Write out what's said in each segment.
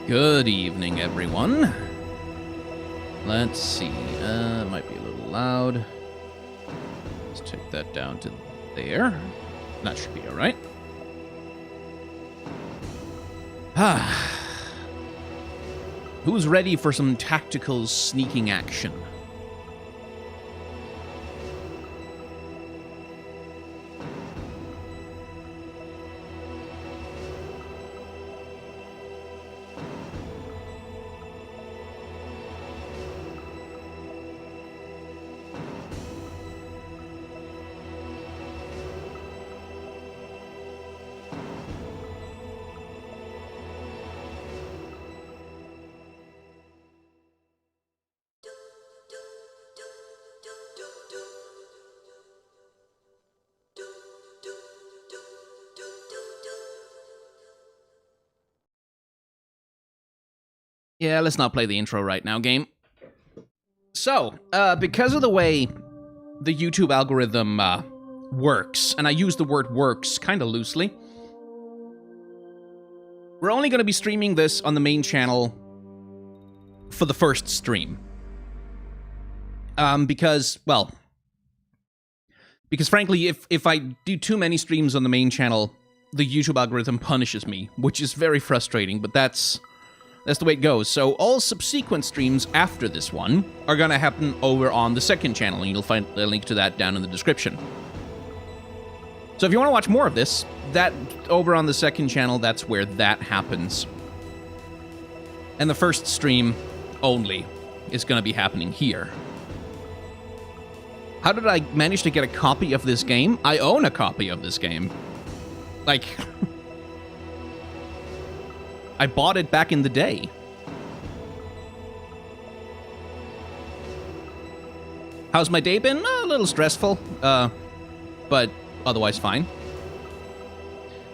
Good evening, everyone. Let's see. Might be a little loud. Let's take that down to there. That should be all right. Who's ready for some tactical sneaking action? Yeah, let's not play the intro right now, game. So, because of the way the YouTube algorithm works, and I use the word works kind of loosely, we're only going to be streaming this on the main channel for the first stream. Because frankly, if I do too many streams on the main channel, the YouTube algorithm punishes me, which is very frustrating, but that's the way it goes. So all subsequent streams after this one are going to happen over on the second channel, and you'll find a link to that down in the description. So if you want to watch more of this, that over on the second channel, that's where that happens. And the first stream only is going to be happening here. How did I manage to get a copy of this game? I own a copy of this game. Like, I bought it back in the day. How's my day been? A little stressful, but otherwise fine.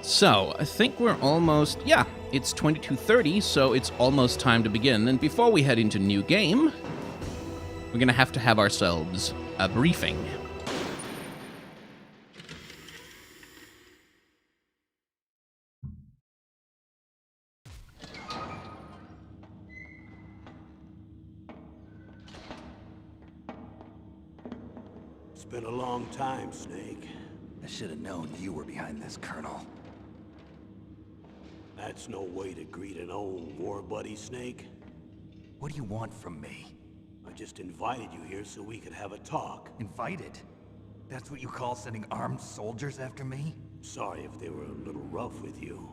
So, I think we're almost... Yeah, it's 22:30, so it's almost time to begin. And before we head into new game, we're gonna have to have ourselves a briefing. It's been a long time, Snake. I should have known you were behind this, Colonel. That's no way to greet an old war buddy, Snake. What do you want from me? I just invited you here so we could have a talk. Invited? That's what you call sending armed soldiers after me? Sorry if they were a little rough with you.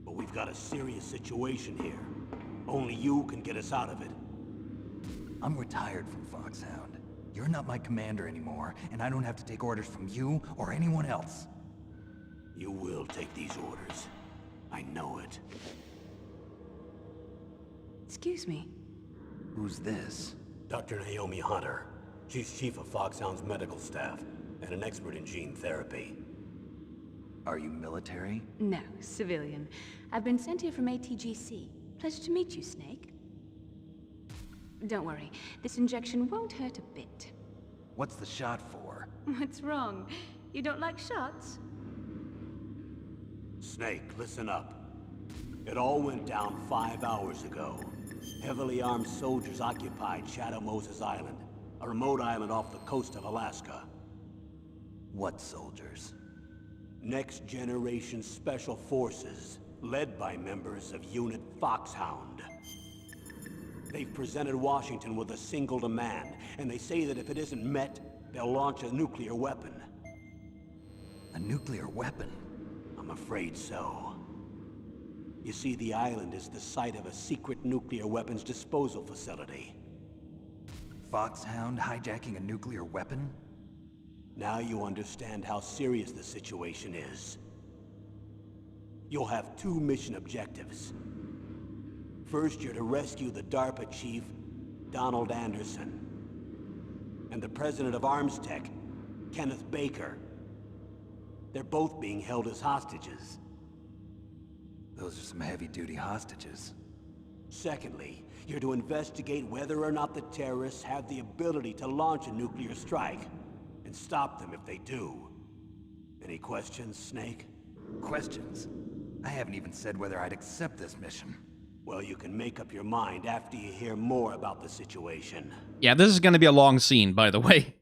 But we've got a serious situation here. Only you can get us out of it. I'm retired from Foxhound. You're not my commander anymore, and I don't have to take orders from you or anyone else. You will take these orders. I know it. Excuse me. Who's this? Dr. Naomi Hunter. She's chief of Foxhound's medical staff, and an expert in gene therapy. Are you military? No, civilian. I've been sent here from ATGC. Pleasure to meet you, Snake. Don't worry, this injection won't hurt a bit. What's the shot for? What's wrong? You don't like shots? Snake, listen up. It all went down 5 hours ago. Heavily armed soldiers occupied Shadow Moses Island, a remote island off the coast of Alaska. What soldiers? Next Generation Special Forces, led by members of Unit Foxhound. They've presented Washington with a single demand, and they say that if it isn't met, they'll launch a nuclear weapon. A nuclear weapon? I'm afraid so. You see, the island is the site of a secret nuclear weapons disposal facility. Foxhound hijacking a nuclear weapon? Now you understand how serious the situation is. You'll have 2 mission objectives. First, you're to rescue the DARPA chief, Donald Anderson, and the president of Arms Tech, Kenneth Baker. They're both being held as hostages. Those are some heavy-duty hostages. Secondly, you're to investigate whether or not the terrorists have the ability to launch a nuclear strike, and stop them if they do. Any questions, Snake? Questions? I haven't even said whether I'd accept this mission. Well, you can make up your mind after you hear more about the situation. Yeah, this is going to be a long scene, by the way.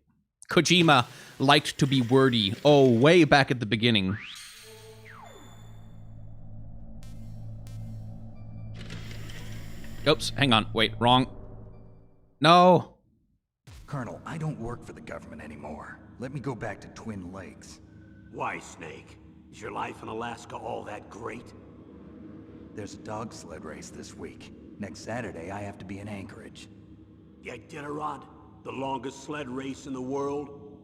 Kojima liked to be wordy. Oh, way back at the beginning. Oops, hang on. Wait, wrong. No. Colonel, I don't work for the government anymore. Let me go back to Twin Lakes. Why, Snake? Is your life in Alaska all that great? There's a dog sled race this week. Next Saturday, I have to be in Anchorage. The Iditarod? The longest sled race in the world?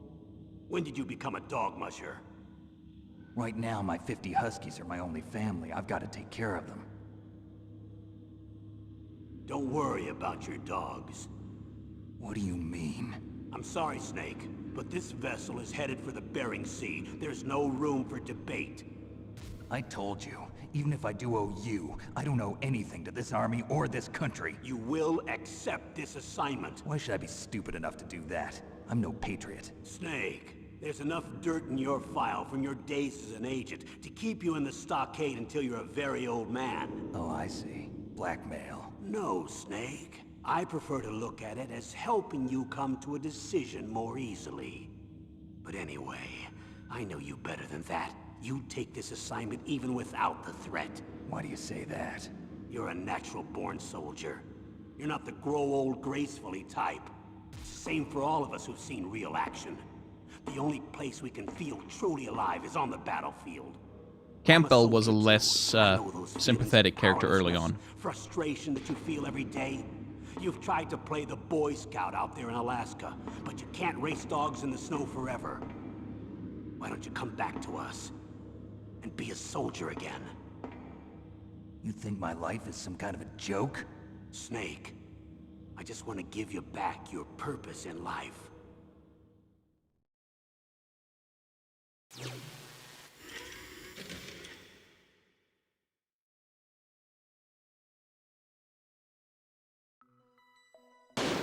When did you become a dog musher? Right now, my 50 Huskies are my only family. I've got to take care of them. Don't worry about your dogs. What do you mean? I'm sorry, Snake, but this vessel is headed for the Bering Sea. There's no room for debate. I told you, even if I do owe you, I don't owe anything to this army or this country. You will accept this assignment. Why should I be stupid enough to do that? I'm no patriot. Snake, there's enough dirt in your file from your days as an agent to keep you in the stockade until you're a very old man. Oh, I see. Blackmail. No, Snake. I prefer to look at it as helping you come to a decision more easily. But anyway, I know you better than that. You take this assignment even without the threat. Why do you say that? You're a natural-born soldier. You're not the grow old gracefully type. It's the same for all of us who've seen real action. The only place we can feel truly alive is on the battlefield. Campbell was a less sympathetic character early on. Frustration that you feel every day. You've tried to play the Boy Scout out there in Alaska, but you can't race dogs in the snow forever. Why don't you come back to us and be a soldier again? You think my life is some kind of a joke? Snake, I just want to give you back your purpose in life.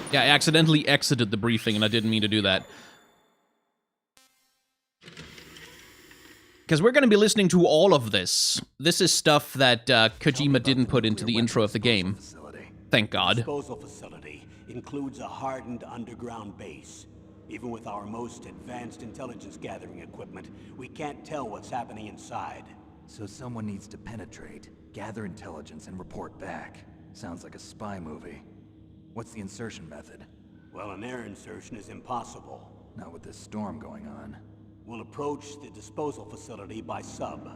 Yeah, I accidentally exited the briefing, and I didn't mean to do that. Because we're going to be listening to all of this. This is stuff that Kojima didn't put into the intro of the game. Thank God. The disposal facility includes a hardened underground base. Even with our most advanced intelligence gathering equipment, we can't tell what's happening inside. So someone needs to penetrate, gather intelligence, and report back. Sounds like a spy movie. What's the insertion method? Well, an air insertion is impossible. Not with this storm going on. We'll approach the disposal facility by sub.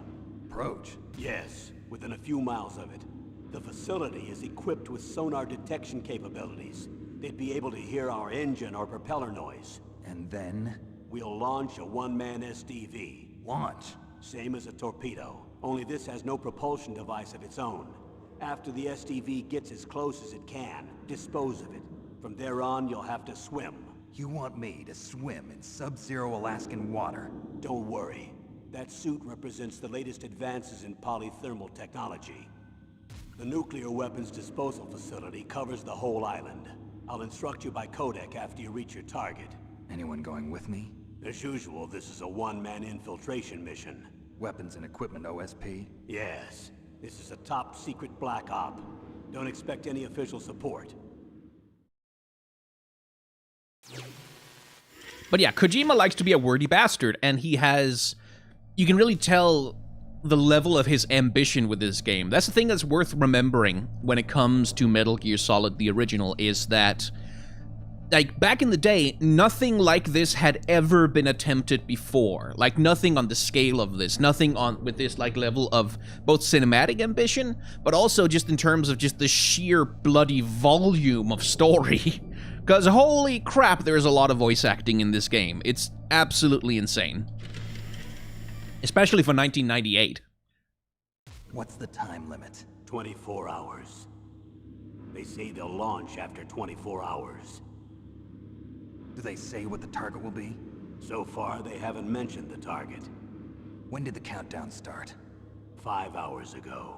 Approach? Yes, within a few miles of it. The facility is equipped with sonar detection capabilities. They'd be able to hear our engine or propeller noise. And then? We'll launch a one-man SDV. Launch? Same as a torpedo, only this has no propulsion device of its own. After the SDV gets as close as it can, dispose of it. From there on, you'll have to swim. You want me to swim in sub-zero Alaskan water? Don't worry. That suit represents the latest advances in polythermal technology. The nuclear weapons disposal facility covers the whole island. I'll instruct you by codec after you reach your target. Anyone going with me? As usual, this is a one-man infiltration mission. Weapons and equipment OSP? Yes. This is a top-secret black op. Don't expect any official support. But yeah, Kojima likes to be a wordy bastard, and he has... You can really tell the level of his ambition with this game. That's the thing that's worth remembering when it comes to Metal Gear Solid, the original, is that... Like, back in the day, nothing like this had ever been attempted before. Like, nothing on the scale of this. Nothing on with this, like, level of both cinematic ambition, but also just in terms of just the sheer bloody volume of story. Because holy crap, there's a lot of voice acting in this game. It's absolutely insane. Especially for 1998. What's the time limit? 24 hours. They say they'll launch after 24 hours. Do they say what the target will be? So far, they haven't mentioned the target. When did the countdown start? 5 hours ago.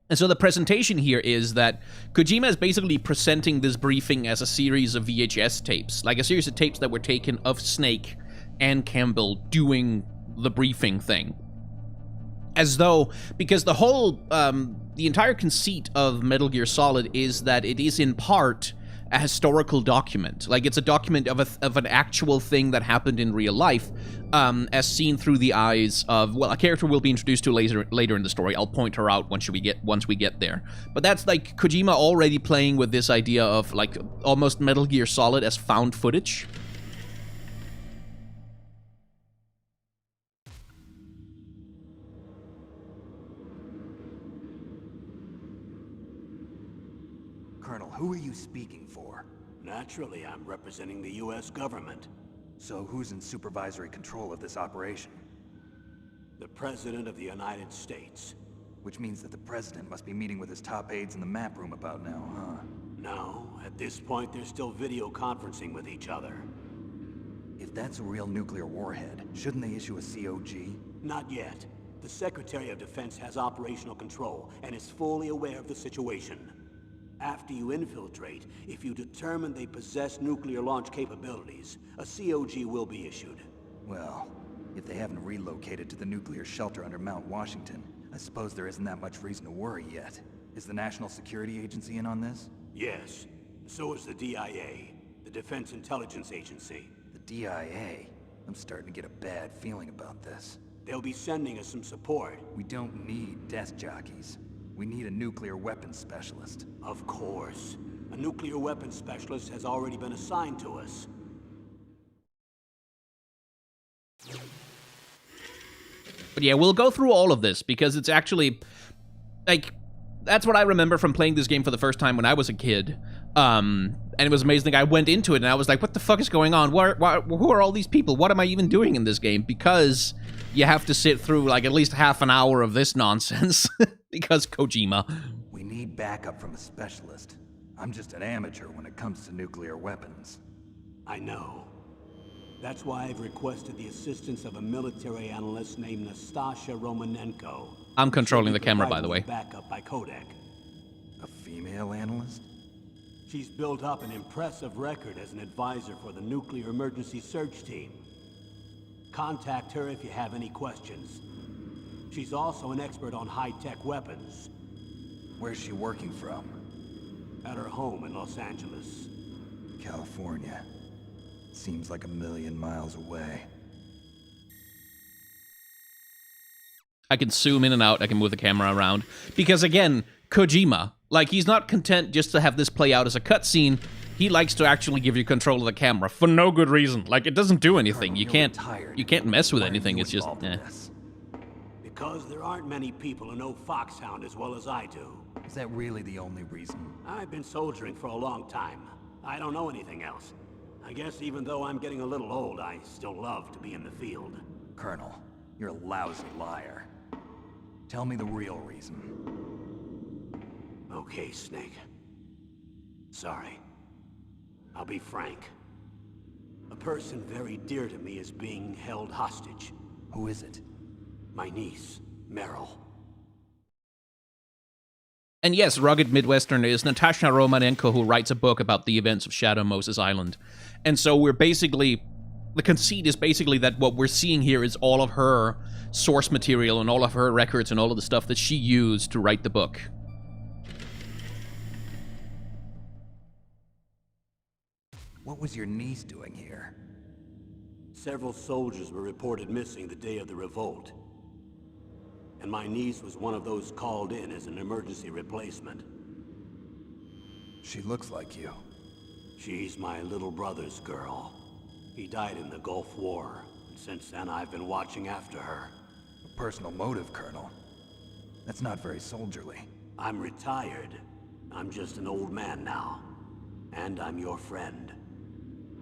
And so the presentation here is that Kojima is basically presenting this briefing as a series of VHS tapes, like a series of tapes that were taken of Snake and Campbell doing the briefing thing. As though, because the whole, the entire conceit of Metal Gear Solid is that it is in part a historical document. Like, it's a document of an actual thing that happened in real life, as seen through the eyes of, well, a character we'll be introduced to later in the story. I'll point her out once we get there. But that's, like, Kojima already playing with this idea of, like, almost Metal Gear Solid as found footage. Colonel, who are you speaking for? Naturally, I'm representing the U.S. government. So who's in supervisory control of this operation? The President of the United States. Which means that the President must be meeting with his top aides in the map room about now, huh? No, at this point they're still video conferencing with each other. If that's a real nuclear warhead, shouldn't they issue a COG? Not yet. The Secretary of Defense has operational control and is fully aware of the situation. After you infiltrate, if you determine they possess nuclear launch capabilities, a COG will be issued. Well, if they haven't relocated to the nuclear shelter under Mount Washington, I suppose there isn't that much reason to worry yet. Is the National Security Agency in on this? Yes. So is the DIA, the Defense Intelligence Agency. The DIA? I'm starting to get a bad feeling about this. They'll be sending us some support. We don't need desk jockeys. We need a nuclear weapons specialist. Of course. A nuclear weapons specialist has already been assigned to us. But yeah, we'll go through all of this, because it's actually, like, that's what I remember from playing this game for the first time when I was a kid. And it was amazing. I went into it and I was like, what the fuck is going on? Who are all these people? What am I even doing in this game? Because you have to sit through, like, at least half an hour of this nonsense. Because Kojima. We need backup from a specialist. I'm just an amateur when it comes to nuclear weapons. I know. That's why I've requested the assistance of a military analyst named Nastasha Romanenko. I'm controlling the camera, by the way. Backup by Kodak. A female analyst? She's built up an impressive record as an advisor for the Nuclear Emergency Search Team. Contact her if you have any questions. She's also an expert on high-tech weapons. Where's she working from? At her home in Los Angeles. California. Seems like 1,000,000 miles away. I can zoom in and out, I can move the camera around. Because again, Kojima, like, he's not content just to have this play out as a cutscene. He likes to actually give you control of the camera for no good reason. Like, it doesn't do anything. You can't mess with anything. It's just, eh. Because there aren't many people who know Foxhound as well as I do. Is that really the only reason? I've been soldiering for a long time. I don't know anything else. I guess even though I'm getting a little old, I still love to be in the field. Colonel, you're a lousy liar. Tell me the real reason. Okay, Snake. Sorry. I'll be frank. A person very dear to me is being held hostage. Who is it? My niece, Meryl. And yes, rugged Midwesterner is Natasha Romanenko, who writes a book about the events of Shadow Moses Island. And so we're basically, the conceit is basically that what we're seeing here is all of her source material and all of her records and all of the stuff that she used to write the book. What was your niece doing here? Several soldiers were reported missing the day of the revolt. And my niece was one of those called in as an emergency replacement. She looks like you. She's my little brother's girl. He died in the Gulf War. Since then, I've been watching after her. A personal motive, Colonel. That's not very soldierly. I'm retired. I'm just an old man now. And I'm your friend.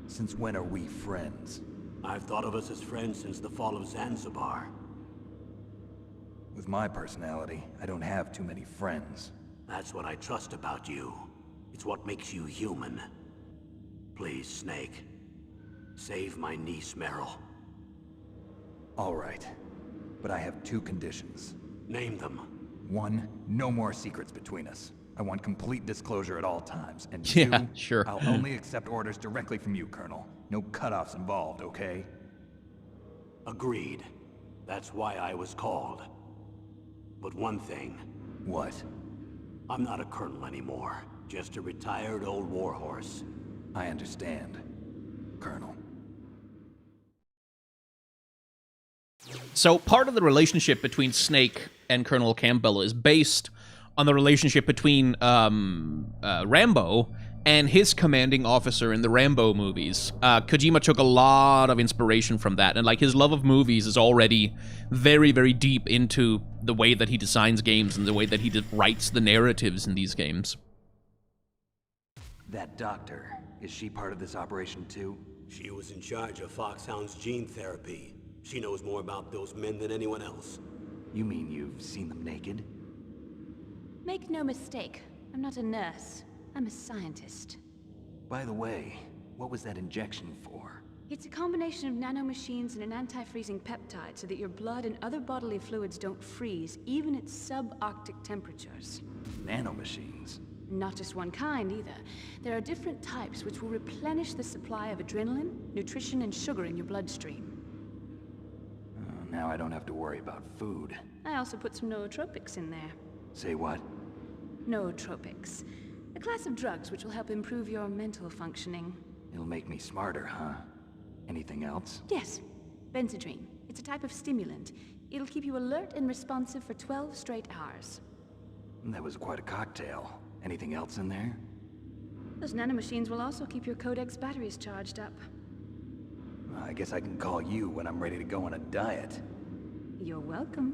Since when are we friends? I've thought of us as friends since the fall of Zanzibar. With my personality, I don't have too many friends. That's what I trust about you. It's what makes you human. Please, Snake. Save my niece, Meryl. All right. But I have 2 conditions. Name them. 1, no more secrets between us. I want complete disclosure at all times. And 2, Yeah, sure. I'll only accept orders directly from you, Colonel. No cutoffs involved, okay? Agreed. That's why I was called. But one thing, What? I'm not a colonel anymore. Just a retired old warhorse. I understand, Colonel. So part of the relationship between Snake and Colonel Campbell is based on the relationship between Rambo and his commanding officer in the Rambo movies. Kojima took a lot of inspiration from that, and like his love of movies is already very, very deep into the way that he designs games and the way that he writes the narratives in these games. That doctor, is she part of this operation too? She was in charge of Foxhound's gene therapy. She knows more about those men than anyone else. You mean you've seen them naked? Make no mistake, I'm not a nurse. I'm a scientist. By the way, what was that injection for? It's a combination of nanomachines and an anti-freezing peptide so that your blood and other bodily fluids don't freeze, even at subarctic temperatures. Nanomachines? Not just one kind, either. There are different types which will replenish the supply of adrenaline, nutrition, and sugar in your bloodstream. Oh, now I don't have to worry about food. I also put some nootropics in there. Say what? Nootropics. A class of drugs which will help improve your mental functioning. It'll make me smarter, huh? Anything else? Yes. Benzedrine. It's a type of stimulant. It'll keep you alert and responsive for 12 straight hours. That was quite a cocktail. Anything else in there? Those nanomachines will also keep your Codex batteries charged up. Well, I guess I can call you when I'm ready to go on a diet. You're welcome.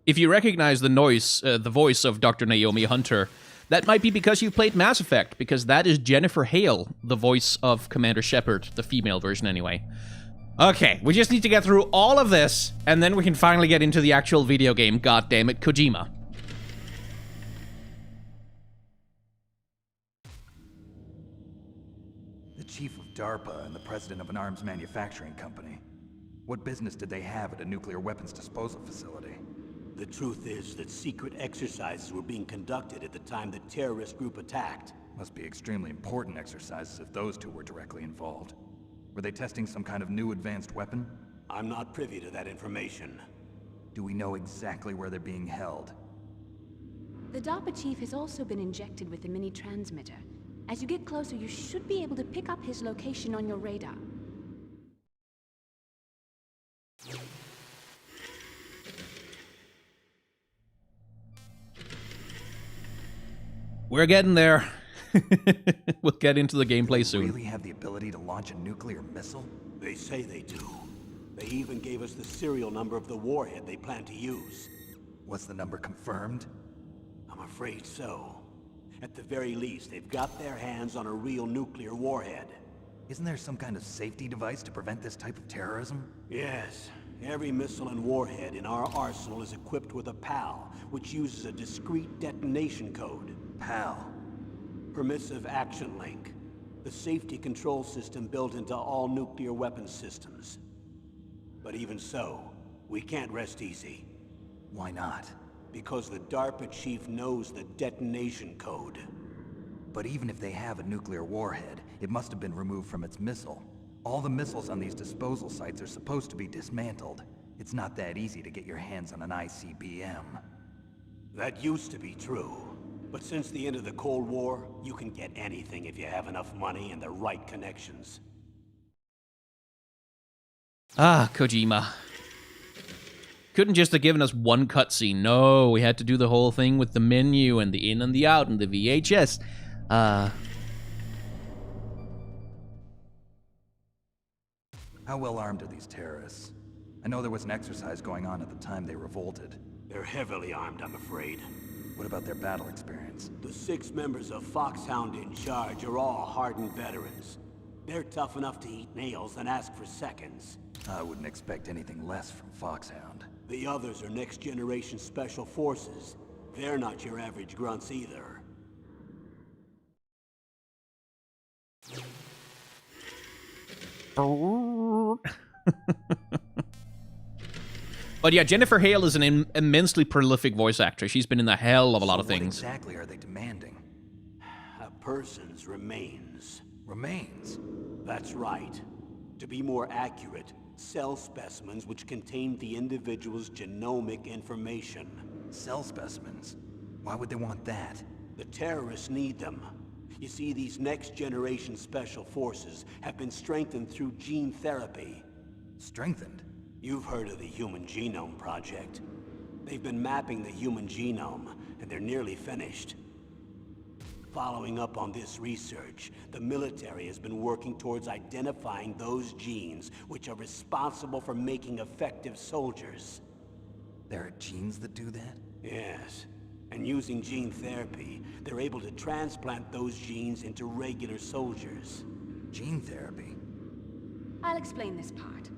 If you recognize the voice of Dr. Naomi Hunter, that might be because you played Mass Effect, because that is Jennifer Hale, the voice of Commander Shepard, the female version anyway. Okay, we just need to get through all of this, and then we can finally get into the actual video game, goddammit, Kojima. The chief of DARPA and the president of an arms manufacturing company. What business did they have at a nuclear weapons disposal facility? The truth is that secret exercises were being conducted at the time the terrorist group attacked. Must be extremely important exercises if those two were directly involved. Were they testing some kind of new advanced weapon? I'm not privy to that information. Do we know exactly where they're being held? The DARPA chief has also been injected with a mini transmitter. As you get closer, you should be able to pick up his location on your radar. We're getting there. We'll get into the gameplay soon. Really have the ability to launch a nuclear missile? They say they do. They even gave us the serial number of the warhead they plan to use. Was the number confirmed? I'm afraid so. At the very least, they've got their hands on a real nuclear warhead. Isn't there some kind of safety device to prevent this type of terrorism? Yes. Every missile and warhead in our arsenal is equipped with a PAL, which uses a discrete detonation code. PAL. Permissive Action Link. The safety control system built into all nuclear weapons systems. But even so, we can't rest easy. Why not? Because the DARPA chief knows the detonation code. But even if they have a nuclear warhead, it must have been removed from its missile. All the missiles on these disposal sites are supposed to be dismantled. It's not that easy to get your hands on an ICBM. That used to be true. But since the end of the Cold War, you can get anything if you have enough money and the right connections. Ah, Kojima. Couldn't just have given us one cutscene. No, we had to do the whole thing with the menu and the in and the out and the VHS. How well armed are these terrorists? I know there was an exercise going on at the time they revolted. They're heavily armed, I'm afraid. What about their battle experience? The 6 members of Foxhound in charge are all hardened veterans. They're tough enough to eat nails and ask for seconds. I wouldn't expect anything less from Foxhound. The others are next-generation special forces. They're not your average grunts either. But yeah, Jennifer Hale is an immensely prolific voice actress. She's been in the hell of a lot of What things. exactly are they demanding? A person's remains. Remains? That's right. To be more accurate, cell specimens which contain the individual's genomic information. Cell specimens? Why would they want that? The terrorists need them. You see, these next-generation special forces have been strengthened through gene therapy. Strengthened? You've heard of the Human Genome Project. They've been mapping the human genome, and they're nearly finished. Following up on this research, the military has been working towards identifying those genes which are responsible for making effective soldiers. There are genes that do that? Yes. And using gene therapy, they're able to transplant those genes into regular soldiers. Gene therapy? I'll explain this part.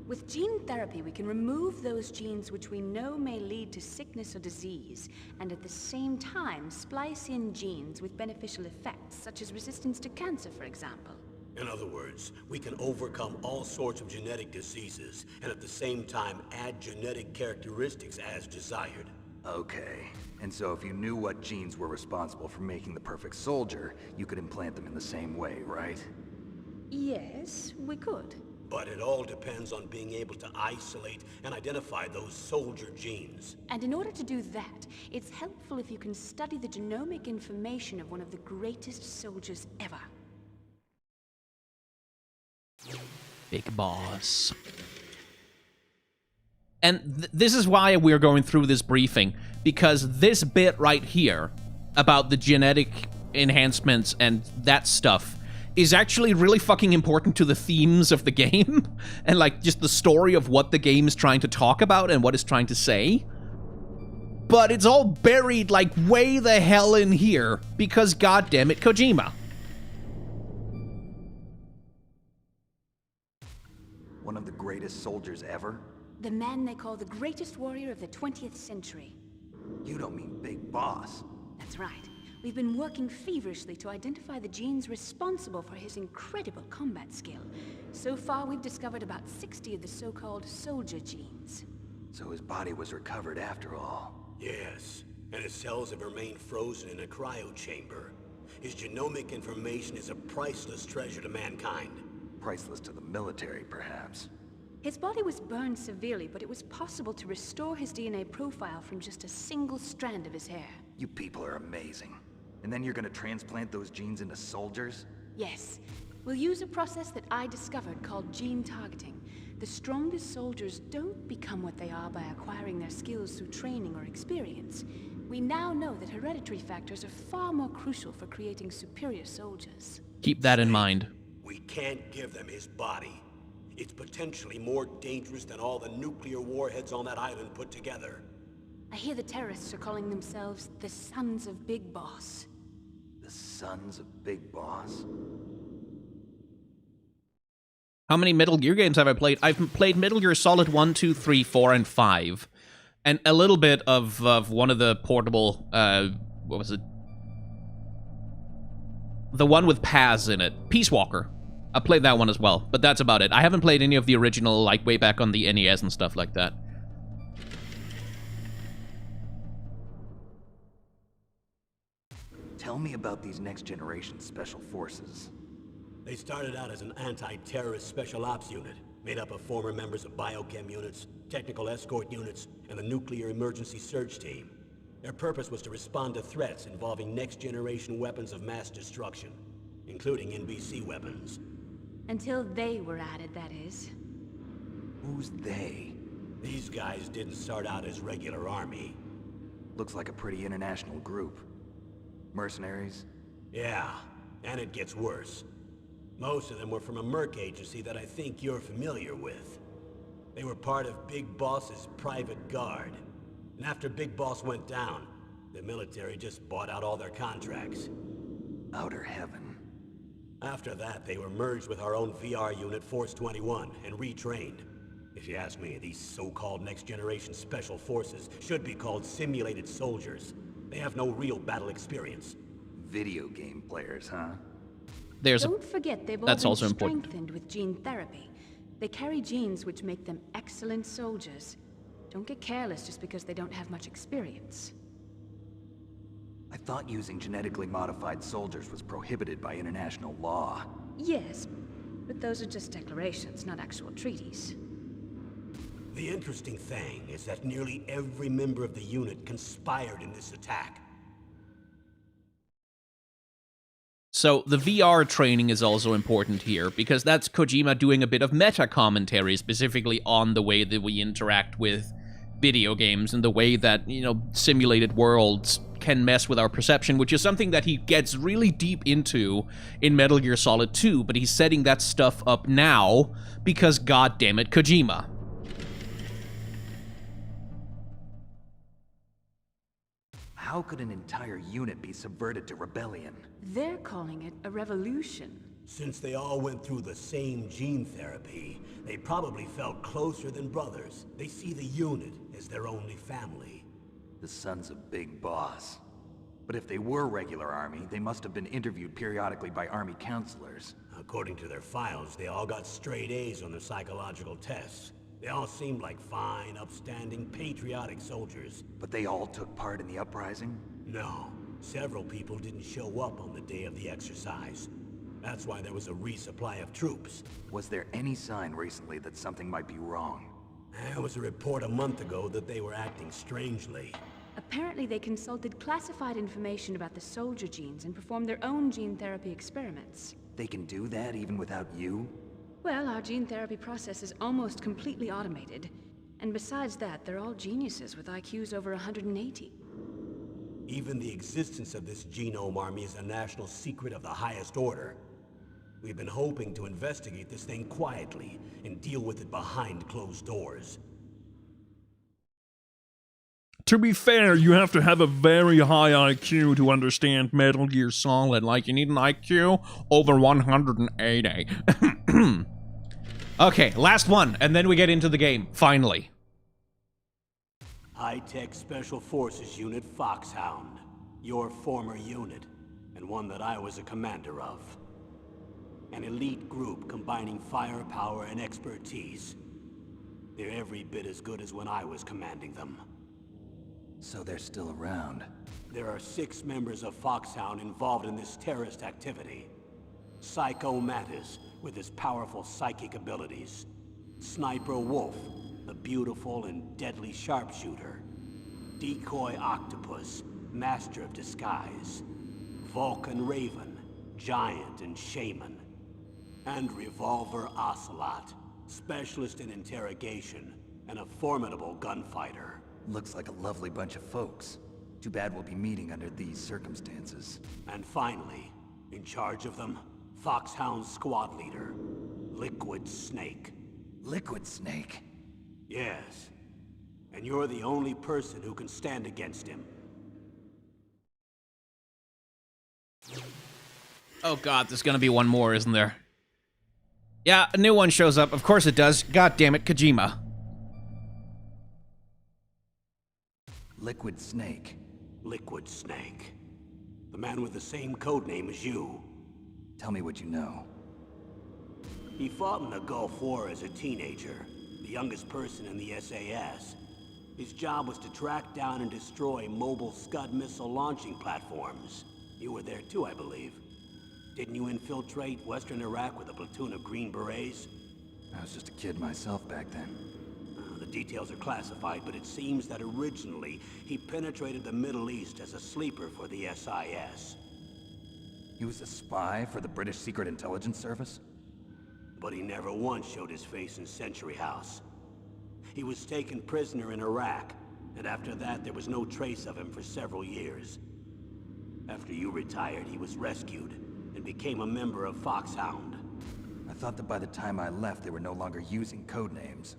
With gene therapy, we can remove those genes which we know may lead to sickness or disease, and at the same time splice in genes with beneficial effects, such as resistance to cancer, for example. In other words, we can overcome all sorts of genetic diseases, and at the same time add genetic characteristics as desired. Okay. And so if you knew what genes were responsible for making the perfect soldier, you could implant them in the same way, right? Yes, we could. But it all depends on being able to isolate and identify those soldier genes. And in order to do that, it's helpful if you can study the genomic information of one of the greatest soldiers ever. Big boss. And this is why we're going through this briefing, because this bit right here about the genetic enhancements and that stuff is actually really fucking important to the themes of the game and like just the story of what the game is trying to talk about and what it's trying to say. But it's all buried like way the hell in here because goddammit Kojima. One of the greatest soldiers ever? The man they call the greatest warrior of the 20th century. You don't mean Big Boss. That's right. We've been working feverishly to identify the genes responsible for his incredible combat skill. So far, we've discovered about 60 of the so-called soldier genes. So his body was recovered after all. Yes, and his cells have remained frozen in a cryo chamber. His genomic information is a priceless treasure to mankind. Priceless to the military, perhaps. His body was burned severely, but it was possible to restore his DNA profile from just a single strand of his hair. You people are amazing. And then you're gonna transplant those genes into soldiers? Yes. We'll use a process that I discovered called gene targeting. The strongest soldiers don't become what they are by acquiring their skills through training or experience. We now know that hereditary factors are far more crucial for creating superior soldiers. Keep that in mind. We can't give them his body. It's potentially more dangerous than all the nuclear warheads on that island put together. I hear the terrorists are calling themselves the Sons of Big Boss. The Sons of Big Boss? How many Metal Gear games have I played? I've played Metal Gear Solid 1, 2, 3, 4, and 5. And a little bit of one of the portable, what was it? The one with Paz in it. Peace Walker. I played that one as well, but that's about it. I haven't played any of the original, like, way back on the NES and stuff like that. Tell me about these next-generation special forces. They started out as an anti-terrorist special ops unit, made up of former members of biochem units, technical escort units, and the nuclear emergency surge team. Their purpose was to respond to threats involving next-generation weapons of mass destruction, including NBC weapons. Until they were added, that is. Who's they? These guys didn't start out as regular army. Looks like a pretty international group. Mercenaries? Yeah, and it gets worse. Most of them were from a merc agency that I think you're familiar with. They were part of Big Boss's private guard. And after Big Boss went down, the military just bought out all their contracts. Outer heaven. After that, they were merged with our own VR unit, Force 21, and retrained. If you ask me, these so-called next-generation special forces should be called simulated soldiers. They have no real battle experience. Video game players, huh? Don't forget they've all that's been also important. strengthened with gene therapy. They carry genes which make them excellent soldiers. Don't get careless just because they don't have much experience. I thought using genetically modified soldiers was prohibited by international law. Yes, But those are just declarations, not actual treaties. The interesting thing is that nearly every member of the unit conspired in this attack. So the VR training is also important here, because that's Kojima doing a bit of meta commentary, specifically on the way that we interact with video games and the way that, you know, simulated worlds can mess with our perception, which is something that he gets really deep into in Metal Gear Solid 2, but he's setting that stuff up now because, goddammit, Kojima. How could an entire unit be subverted to rebellion? They're calling it a revolution. Since they all went through the same gene therapy, they probably felt closer than brothers. They see the unit as their only family. The sons of Big Boss. But if they were regular army, they must have been interviewed periodically by army counselors. According to their files, they all got straight A's on their psychological tests. They all seemed like fine, upstanding, patriotic soldiers. But they all took part in the uprising? No, several people didn't show up on the day of the exercise. That's why there was a resupply of troops. Was there any sign recently that something might be wrong? There was a report a month ago that they were acting strangely. Apparently they consulted classified information about the soldier genes and performed their own gene therapy experiments. They can do that even without you? Well, our gene therapy process is almost completely automated. And besides that, they're all geniuses with IQs over 180. Even the existence of this genome army is a national secret of the highest order. We've been hoping to investigate this thing quietly and deal with it behind closed doors. To be fair, you have to have a very high IQ to understand Metal Gear Solid. Like, you need an IQ over 180. Okay, last one, and then we get into the game, finally. High-tech Special Forces Unit Foxhound. Your former unit, and one that I was a commander of. An elite group combining firepower and expertise. They're every bit as good as when I was commanding them. So they're still around. There are 6 members of Foxhound involved in this terrorist activity. Psycho Mantis, with his powerful psychic abilities. Sniper Wolf, the beautiful and deadly sharpshooter. Decoy Octopus, master of disguise. Vulcan Raven, giant and shaman. And Revolver Ocelot, specialist in interrogation and a formidable gunfighter. Looks like a lovely bunch of folks. Too bad we'll be meeting under these circumstances. And finally, in charge of them, Foxhound's squad leader, Liquid Snake. Liquid Snake? Yes. And you're the only person who can stand against him. Oh god, there's gonna be one more, isn't there? Yeah, a new one shows up. Of course it does. God damn it, Kojima. Liquid Snake. Liquid Snake. The man with the same codename as you. Tell me what you know. He fought in the Gulf War as a teenager, the youngest person in the SAS. His job was to track down and destroy mobile Scud missile launching platforms. You were there too, I believe. Didn't you infiltrate Western Iraq with a platoon of Green Berets? I was just a kid myself back then. The details are classified, but it seems that originally he penetrated the Middle East as a sleeper for the SIS. He was a spy for the British Secret Intelligence Service? But he never once showed his face in Century House. He was taken prisoner in Iraq, and after that there was no trace of him for several years. After you retired, he was rescued and became a member of Foxhound. I thought that by the time I left, they were no longer using codenames.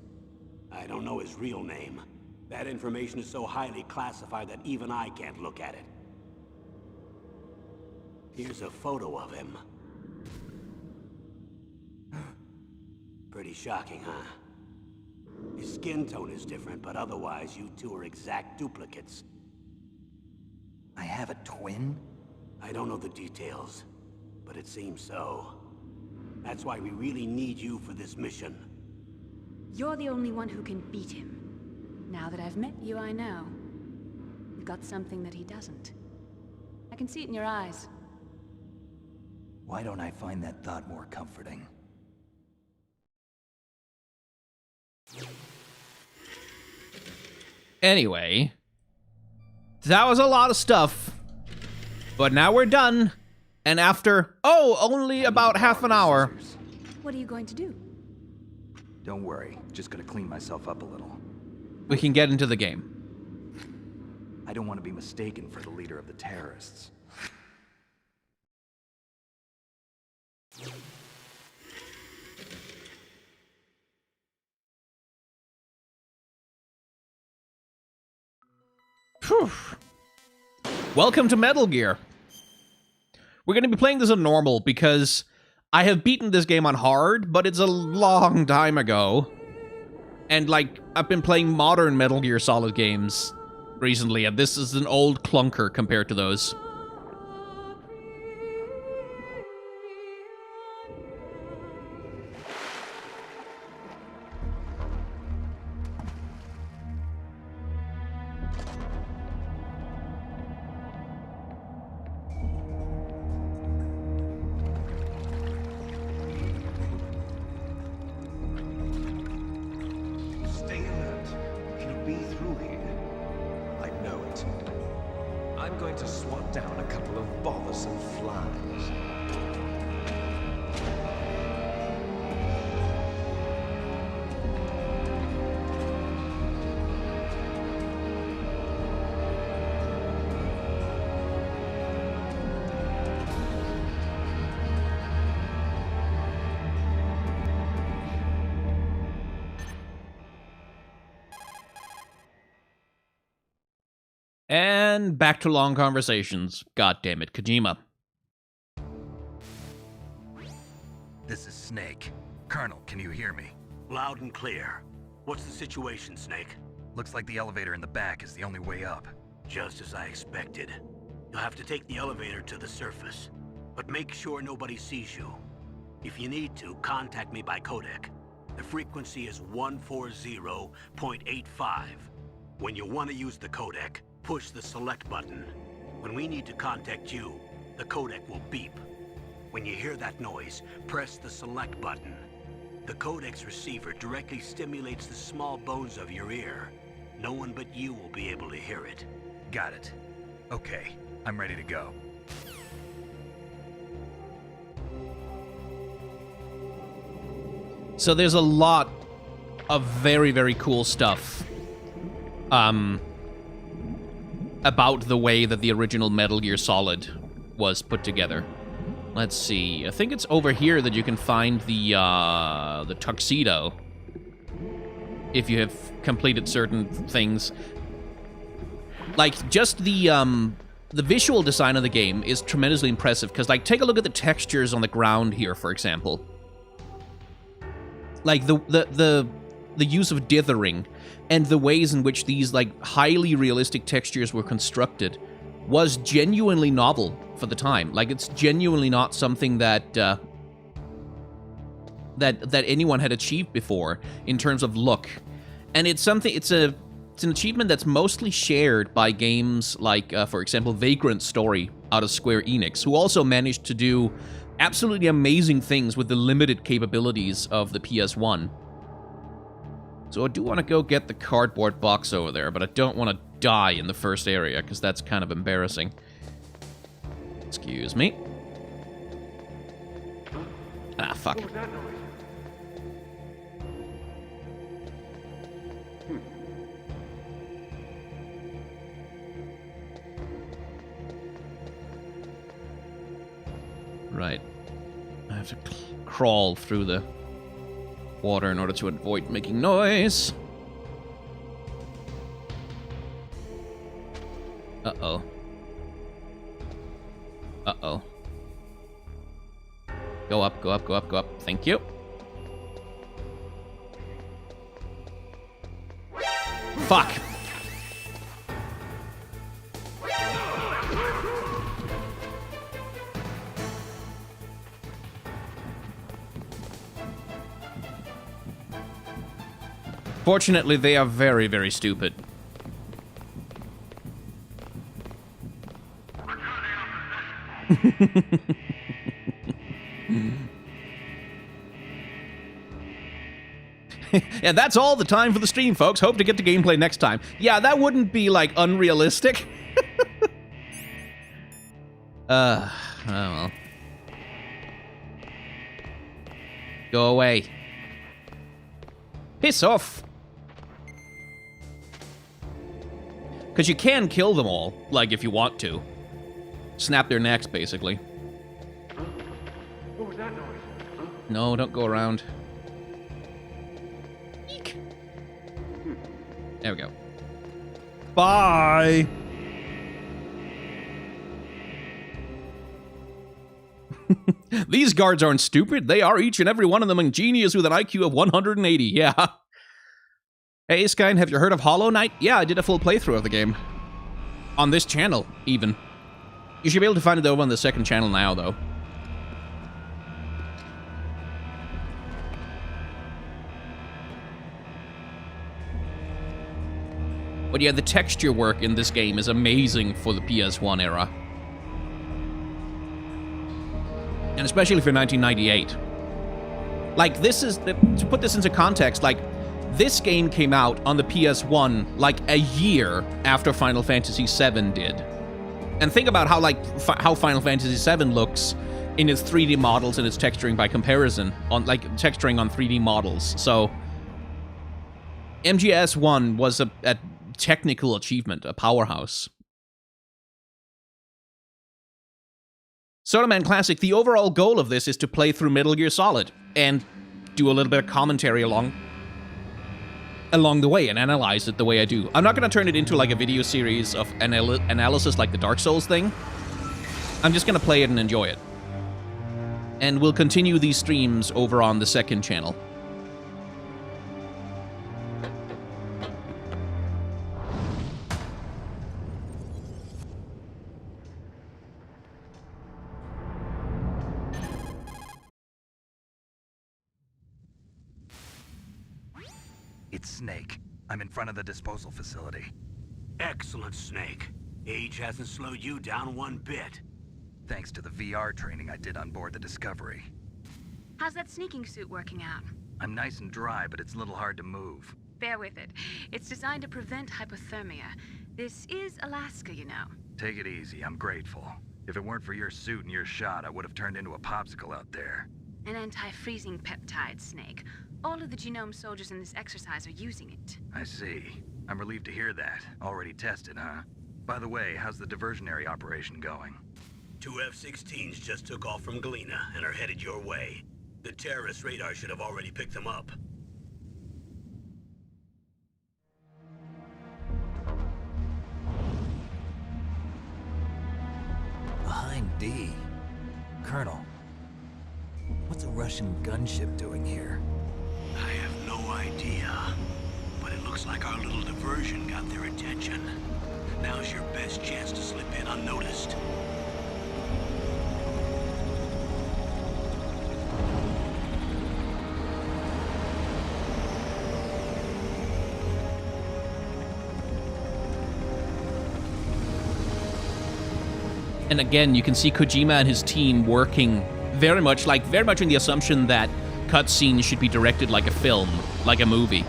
I don't know his real name. That information is so highly classified that even I can't look at it. Here's a photo of him. Pretty shocking, huh? His skin tone is different, but otherwise you two are exact duplicates. I have a twin? I don't know the details, but it seems so. That's why we really need you for this mission. You're the only one who can beat him. Now that I've met you, I know. You've got something that he doesn't. I can see it in your eyes. Why don't I find that thought more comforting? Anyway, that was a lot of stuff. But now we're done. And after, only about half an hour. What are you going to do? Don't worry, just gonna clean myself up a little. We can get into the game. I don't want to be mistaken for the leader of the terrorists. Phew. Welcome to Metal Gear. We're going to be playing this on normal because I have beaten this game on hard, but it's a long time ago. And, like, I've been playing modern Metal Gear Solid games recently, and this is an old clunker compared to those. Stay alert. He'll be through here. I know it. I'm going to swat down a couple of bothersome flies. And back to long conversations. God damn it, Kojima. This is Snake. Colonel, can you hear me? Loud and clear. What's the situation, Snake? Looks like the elevator in the back is the only way up. Just as I expected. You'll have to take the elevator to the surface. But make sure nobody sees you. If you need to, contact me by codec. The frequency is 140.85. When you want to use the codec, push the select button. When we need to contact you, the codec will beep. When you hear that noise, press the select button. The codec's receiver directly stimulates the small bones of your ear. No one but you will be able to hear it. Got it. Okay, I'm ready to go. So there's a lot of very, very cool stuff. About the way that the original Metal Gear Solid was put together. Let's see. I think it's over here that you can find the tuxedo. If you have completed certain things. Like, just the visual design of the game is tremendously impressive, because, like, take a look at the textures on the ground here, for example. Like, the use of dithering and the ways in which these, like, highly realistic textures were constructed was genuinely novel for the time. Like, it's genuinely not something that that anyone had achieved before in terms of look. And it's something, it's an achievement that's mostly shared by games like, for example, Vagrant Story out of Square Enix, who also managed to do absolutely amazing things with the limited capabilities of the PS1. So I do want to go get the cardboard box over there, but I don't want to die in the first area, because that's kind of embarrassing. Excuse me. Ah, fuck. Right. I have to crawl through the water in order to avoid making noise. Uh-oh. Uh-oh. Go up, go up, go up, go up. Thank you. Fuck. Fortunately, they are very, very stupid. Yeah, that's all the time for the stream, folks. Hope to get to gameplay next time. Yeah, that wouldn't be, like, unrealistic. Oh well. Go away. Piss off. Because you can kill them all, like, if you want to. Snap their necks, basically. What was that noise? Huh? No, don't go around. Eek. There we go. Bye. These guards aren't stupid. They are each and every one of them ingenious with an IQ of 180. Yeah. Hey, Skyn, have you heard of Hollow Knight? Yeah, I did a full playthrough of the game. On this channel, even. You should be able to find it over on the second channel now, though. But yeah, the texture work in this game is amazing for the PS1 era. And especially for 1998. Like, this is, to put this into context, like, this game came out on the PS1, like, a year after Final Fantasy VII did. And think about how, like, how Final Fantasy VII looks in its 3D models and its texturing by comparison, on, like, texturing on 3D models. So, MGS1 was a technical achievement, a powerhouse. Soda Man Classic, the overall goal of this is to play through Metal Gear Solid and do a little bit of commentary along the way and analyze it the way I do. I'm not going to turn it into like a video series of analysis like the Dark Souls thing. I'm just going to play it and enjoy it. And we'll continue these streams over on the second channel. It's Snake. I'm in front of the disposal facility. Excellent, Snake. Age hasn't slowed you down one bit. Thanks to the VR training I did on board the Discovery. How's that sneaking suit working out? I'm nice and dry, but it's a little hard to move. Bear with it. It's designed to prevent hypothermia. This is Alaska, you know. Take it easy, I'm grateful. If it weren't for your suit and your shot, I would have turned into a popsicle out there. An anti-freezing peptide, Snake. All of the genome soldiers in this exercise are using it. I see. I'm relieved to hear that. Already tested, huh? By the way, how's the diversionary operation going? 2 F-16s just took off from Galena and are headed your way. The terrorist radar should have already picked them up. Behind D. Colonel, what's a Russian gunship doing here? I have no idea, but it looks like our little diversion got their attention. Now's your best chance to slip in unnoticed. And again, you can see Kojima and his team working very much in the assumption that cutscenes should be directed like a film, like a movie.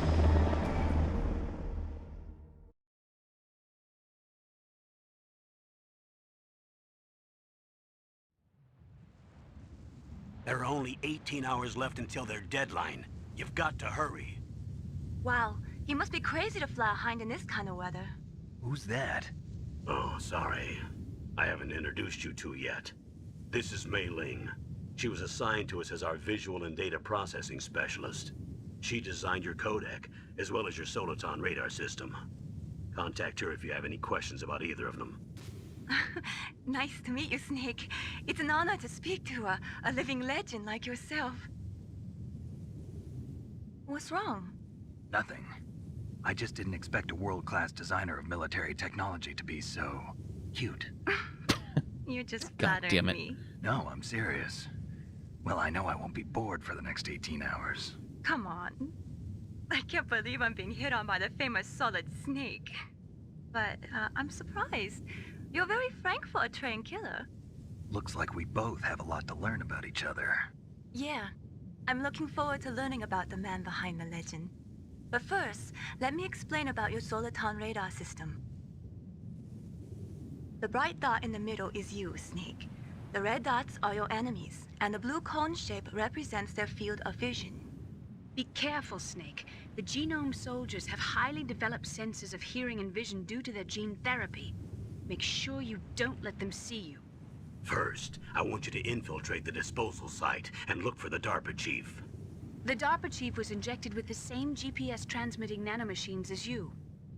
There are only 18 hours left until their deadline. You've got to hurry. Wow, you must be crazy to fly a hind in this kind of weather. Who's that? Oh, sorry. I haven't introduced you to yet. This is Mei Ling. She was assigned to us as our visual and data processing specialist. She designed your codec, as well as your Soliton radar system. Contact her if you have any questions about either of them. Nice to meet you, Snake. It's an honor to speak to a living legend like yourself. What's wrong? Nothing. I just didn't expect a world-class designer of military technology to be so cute. You're just God flattering damn it. me. No, I'm serious. Well, I know I won't be bored for the next 18 hours. Come on. I can't believe I'm being hit on by the famous Solid Snake. But I'm surprised. You're very frank for a trained killer. Looks like we both have a lot to learn about each other. Yeah. I'm looking forward to learning about the man behind the legend. But first, let me explain about your Soliton radar system. The bright dot in the middle is you, Snake. The red dots are your enemies, and the blue cone shape represents their field of vision. Be careful, Snake. The genome soldiers have highly developed senses of hearing and vision due to their gene therapy. Make sure you don't let them see you. First, I want you to infiltrate the disposal site and look for the DARPA chief. The DARPA chief was injected with the same GPS transmitting nanomachines as you.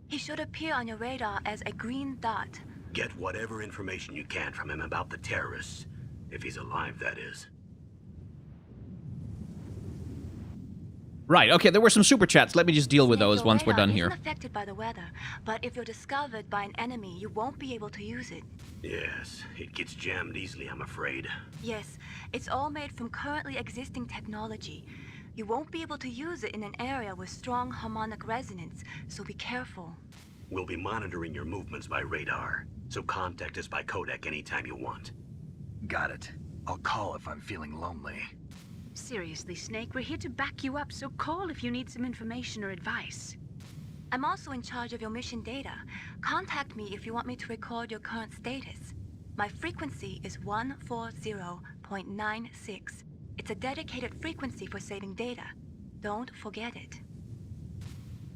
He should appear on your radar as a green dot. Get whatever information you can from him about the terrorists. If he's alive, that is. Right, okay, there were some super chats. Let me just deal with Snake, those your once we're radar done here. isn't affected by the weather, but if you're discovered by an enemy, you won't be able to use it. Yes, it gets jammed easily, I'm afraid. Yes, it's all made from currently existing technology. You won't be able to use it in an area with strong harmonic resonance, so be careful. We'll be monitoring your movements by radar, so contact us by codec anytime you want. Got it. I'll call if I'm feeling lonely. Seriously, Snake, we're here to back you up, so call if you need some information or advice. I'm also in charge of your mission data. Contact me if you want me to record your current status. My frequency is 140.96. It's a dedicated frequency for saving data. Don't forget it.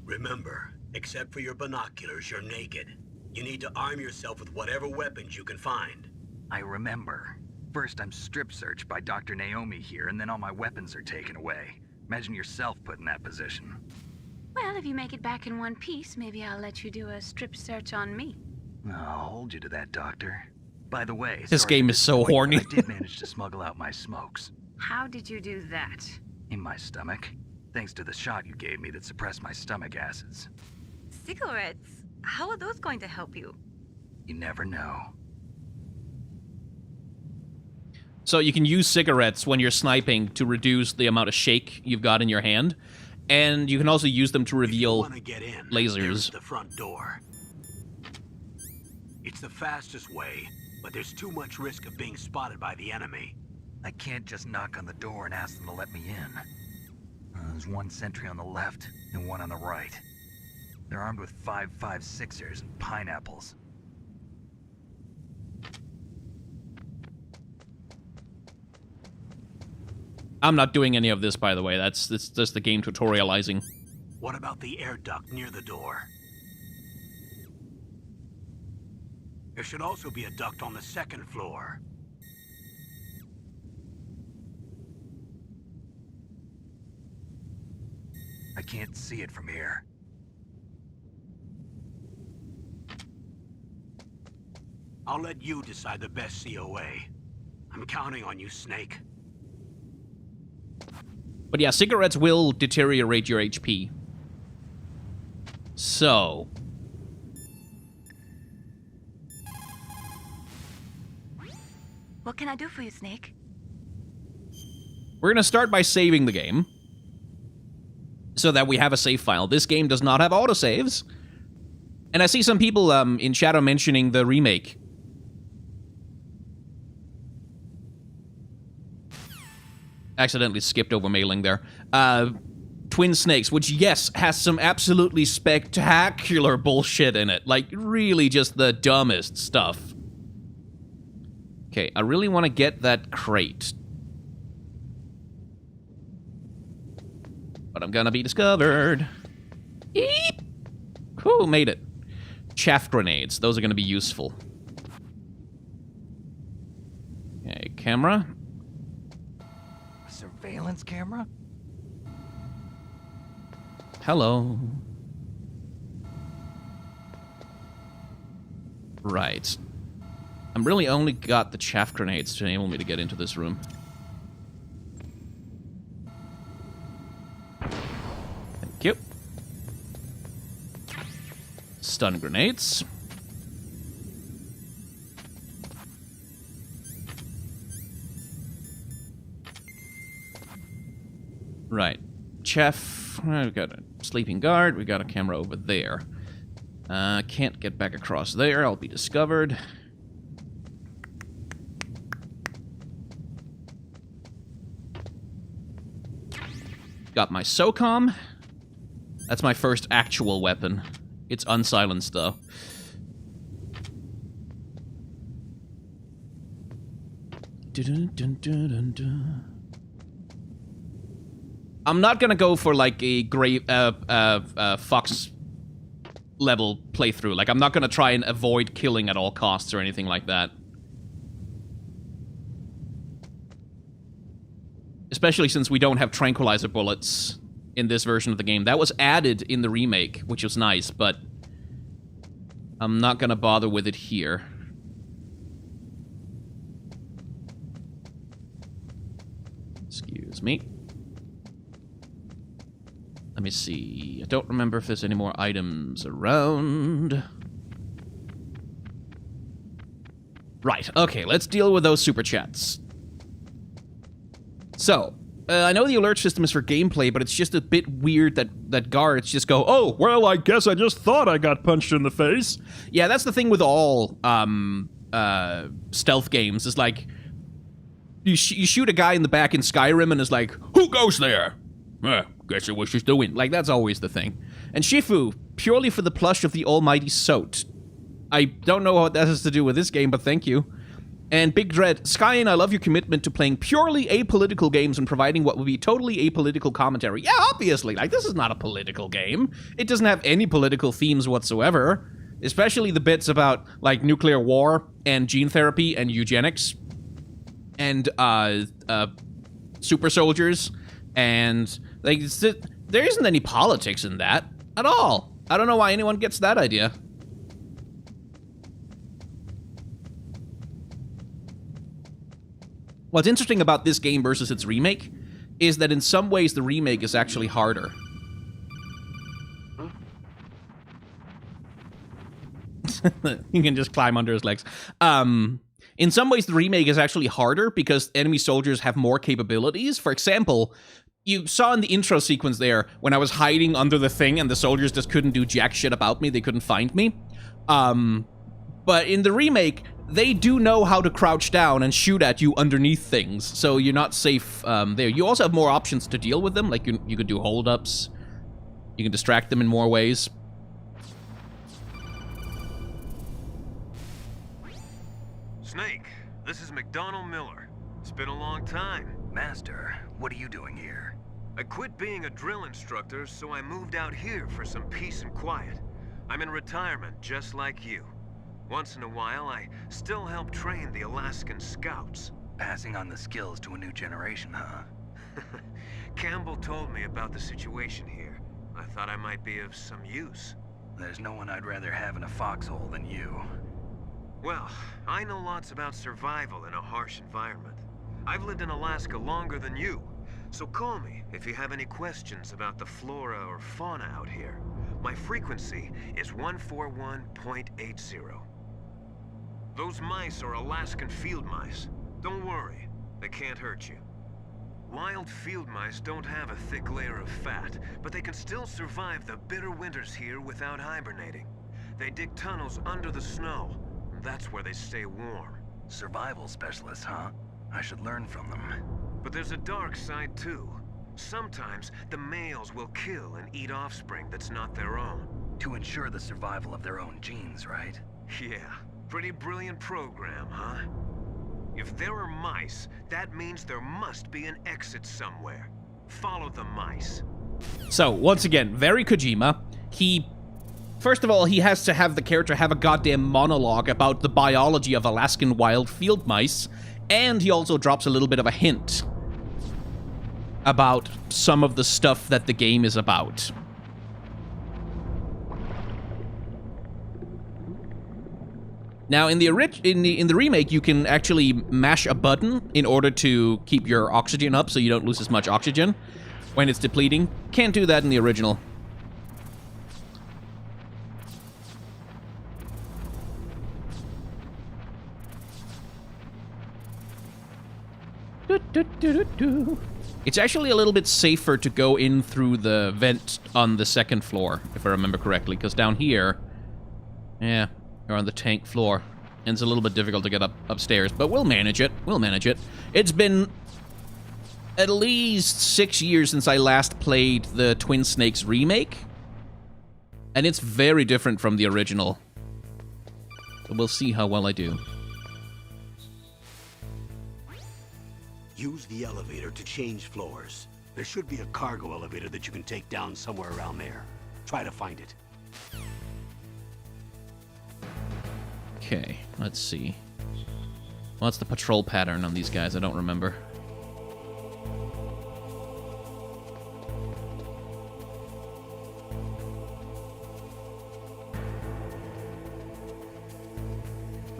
Remember, except for your binoculars, you're naked. You need to arm yourself with whatever weapons you can find. I remember. First, I'm strip searched by Dr. Naomi here, and then all my weapons are taken away. Imagine yourself put in that position. Well, if you make it back in one piece, maybe I'll let you do a strip search on me. I'll hold you to that, Doctor. By the way, This sorry game to is so disappoint, horny. but I did manage to smuggle out my smokes. How did you do that? In my stomach. Thanks to the shot you gave me that suppressed my stomach acids. Cigarettes? How are those going to help you? You never know. So you can use cigarettes when you're sniping to reduce the amount of shake you've got in your hand, and you can also use them to If you reveal want to get in, lasers. there's the front door. It's the fastest way, but there's too much risk of being spotted by the enemy. I can't just knock on the door and ask them to let me in. There's one sentry on the left and one on the right. They're armed with 5.56ers and pineapples. I'm not doing any of this, by the way. That's just the game tutorializing. What about the air duct near the door? There should also be a duct on the second floor. I can't see it from here. I'll let you decide the best COA. I'm counting on you, Snake. But yeah, cigarettes will deteriorate your HP. So... What can I do for you, Snake? we're going to start by saving the game, so that we have a save file. This game does not have autosaves. And I see some people in chat are mentioning the remake. Accidentally skipped over mailing there. Twin Snakes, which, yes, has some absolutely spectacular bullshit in it. Like, really just the dumbest stuff. Okay, I really want to get that crate. But I'm gonna be discovered. Eep! Whew, made it. Chaff grenades. Those are gonna be useful. Okay, camera. Surveillance camera? Hello. Right. I'm really only got the chaff grenades to enable me to get into this room. Thank you. Stun grenades. Right. Chaff. We've got a sleeping guard. We got a camera over there. Can't get back across there. I'll be discovered. Got my SOCOM. That's my first actual weapon. It's unsilenced, though. I'm not gonna go for, like, a great, Fox level playthrough. Like, I'm not gonna try and avoid killing at all costs or anything like that. Especially since we don't have tranquilizer bullets in this version of the game. That was added in the remake, which was nice, but I'm not gonna bother with it here. Excuse me. Let me see. I don't remember if there's any more items around. Right, okay, let's deal with those super chats. So, I know the alert system is for gameplay, but it's just a bit weird that guards just go, oh, Well, I guess I just thought I got punched in the face. yeah, that's the thing with all stealth games. Is like, you shoot a guy in the back in Skyrim and it's like, who goes there? Guess it was just doing. Like, that's always the thing. And Shifu, purely for the plush of the almighty Sot. I don't know what that has to do with this game, but thank you. And Big Dread, Skyen, I love your commitment to playing purely apolitical games and providing what would be totally apolitical commentary. Yeah, obviously. Like, this is not a political game. It doesn't have any political themes whatsoever. Especially the bits about, like, nuclear war and gene therapy and eugenics. And, super soldiers. And, like, there isn't any politics in that at all. I don't know why anyone gets that idea. What's interesting about this game versus its remake is that in some ways the remake is actually harder. You can just climb under his legs. In some ways the remake is actually harder because enemy soldiers have more capabilities. For example, you saw in the intro sequence there when I was hiding under the thing and the soldiers just couldn't do jack shit about me. They couldn't find me. But in the remake, they do know how to crouch down and shoot at you underneath things, so you're not safe there. You also have more options to deal with them, like you could do hold-ups. You can distract them in more ways. Snake, this is McDonald Miller. It's been a long time. Master, what are you doing here? I quit being a drill instructor, so I moved out here for some peace and quiet. I'm in retirement, just like you. Once in a while, I still help train the Alaskan Scouts. Passing on the skills to a new generation, huh? Campbell told me about the situation here. I thought I might be of some use. There's no one I'd rather have in a foxhole than you. Well, I know lots about survival in a harsh environment. I've lived in Alaska longer than you, so call me if you have any questions about the flora or fauna out here. My frequency is 141.80. Those mice are Alaskan field mice. Don't worry, they can't hurt you. Wild field mice don't have a thick layer of fat, but they can still survive the bitter winters here without hibernating. They dig tunnels under the snow. That's where they stay warm. Survival specialists, huh? I should learn from them. But there's a dark side too. Sometimes the males will kill and eat offspring that's not their own. To ensure the survival of their own genes, right? Yeah, pretty brilliant program, huh? If there are mice, that means there must be an exit somewhere. Follow the mice. So, once again, very Kojima. First of all, he has to have the character have a goddamn monologue about the biology of Alaskan wild field mice, and he also drops a little bit of a hint about some of the stuff that the game is about. Now, in the remake, you can actually mash a button in order to keep your oxygen up so you don't lose as much oxygen when it's depleting. Can't do that in the original. It's actually a little bit safer to go in through the vent on the second floor, if I remember correctly, because down here, yeah, you're on the tank floor, and it's a little bit difficult to get upstairs, but we'll manage it. We'll manage it. It's been at least 6 years since I last played the Twin Snakes remake. And it's very different from the original. So we'll see how well I do. Use the elevator to change floors. There should be a cargo elevator that you can take down somewhere around there. Try to find it. Okay, let's see. What's the patrol pattern on these guys? I don't remember.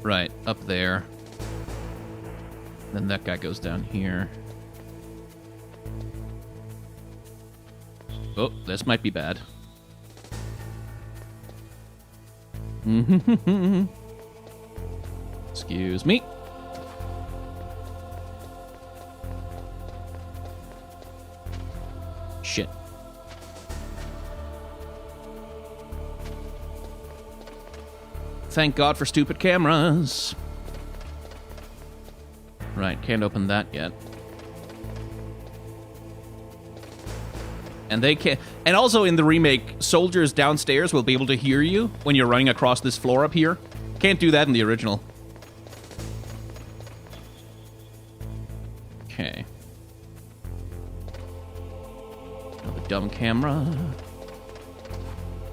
Right, up there. Then that guy goes down here. Oh, this might be bad. Excuse me. Shit. Thank God for stupid cameras. Right, can't open that yet. And they can't. And also in the remake, soldiers downstairs will be able to hear you when you're running across this floor up here. Can't do that in the original. Okay. Another dumb camera.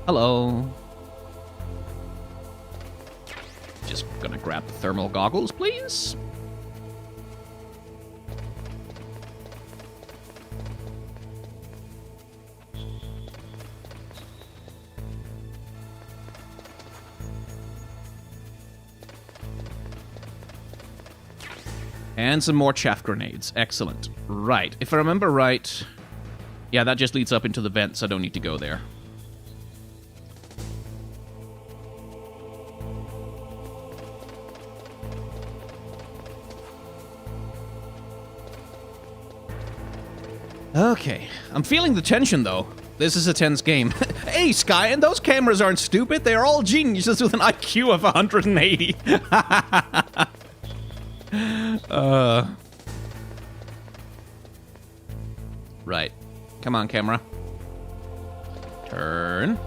Hello. Just gonna grab the thermal goggles, please. And some more chaff grenades. Excellent. Right. If I remember right... Yeah, that just leads up into the vents. I don't need to go there. Okay. I'm feeling the tension, though. This is a tense game. Hey, Sky, and those cameras aren't stupid. They're all geniuses with an IQ of 180. Right. Come on, camera. Turn.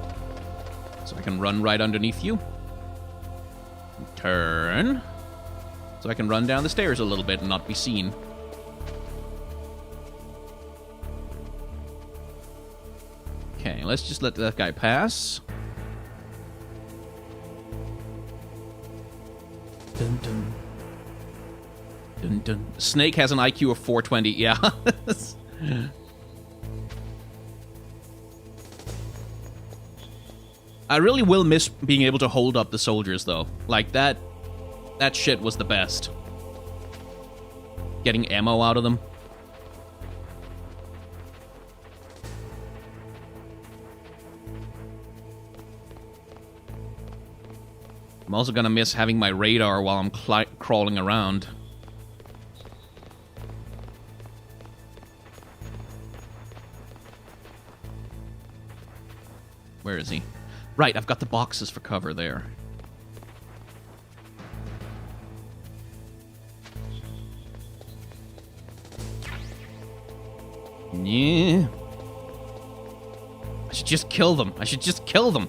So I can run right underneath you. Turn. So I can run down the stairs a little bit and not be seen. Okay, let's just let that guy pass. Dun dun. Dun dun. Snake has an IQ of 420, yeah. I really will miss being able to hold up the soldiers, though. Like, that shit was the best. Getting ammo out of them. I'm also gonna miss having my radar while I'm crawling around. Where is he? Right, I've got the boxes for cover there. Yeah. I should just kill them. I should just kill them.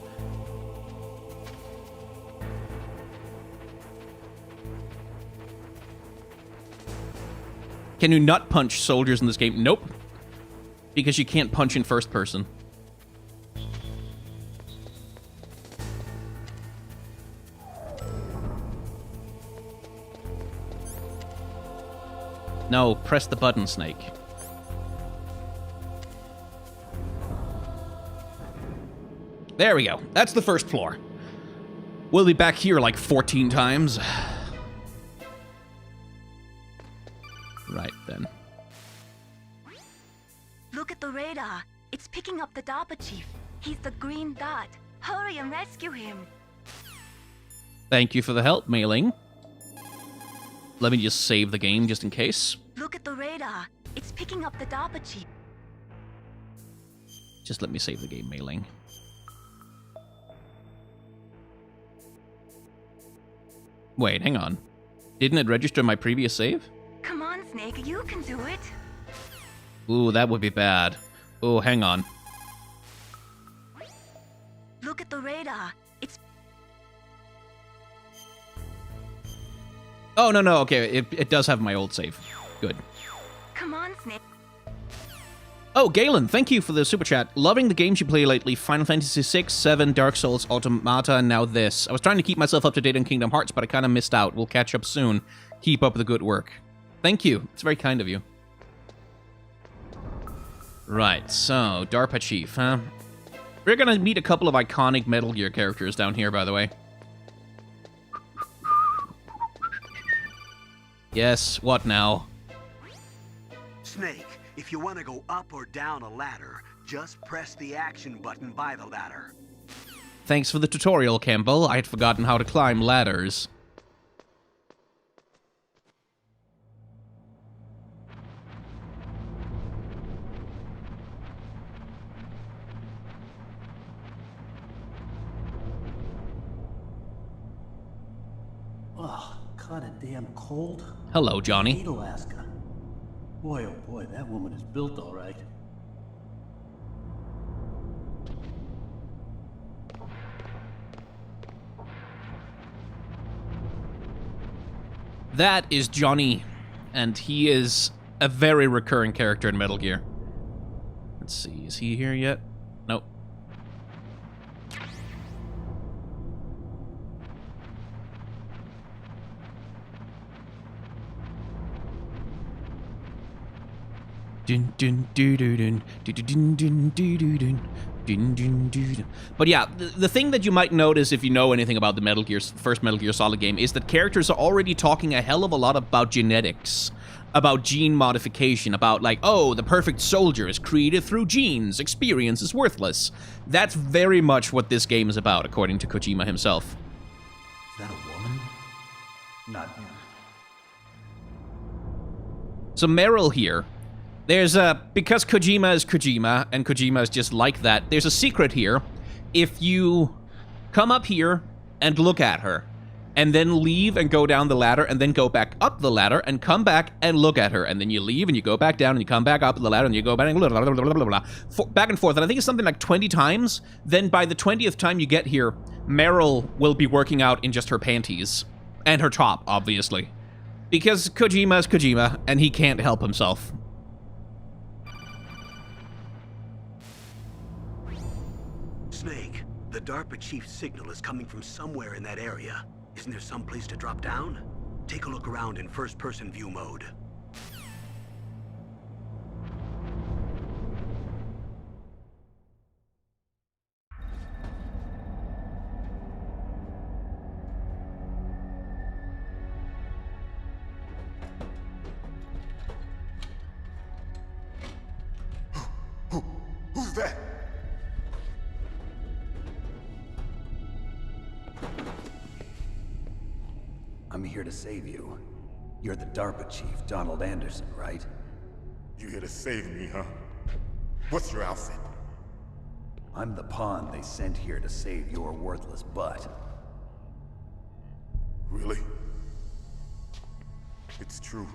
Can you not punch soldiers in this game? Nope. Because you can't punch in first person. No, press the button, Snake. There we go. That's the first floor. We'll be back here like 14 times. Right, then. Look at the radar. It's picking up the DARPA chief. He's the green dot. Hurry and rescue him. Thank you for the help, Mei-Ling. Let me just save the game just in case. Look at the radar. It's picking up the DARPA chief. Just let me save the game, Mei-Ling. Wait, hang on. Didn't it register my previous save? Come on, Snake. You can do it. Ooh, that would be bad. Ooh, hang on. Look at the radar. It's Oh, no, okay, it does have my old save. Good. come on, Snake. Oh, Galen, thank you for the super chat. Loving the games you play lately. Final Fantasy VI, 7, Dark Souls, Automata, and now this. I was trying to keep myself up to date on Kingdom Hearts, but I kind of missed out. We'll catch up soon. Keep up the good work. Thank you. It's very kind of you. Right, so, DARPA Chief, huh? We're gonna meet a couple of iconic Metal Gear characters down here, by the way. Yes, what now? Snake, if you want to go up or down a ladder, just press the action button by the ladder. Thanks for the tutorial, Campbell. I had forgotten how to climb ladders. Oh, kinda damn cold. Hello, Johnny. Hate Alaska. Boy, oh boy, that woman is built all right. That is Johnny, and he is a very recurring character in Metal Gear. Let's see, is he here yet? Nope. Dun dun dun dun dun dun dun dun dun dun. Dun, dun, dun. But yeah, the thing that you might notice if you know anything about the first Metal Gear Solid game is that characters are already talking a hell of a lot about genetics, about gene modification, about like, oh, the perfect soldier is created through genes, experience is worthless. That's very much what this game is about, according to Kojima himself. Is that a woman? Not him. So Meryl here, there's because Kojima is Kojima, and Kojima is just like that, there's a secret here. If you come up here and look at her, and then leave and go down the ladder, and then go back up the ladder, and come back and look at her, and then you leave, and you go back down, and you come back up the ladder, and you go back and blah, blah, blah, blah, blah, blah, back and forth, and I think it's something like 20 times. Then by the 20th time you get here, Meryl will be working out in just her panties. And her top, obviously. Because Kojima is Kojima, and he can't help himself. Snake, the DARPA chief's signal is coming from somewhere in that area. Isn't there some place to drop down? Take a look around in first-person view mode. Who's that? I'm here to save you. You're the DARPA chief, Donald Anderson, right? You here to save me, huh? What's your outfit? I'm the pawn they sent here to save your worthless butt. Really? It's true.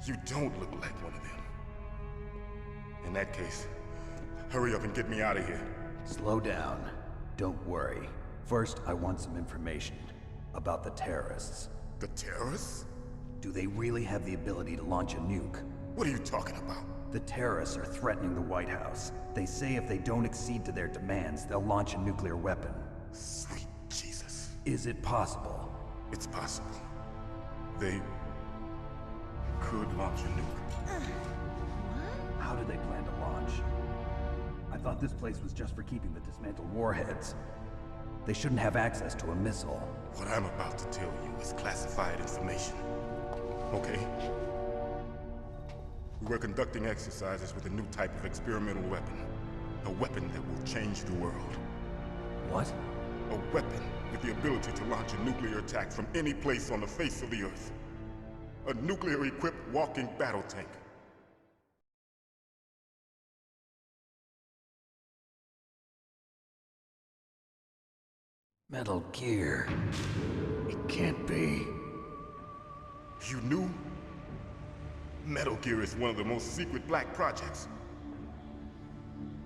You don't look like one of them. In that case, hurry up and get me out of here. Slow down. Don't worry. First, I want some information about the terrorists. The terrorists? Do they really have the ability to launch a nuke? What are you talking about? The terrorists are threatening the White House. They say if they don't accede to their demands, they'll launch a nuclear weapon. Sweet Jesus. Is it possible? It's possible. They could launch a nuke. How do they plan to launch? I thought this place was just for keeping the dismantled warheads. They shouldn't have access to a missile. What I'm about to tell you is classified information. Okay? We were conducting exercises with a new type of experimental weapon. A weapon that will change the world. What? A weapon with the ability to launch a nuclear attack from any place on the face of the Earth. A nuclear-equipped walking battle tank. Metal Gear. It can't be. You knew? Metal Gear is one of the most secret black projects.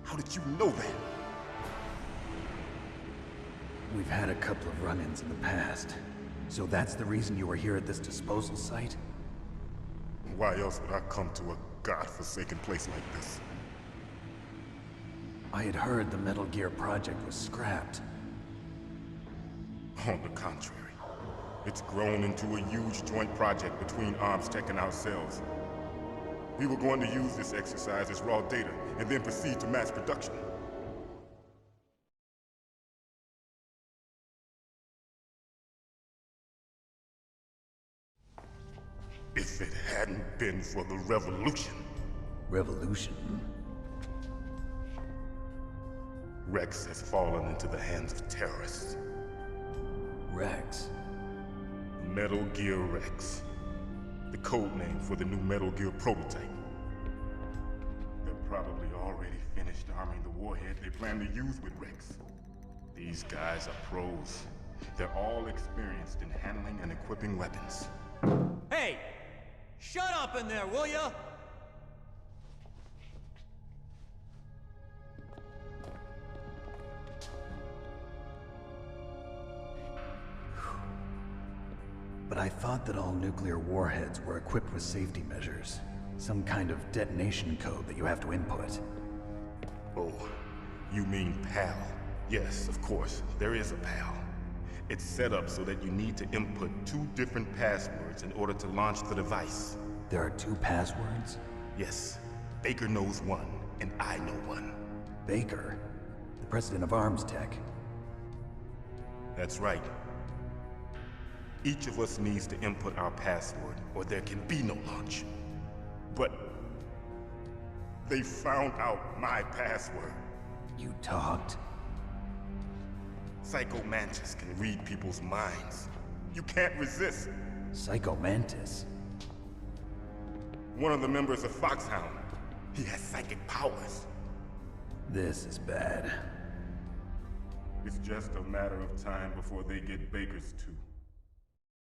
How did you know that? We've had a couple of run-ins in the past. So that's the reason you were here at this disposal site? Why else would I come to a godforsaken place like this? I had heard the Metal Gear project was scrapped. On the contrary, it's grown into a huge joint project between ArmsTech and ourselves. We were going to use this exercise as raw data and then proceed to mass production. If it hadn't been for the revolution. Revolution? Rex has fallen into the hands of terrorists. Rex? Metal Gear Rex. The code name for the new Metal Gear prototype. They're probably already finished arming the warhead they plan to use with Rex. These guys are pros. They're all experienced in handling and equipping weapons. Hey! Shut up in there, will ya? But I thought that all nuclear warheads were equipped with safety measures. Some kind of detonation code that you have to input. Oh, you mean PAL? Yes, of course, there is a PAL. It's set up so that you need to input 2 different passwords in order to launch the device. There are 2 passwords? Yes, Baker knows one, and I know one. Baker? The president of ArmsTech? That's right. Each of us needs to input our password, or there can be no launch. But they found out my password. You talked? Psycho Mantis can read people's minds. You can't resist. Psycho Mantis? One of the members of Foxhound. He has psychic powers. This is bad. It's just a matter of time before they get Baker's too.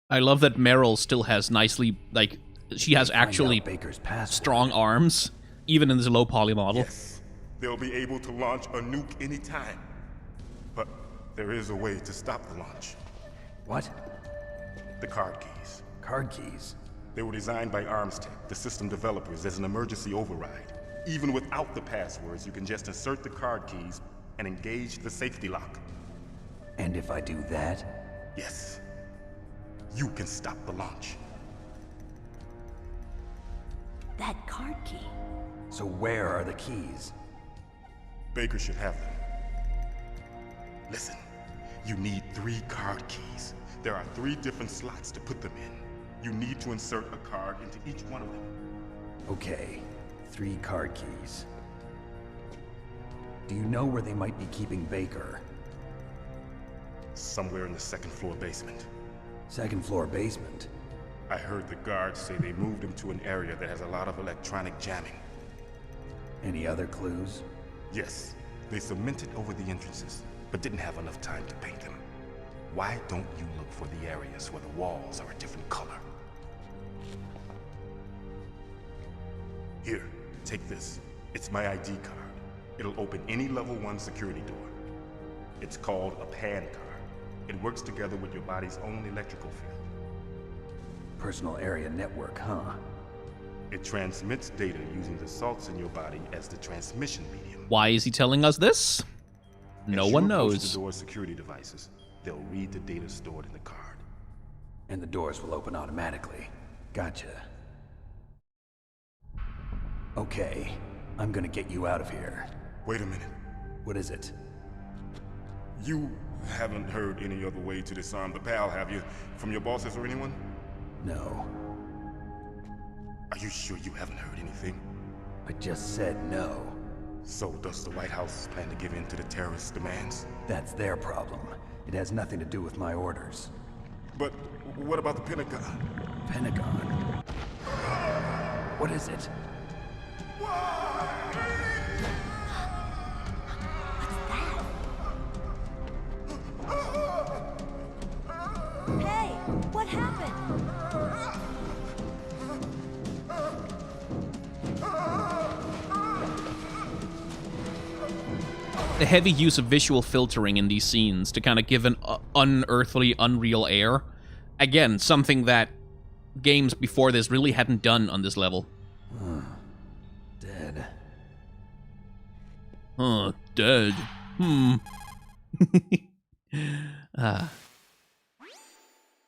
I love that Meryl still has nicely, like, she has actually Baker's password. strong arms, even in this low poly model. Yes, they'll be able to launch a nuke anytime. But there is a way to stop the launch. What? The card keys. Card keys? They were designed by ArmsTech, the system developers, as an emergency override. Even without the passwords, you can just insert the card keys and engage the safety lock. And if I do that? Yes. You can stop the launch. That card key. So where are the keys? Baker should have them. Listen, you need 3 card keys. There are 3 different slots to put them in. You need to insert a card into each one of them. Okay, 3 card keys. Do you know where they might be keeping Baker? Somewhere in the 2nd floor basement. 2nd floor basement? I heard the guards say they moved him to an area that has a lot of electronic jamming. Any other clues? Yes, they cemented over the entrances, but didn't have enough time to paint them. Why don't you look for the areas where the walls are a different color? Here, take this. It's my ID card. It'll open any level 1 security door. It's called a PAN card. It works together with your body's own electrical field. Personal area network, huh? It transmits data using the salts in your body as the transmission medium. Why is he telling us this? No one knows. The door's security devices. They'll read the data stored in the card. And the doors will open automatically. Gotcha. Okay, I'm gonna get you out of here. Wait a minute. What is it? You haven't heard any other way to disarm the PAL, have you? From your bosses or anyone? No. Are you sure you haven't heard anything? I just said no. So does the White House plan to give in to the terrorists' demands? That's their problem. It has nothing to do with my orders. But what about the Pentagon? Pentagon? What is it? Hey, what happened? the heavy use of visual filtering in these scenes to kind of give an unearthly, unreal air. Again, something that games before this really hadn't done on this level. Dead. Dead.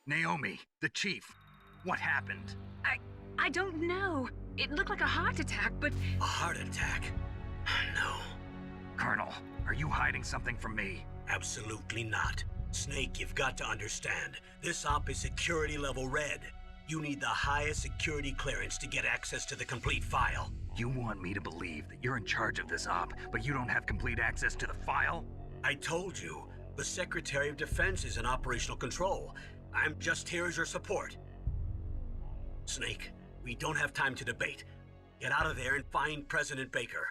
Naomi, the chief. What happened? I don't know. It looked like a heart attack, but... A heart attack? No. Colonel, are you hiding something from me? Absolutely not. Snake, you've got to understand. This op is security level red. You need the highest security clearance to get access to the complete file. You want me to believe that you're in charge of this op, but you don't have complete access to the file? I told you, the Secretary of Defense is in operational control. I'm just here as your support. Snake, we don't have time to debate. Get out of there and find President Baker.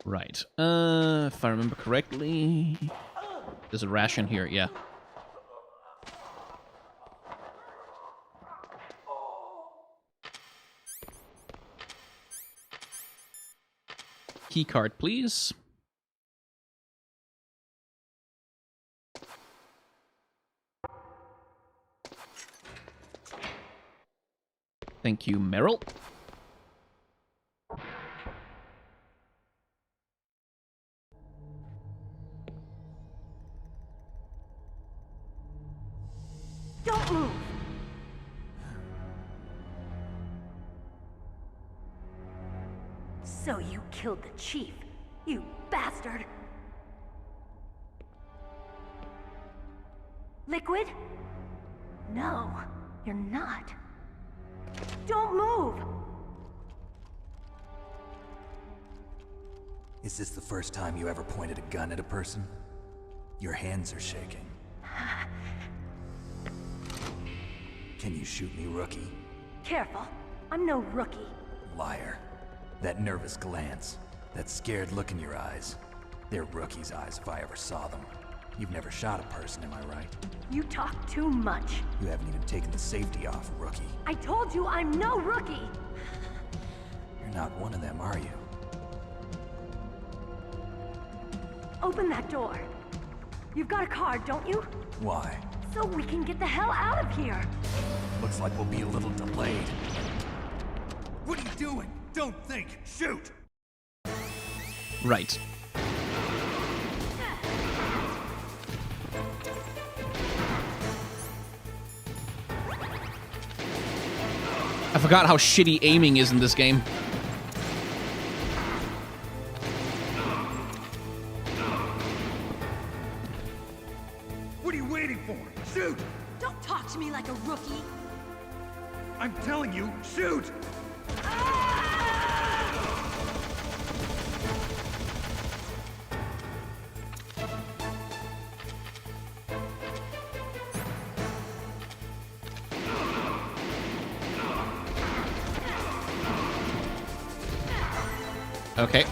Right. If I remember correctly... There's a ration here, yeah. Keycard, please. Thank you, Meryl. Don't move! So you killed the chief, you bastard! Liquid? No, you're not. Don't move! Is this the first time you ever pointed a gun at a person? Your hands are shaking. Can you shoot me, rookie? Careful, I'm no rookie. Liar. That nervous glance, that scared look in your eyes. They're rookie's eyes if I ever saw them. You've never shot a person, am I right? You talk too much. You haven't even taken the safety off, rookie. I told you I'm no rookie! You're not one of them, are you? Open that door. You've got a card, don't you? Why? So we can get the hell out of here! Looks like we'll be a little delayed. What are you doing? Don't think! Shoot! Right. I forgot how shitty aiming is in this game. What are you waiting for? Shoot! Don't talk to me like a rookie! I'm telling you, shoot! Okay.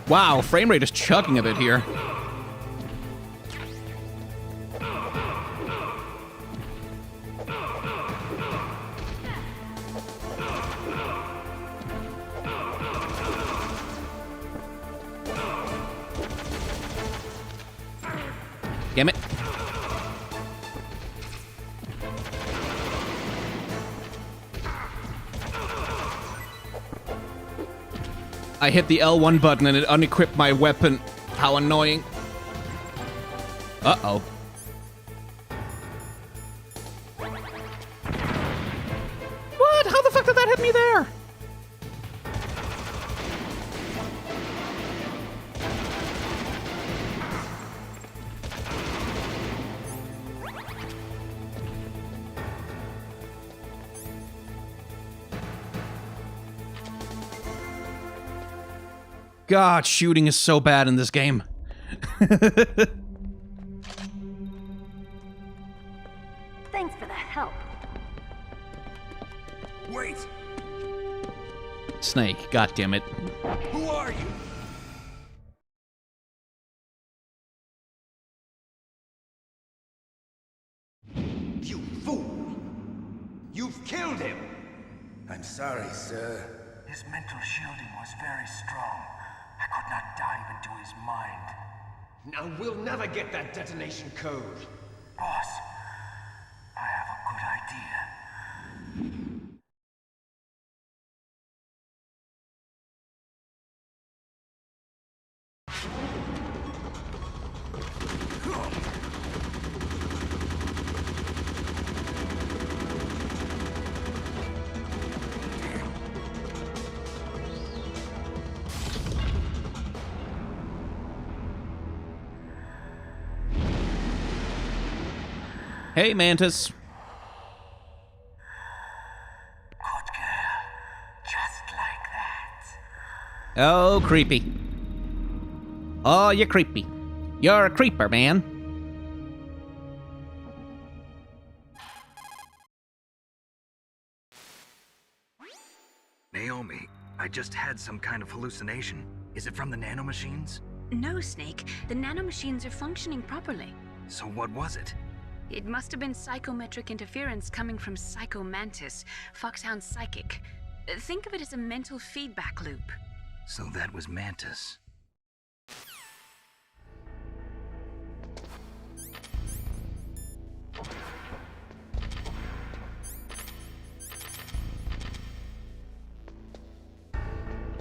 Wow, frame rate is chugging a bit here. Damn it. I hit the L1 button and it unequipped my weapon. How annoying. Uh-oh. What? How the fuck did that hit me there? God, shooting is so bad in this game. Thanks for the help. Wait! Snake, god damn it. Who are you? You fool! You've killed him! I'm sorry, sir. His mental shielding was very strong. I could not dive into his mind. Now we'll never get that detonation code. Boss, I have a good idea. Hey, Mantis. Good girl. Just like that. Oh, creepy. Oh, you're creepy. You're a creeper, man. Naomi, I just had some kind of hallucination. Is it from the nanomachines? No, Snake. The nanomachines are functioning properly. So what was it? It must have been psychometric interference coming from Psycho Mantis, Foxhound's psychic. Think of it as a mental feedback loop. So that was Mantis.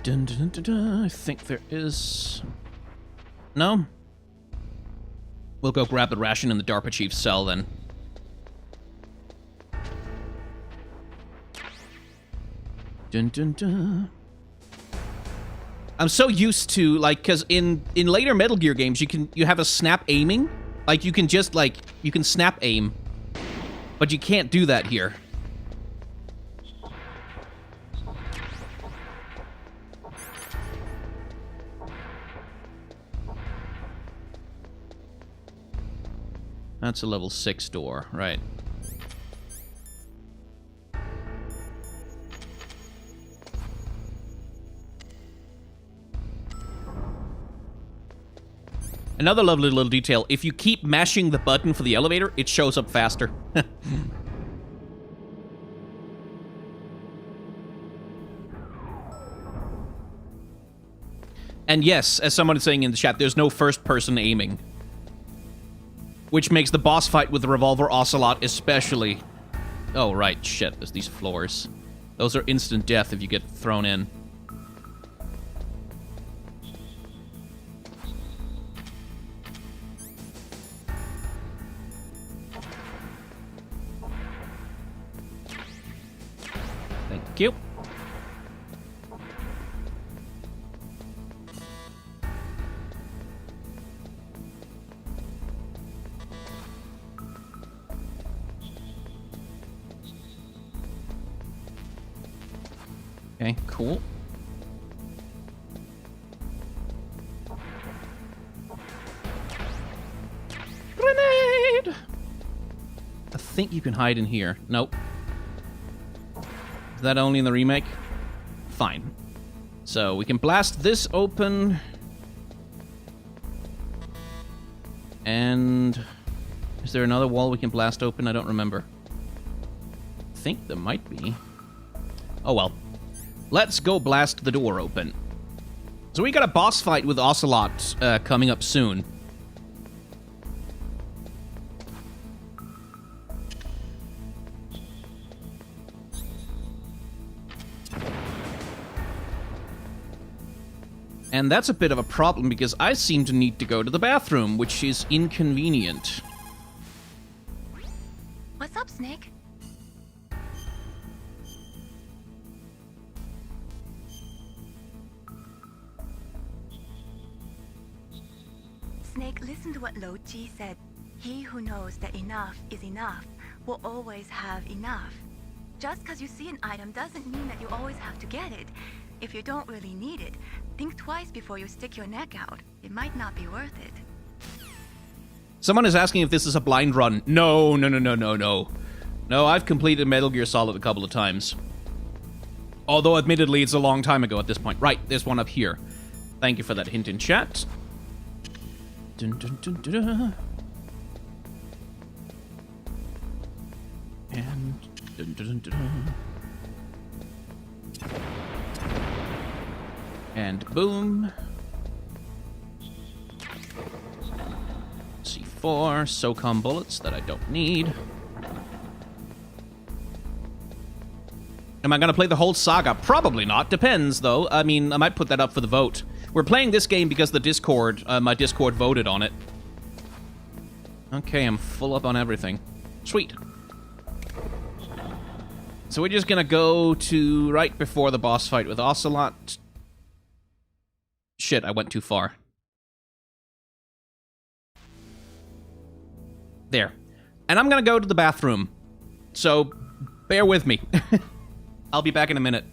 Dun, dun, dun, dun. I think there is... No? We'll go grab the ration in the DARPA chief's cell, then. Dun, dun, dun. I'm so used to, like, because in later Metal Gear games, you have a snap aiming. Like, you can just, like, you can snap aim. But you can't do that here. That's a level 6 door, right. Another lovely little detail, if you keep mashing the button for the elevator, it shows up faster. And yes, as someone is saying in the chat, there's no first-person aiming. Which makes the boss fight with the Revolver Ocelot especially... Oh, right, shit, there's these floors. Those are instant death if you get thrown in. Thank you. Okay, cool. Grenade! I think you can hide in here. Nope. Is that only in the remake? Fine. So we can blast this open. And... is there another wall we can blast open? I don't remember. I think there might be. Oh well. Let's go blast the door open. So we got a boss fight with Ocelot coming up soon. And that's a bit of a problem because I seem to need to go to the bathroom, which is inconvenient. What's up, Snake? Snake, listen to what Lo Ji said. He who knows that enough is enough will always have enough. Just because you see an item doesn't mean that you always have to get it. If you don't really need it, think twice before you stick your neck out. It might not be worth it. Someone is asking if this is a blind run. No. No, I've completed Metal Gear Solid a couple of times. Although, admittedly, it's a long time ago at this point. Right, there's one up here. Thank you for that hint in chat. Dun, dun, dun, dun, dun. And... Dun, dun, dun, dun. And boom. C4, SOCOM bullets that I don't need. Am I going to play the whole saga? Probably not. Depends, though. I mean, I might put that up for the vote. We're playing this game because the Discord, my Discord voted on it. Okay, I'm full up on everything. Sweet. So we're just going to go to right before the boss fight with Ocelot. Shit, I went too far. There. And I'm going to go to the bathroom. So, bear with me. I'll be back in a minute.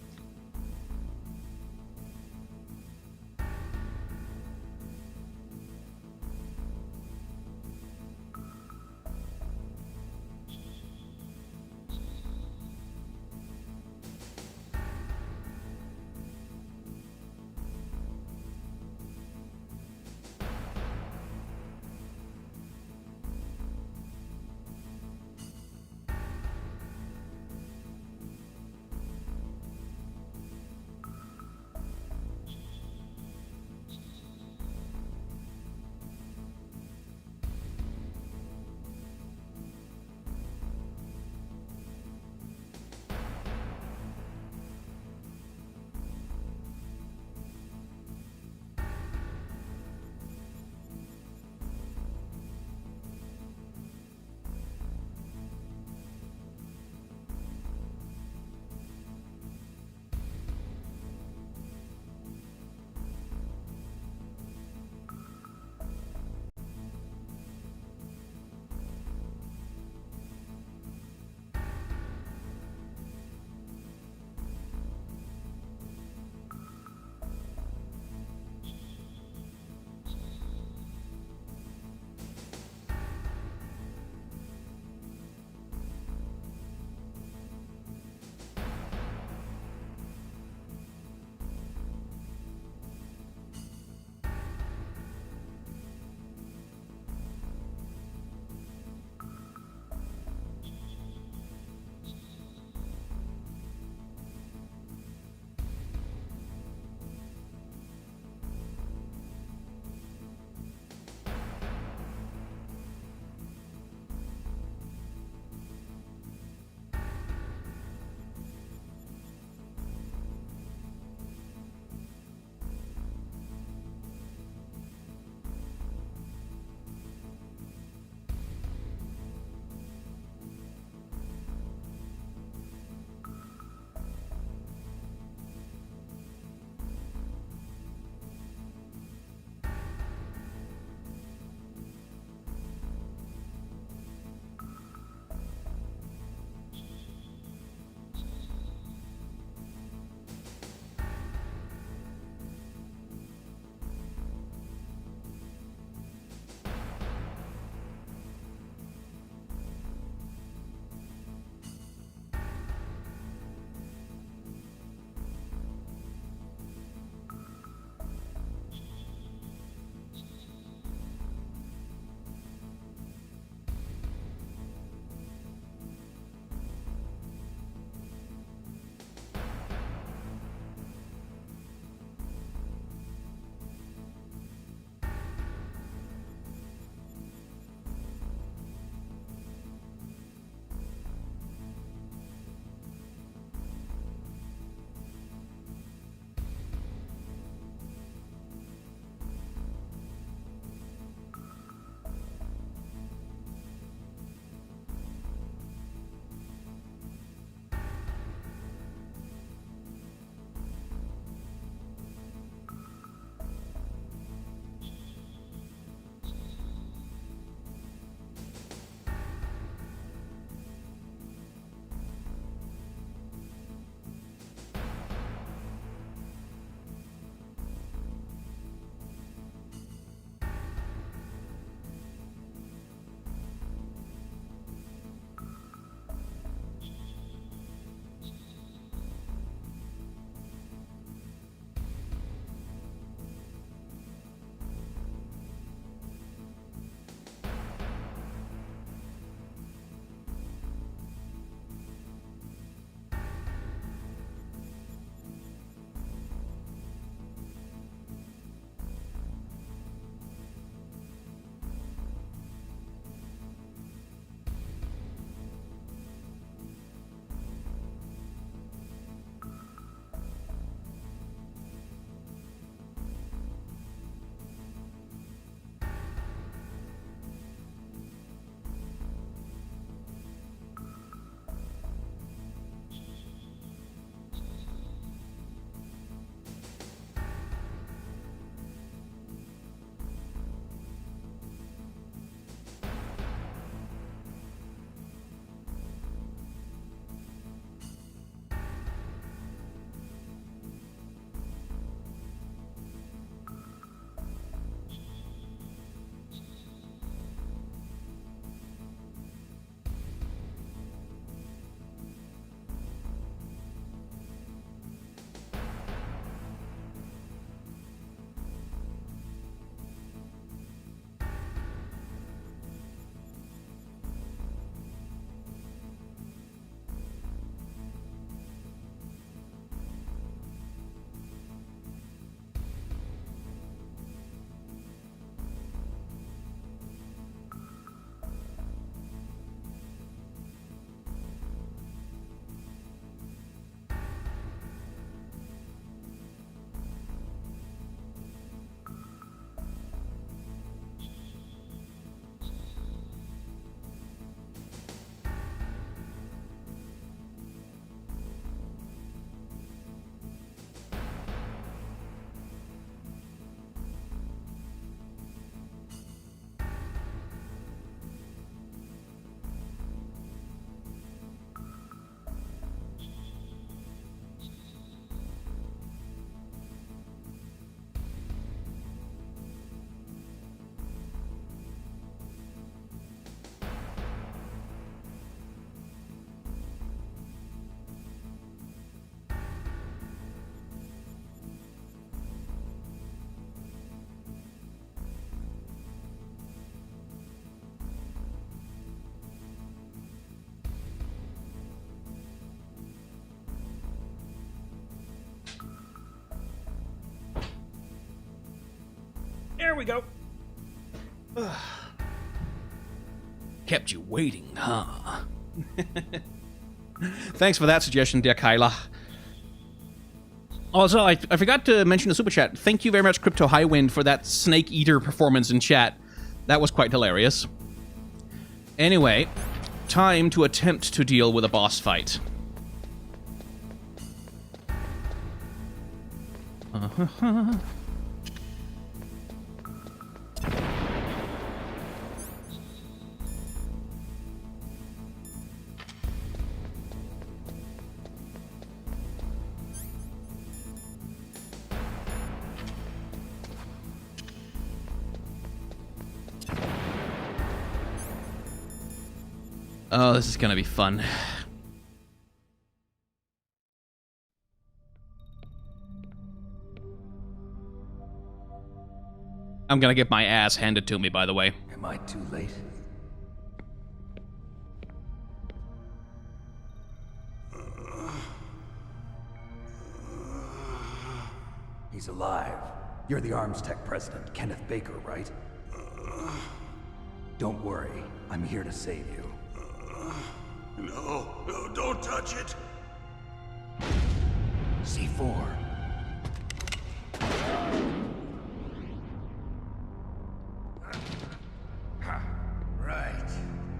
we go. Kept you waiting, huh? Thanks for that suggestion, dear Kyla. Also, I forgot to mention the super chat. Thank you very much, Crypto Highwind, for that Snake Eater performance in chat. That was quite hilarious. Anyway, time to attempt to deal with a boss fight. Oh, this is gonna be fun. I'm gonna get my ass handed to me, by the way. Am I too late? He's alive. You're the Arms Tech president, Kenneth Baker, right? Don't worry. I'm here to save you. No, don't touch it. C4. Right.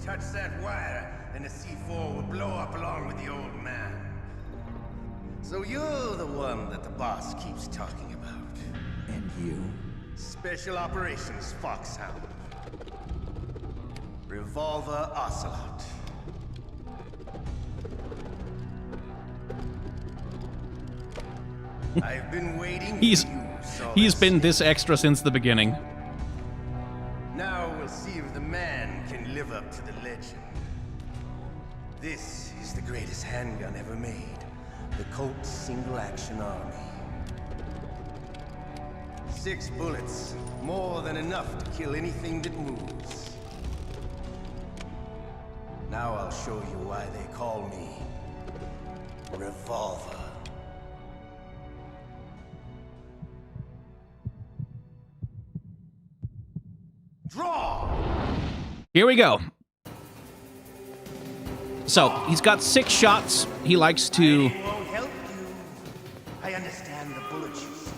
Touch that wire, and the C4 will blow up along with the old man. So you're the one that the boss keeps talking about. And you? Special Operations Foxhound. Revolver Ocelot. I've been waiting. He's been this extra since the beginning. Now we'll see if the man can live up to the legend. This is the greatest handgun ever made. The Colt Single Action Army. 6 bullets, more than enough to kill anything that moves. Now I'll show you why they call me Revolver. Draw! Here we go. So, he's got 6 shots. He likes to... I won't help you. I understand the bullets you see.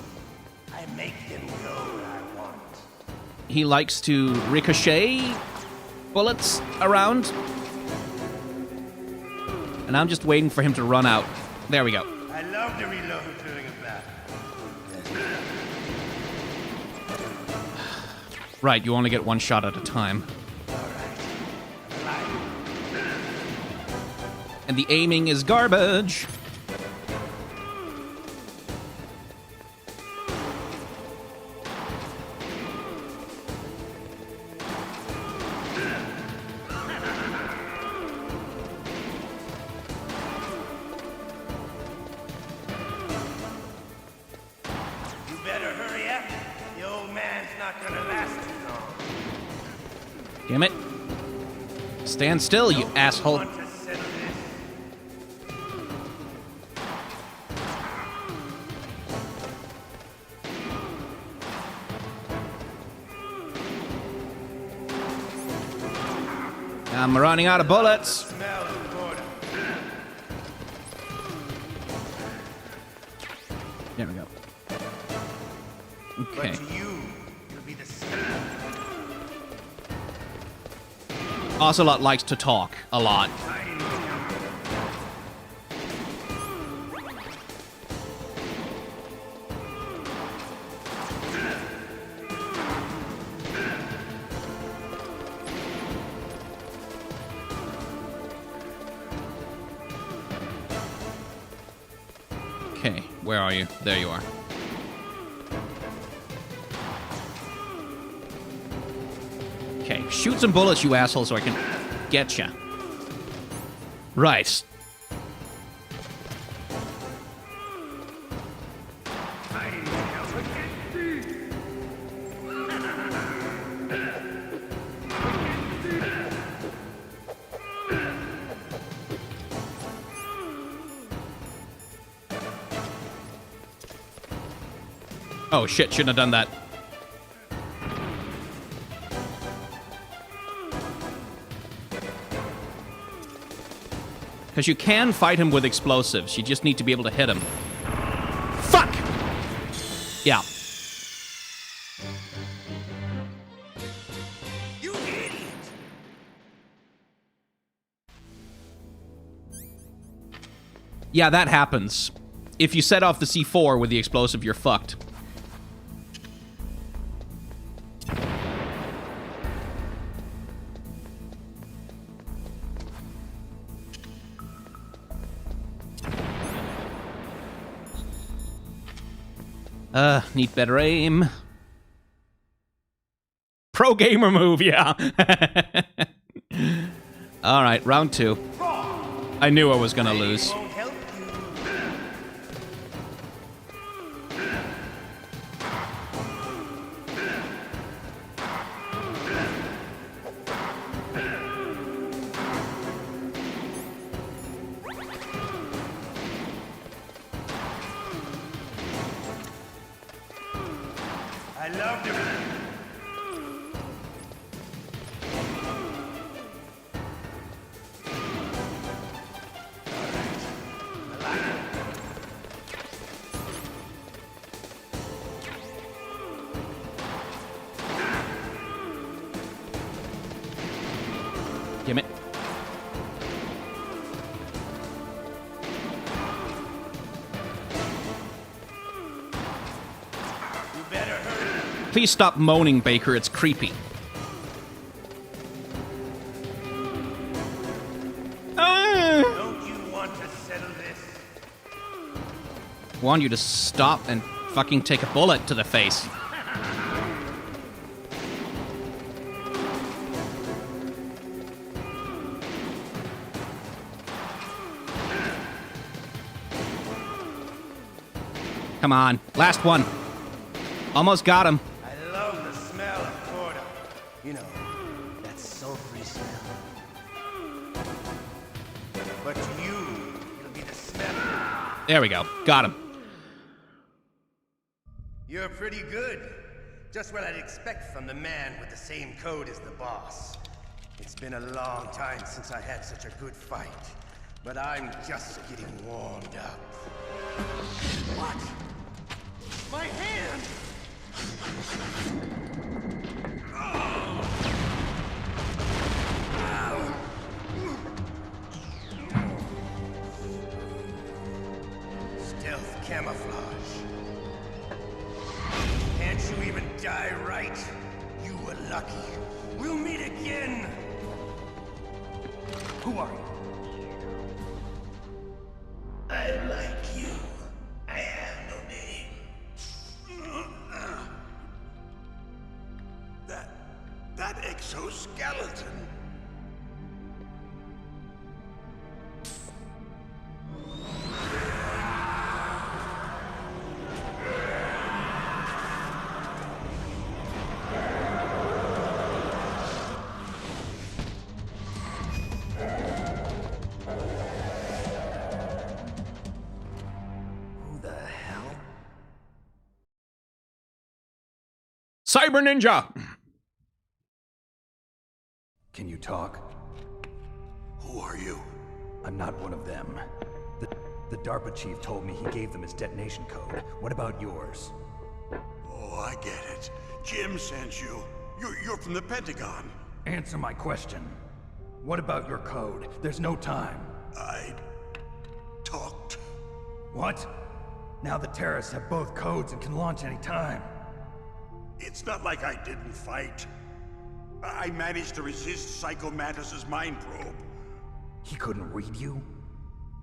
I make them go where I want. He likes to ricochet bullets around. And I'm just waiting for him to run out. There we go. I love to reload during a battle. Right, you only get 1 shot at a time. And the aiming is garbage. You better hurry up. The old man's not gonna last too long. Damn it. Stand still, you asshole. Want to settle this? I'm running out of bullets. Smell the border. There we go. Okay. But to you, it'll be the same. Ocelot likes to talk a lot. Okay, where are you? There you are. Okay, shoot some bullets, you asshole, so I can get ya. Right. Oh shit, shouldn't have done that. Because you can fight him with explosives. You just need to be able to hit him. Fuck! Yeah. You idiot! Yeah, that happens. If you set off the C4 with the explosive, you're fucked. Need better aim. Pro gamer move, yeah. Alright, round 2. I knew I was gonna lose. I loved him. Damn it. Please stop moaning, Baker. It's creepy. Don't you want to settle this? Want you to stop and fucking take a bullet to the face. Come on. Last one. Almost got him. I love the smell of porter. You know, that sulfury smell. But to you, it'll be the smell. There we go. Got him. You're pretty good. Just what I'd expect from the man with the same code as the boss. It's been a long time since I had such a good fight. But I'm just getting warmed up. What? My hand! Stealth camouflage. Can't you even die right? You were lucky. We'll meet again! Who are you? I like you. I have no name. That exoskeleton. Cyber Ninja! Can you talk? Who are you? I'm not one of them. The DARPA chief told me he gave them his detonation code. What about yours? Oh, I get it. Jim sent you. You're from the Pentagon. Answer my question. What about your code? There's no time. I talked. What? Now the terrorists have both codes and can launch any time. It's not like I didn't fight. I managed to resist Psycho Mantis's mind probe. He couldn't read you?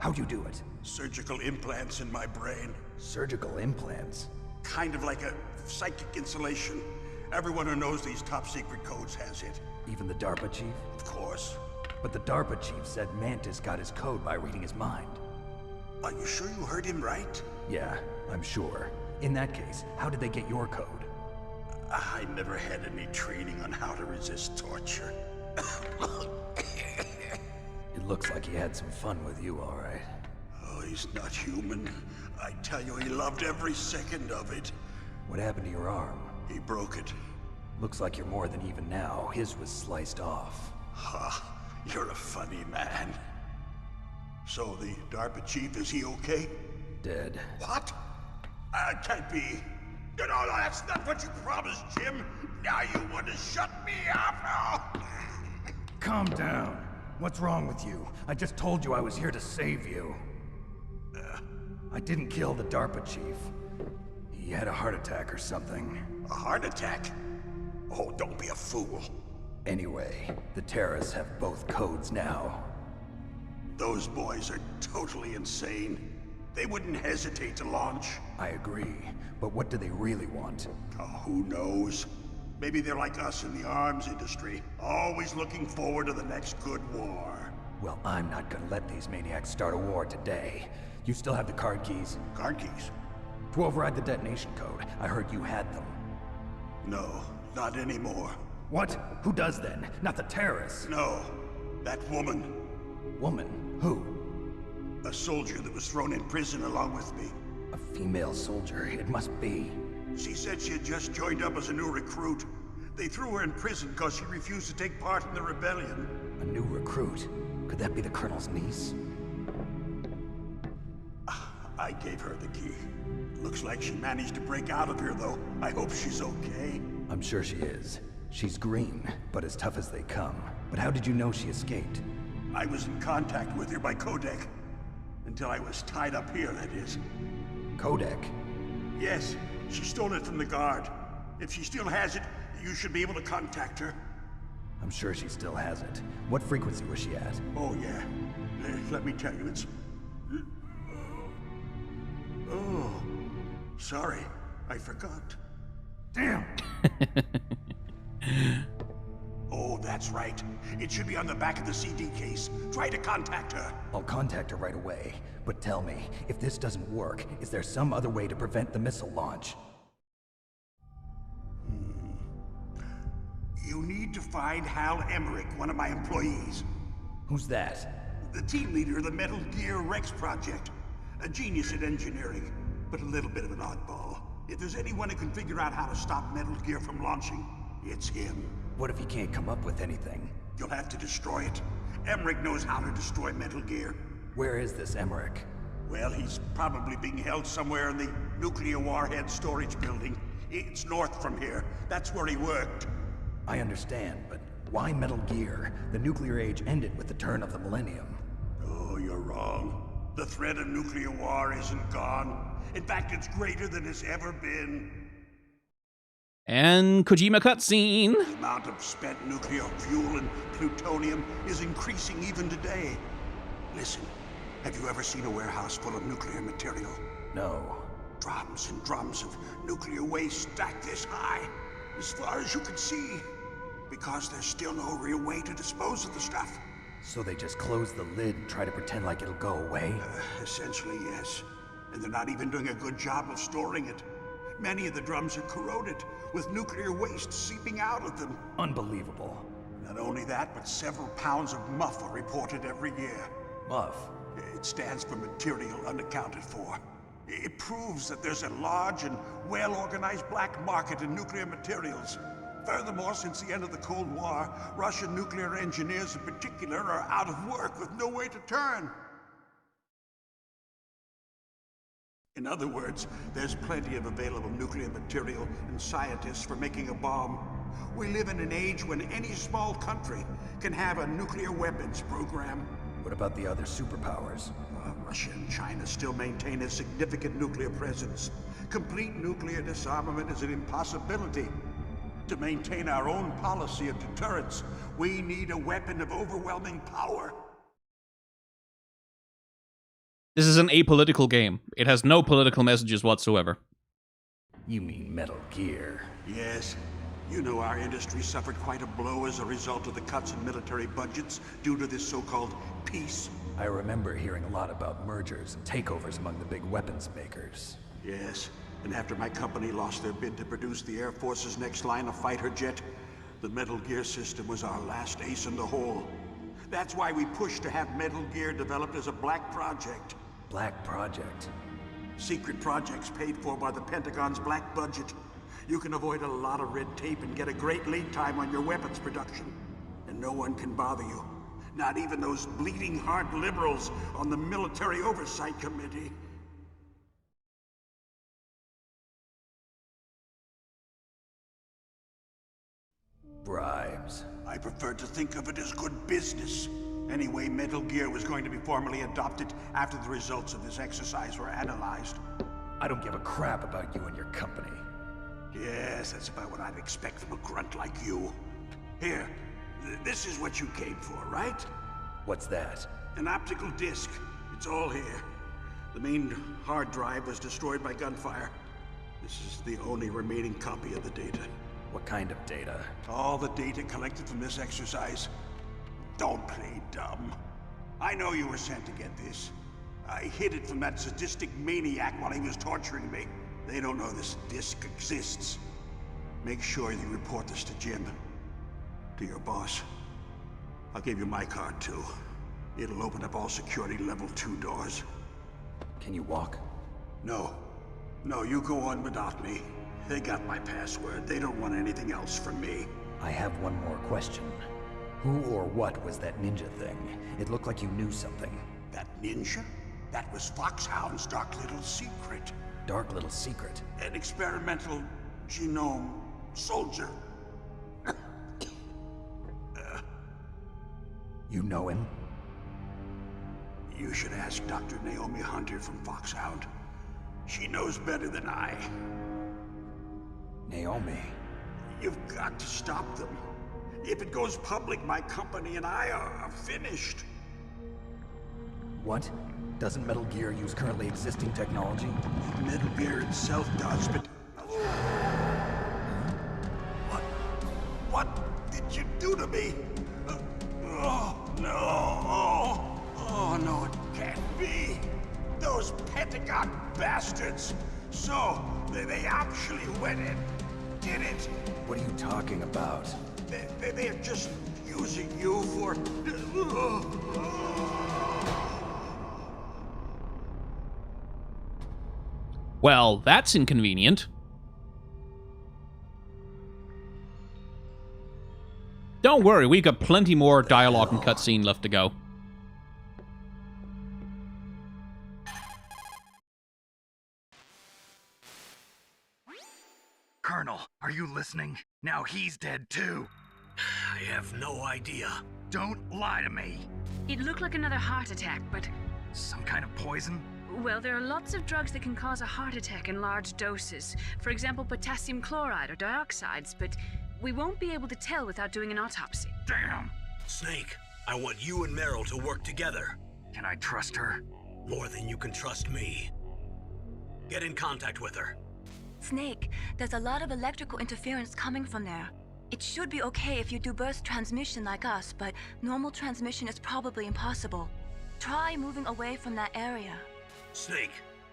How'd you do it? Surgical implants in my brain. Surgical implants? Kind of like a psychic insulation. Everyone who knows these top secret codes has it. Even the DARPA chief? Of course. But the DARPA chief said Mantis got his code by reading his mind. Are you sure you heard him right? Yeah, I'm sure. In that case, how did they get your code? I never had any training on how to resist torture. It looks like he had some fun with you, all right. Oh, he's not human. I tell you, he loved every second of it. What happened to your arm? He broke it. Looks like you're more than even now. His was sliced off. Ha, you're a funny man. So the DARPA chief, is he okay? Dead. What? Can't be. No, that's not what you promised, Jim. Now you want to shut me up? Calm down. What's wrong with you? I just told you I was here to save you. I didn't kill the DARPA chief. He had a heart attack or something. A heart attack? Oh, don't be a fool. Anyway, the terrorists have both codes now. Those boys are totally insane. They wouldn't hesitate to launch. I agree, but what do they really want? Oh, who knows? Maybe they're like us in the arms industry, always looking forward to the next good war. Well, I'm not gonna let these maniacs start a war today. You still have the card keys? Card keys? To override the detonation code. I heard you had them. No, not anymore. What? Who does then? Not the terrorists? No, that woman. Woman? Who? A soldier that was thrown in prison along with me. A female soldier, it must be. She said she had just joined up as a new recruit. They threw her in prison because she refused to take part in the rebellion. A new recruit? Could that be the Colonel's niece? I gave her the key. Looks like she managed to break out of here, though. I hope she's okay. I'm sure she is. She's green, but as tough as they come. But how did you know she escaped? I was in contact with her by codec. Until I was tied up here, that is. Codec? Yes, she stole it from the guard. If she still has it, you should be able to contact her. I'm sure she still has it. What frequency was she at? Oh, yeah. Let me tell you, it's... Oh, sorry. I forgot. Damn! Oh, that's right. It should be on the back of the CD case. Try to contact her. I'll contact her right away. But tell me, if this doesn't work, is there some other way to prevent the missile launch? You need to find Hal Emmerich, one of my employees. Who's that? The team leader of the Metal Gear Rex project. A genius at engineering, but a little bit of an oddball. If there's anyone who can figure out how to stop Metal Gear from launching, it's him. What if he can't come up with anything? You'll have to destroy it. Emmerich knows how to destroy Metal Gear. Where is this Emmerich? Well, he's probably being held somewhere in the nuclear warhead storage building. It's north from here. That's where he worked. I understand, but why Metal Gear? The nuclear age ended with the turn of the millennium. Oh, you're wrong. The threat of nuclear war isn't gone. In fact, it's greater than it's ever been. And Kojima cutscene. The amount of spent nuclear fuel and plutonium is increasing even today. Listen, have you ever seen a warehouse full of nuclear material? No. Drums and drums of nuclear waste stacked this high, as far as you can see, because there's still no real way to dispose of the stuff. So they just close the lid and try to pretend like it'll go away? Essentially, yes. And they're not even doing a good job of storing it. Many of the drums are corroded, with nuclear waste seeping out of them. Unbelievable. Not only that, but several pounds of MUF are reported every year. MUF? It stands for material unaccounted for. It proves that there's a large and well-organized black market in nuclear materials. Furthermore, since the end of the Cold War, Russian nuclear engineers in particular are out of work with no way to turn. In other words, there's plenty of available nuclear material and scientists for making a bomb. We live in an age when any small country can have a nuclear weapons program. What about the other superpowers? Russia and China still maintain a significant nuclear presence. Complete nuclear disarmament is an impossibility. To maintain our own policy of deterrence, we need a weapon of overwhelming power. This is an apolitical game. It has no political messages whatsoever. You mean Metal Gear? Yes. You know our industry suffered quite a blow as a result of the cuts in military budgets due to this so-called peace. I remember hearing a lot about mergers and takeovers among the big weapons makers. Yes, and after my company lost their bid to produce the Air Force's next line of fighter jet, the Metal Gear system was our last ace in the hole. That's why we pushed to have Metal Gear developed as a black project. Black project? Secret projects paid for by the Pentagon's black budget. You can avoid a lot of red tape and get a great lead time on your weapons production. And no one can bother you. Not even those bleeding heart liberals on the Military Oversight Committee. Bribes. I prefer to think of it as good business. Anyway, Metal Gear was going to be formally adopted after the results of this exercise were analyzed. I don't give a crap about you and your company. Yes, that's about what I'd expect from a grunt like you. Here, this is what you came for, right? What's that? An optical disc. It's all here. The main hard drive was destroyed by gunfire. This is the only remaining copy of the data. What kind of data? All the data collected from this exercise. Don't play dumb. I know you were sent to get this. I hid it from that sadistic maniac while he was torturing me. They don't know this disc exists. Make sure you report this to Jim. To your boss. I'll give you my card too. It'll open up all security level 2 doors. Can you walk? No. No, you go on without me. They got my password. They don't want anything else from me. I have one more question. Who or what was that ninja thing? It looked like you knew something. That ninja? That was Foxhound's dark little secret. Dark little secret? An experimental genome soldier. You know him? You should ask Dr. Naomi Hunter from Foxhound. She knows better than I. Naomi? You've got to stop them. If it goes public, my company and I are finished. What? Doesn't Metal Gear use currently existing technology? Metal Gear itself does, but... What did you do to me? Oh, no. Oh, no, it can't be. Those Pentagon bastards. So, they actually went and did it. What are you talking about? They're just using you for... Well, that's inconvenient. Don't worry, we got plenty more dialogue and cutscene left to go. Colonel, are you listening? Now he's dead too. I have no idea. Don't lie to me. It looked like another heart attack, but... Some kind of poison? Well, there are lots of drugs that can cause a heart attack in large doses. For example, potassium chloride or dioxides, but we won't be able to tell without doing an autopsy. Damn! Snake, I want you and Meryl to work together. Can I trust her? More than you can trust me. Get in contact with her. Snake, there's a lot of electrical interference coming from there. It should be okay if you do burst transmission like us, but normal transmission is probably impossible. Try moving away from that area. Snake,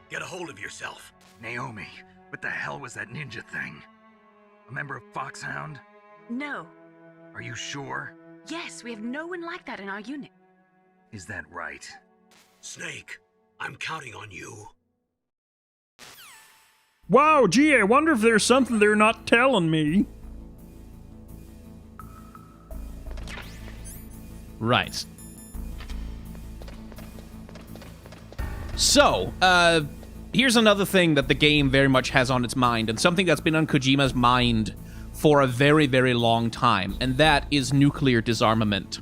get a hold of yourself. Naomi, what the hell was that ninja thing? A member of Foxhound? No. Are you sure? Yes, we have no one like that in our unit. Is that right? Snake, I'm counting on you. Wow, gee, I wonder if there's something they're not telling me. Right. So, here's another thing that the game very much has on its mind, and something that's been on Kojima's mind for a very, very long time, and that is nuclear disarmament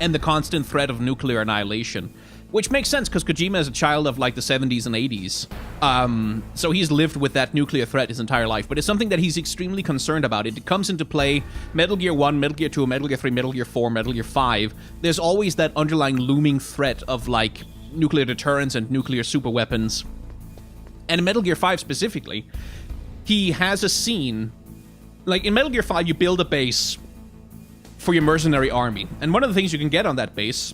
and the constant threat of nuclear annihilation. Which makes sense, because Kojima is a child of, like, the 70s and 80s. So he's lived with that nuclear threat his entire life. But it's something that he's extremely concerned about. It comes into play Metal Gear 1, Metal Gear 2, Metal Gear 3, Metal Gear 4, Metal Gear 5. There's always that underlying looming threat of, like, nuclear deterrence and nuclear superweapons. And in Metal Gear 5 specifically, he has a scene... Like, in Metal Gear 5, you build a base for your mercenary army. And one of the things you can get on that base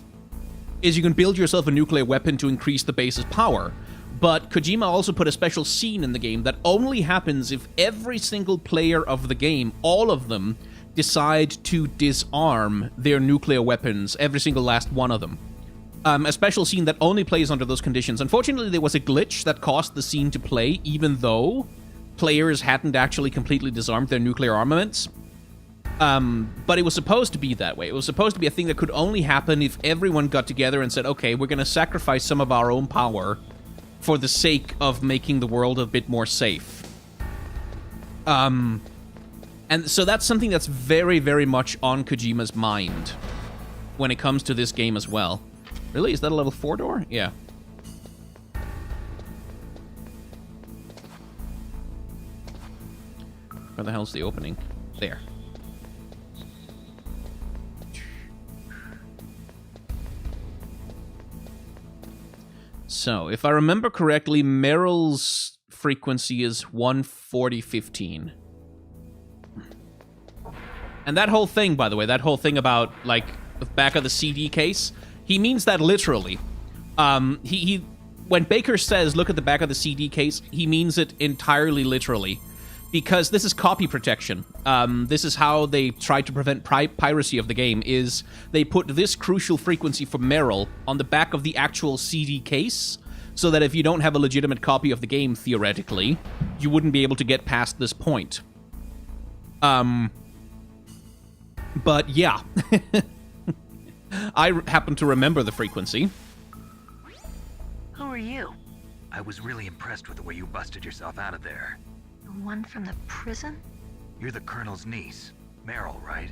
is you can build yourself a nuclear weapon to increase the base's power. But Kojima also put a special scene in the game that only happens if every single player of the game, all of them, decide to disarm their nuclear weapons, every single last one of them. A special scene that only plays under those conditions. Unfortunately, there was a glitch that caused the scene to play, even though players hadn't actually completely disarmed their nuclear armaments. But it was supposed to be that way. It was supposed to be a thing that could only happen if everyone got together and said, okay, we're going to sacrifice some of our own power for the sake of making the world a bit more safe. And so that's something that's very, very much on Kojima's mind when it comes to this game as well. Really? Is that a level 4 door? Yeah. Where the hell's the opening? There. So, if I remember correctly, Meryl's frequency is 14015. And that whole thing, by the way, that whole thing about, like, the back of the CD case, he means that literally. When Baker says, look at the back of the CD case, he means it entirely literally. Because this is copy protection. This is how they try to prevent piracy of the game, is they put this crucial frequency for Meryl on the back of the actual CD case, so that if you don't have a legitimate copy of the game, theoretically, you wouldn't be able to get past this point. But yeah. I happen to remember the frequency. Who are you? I was really impressed with the way you busted yourself out of there. The one from the prison? You're the Colonel's niece, Meryl, right?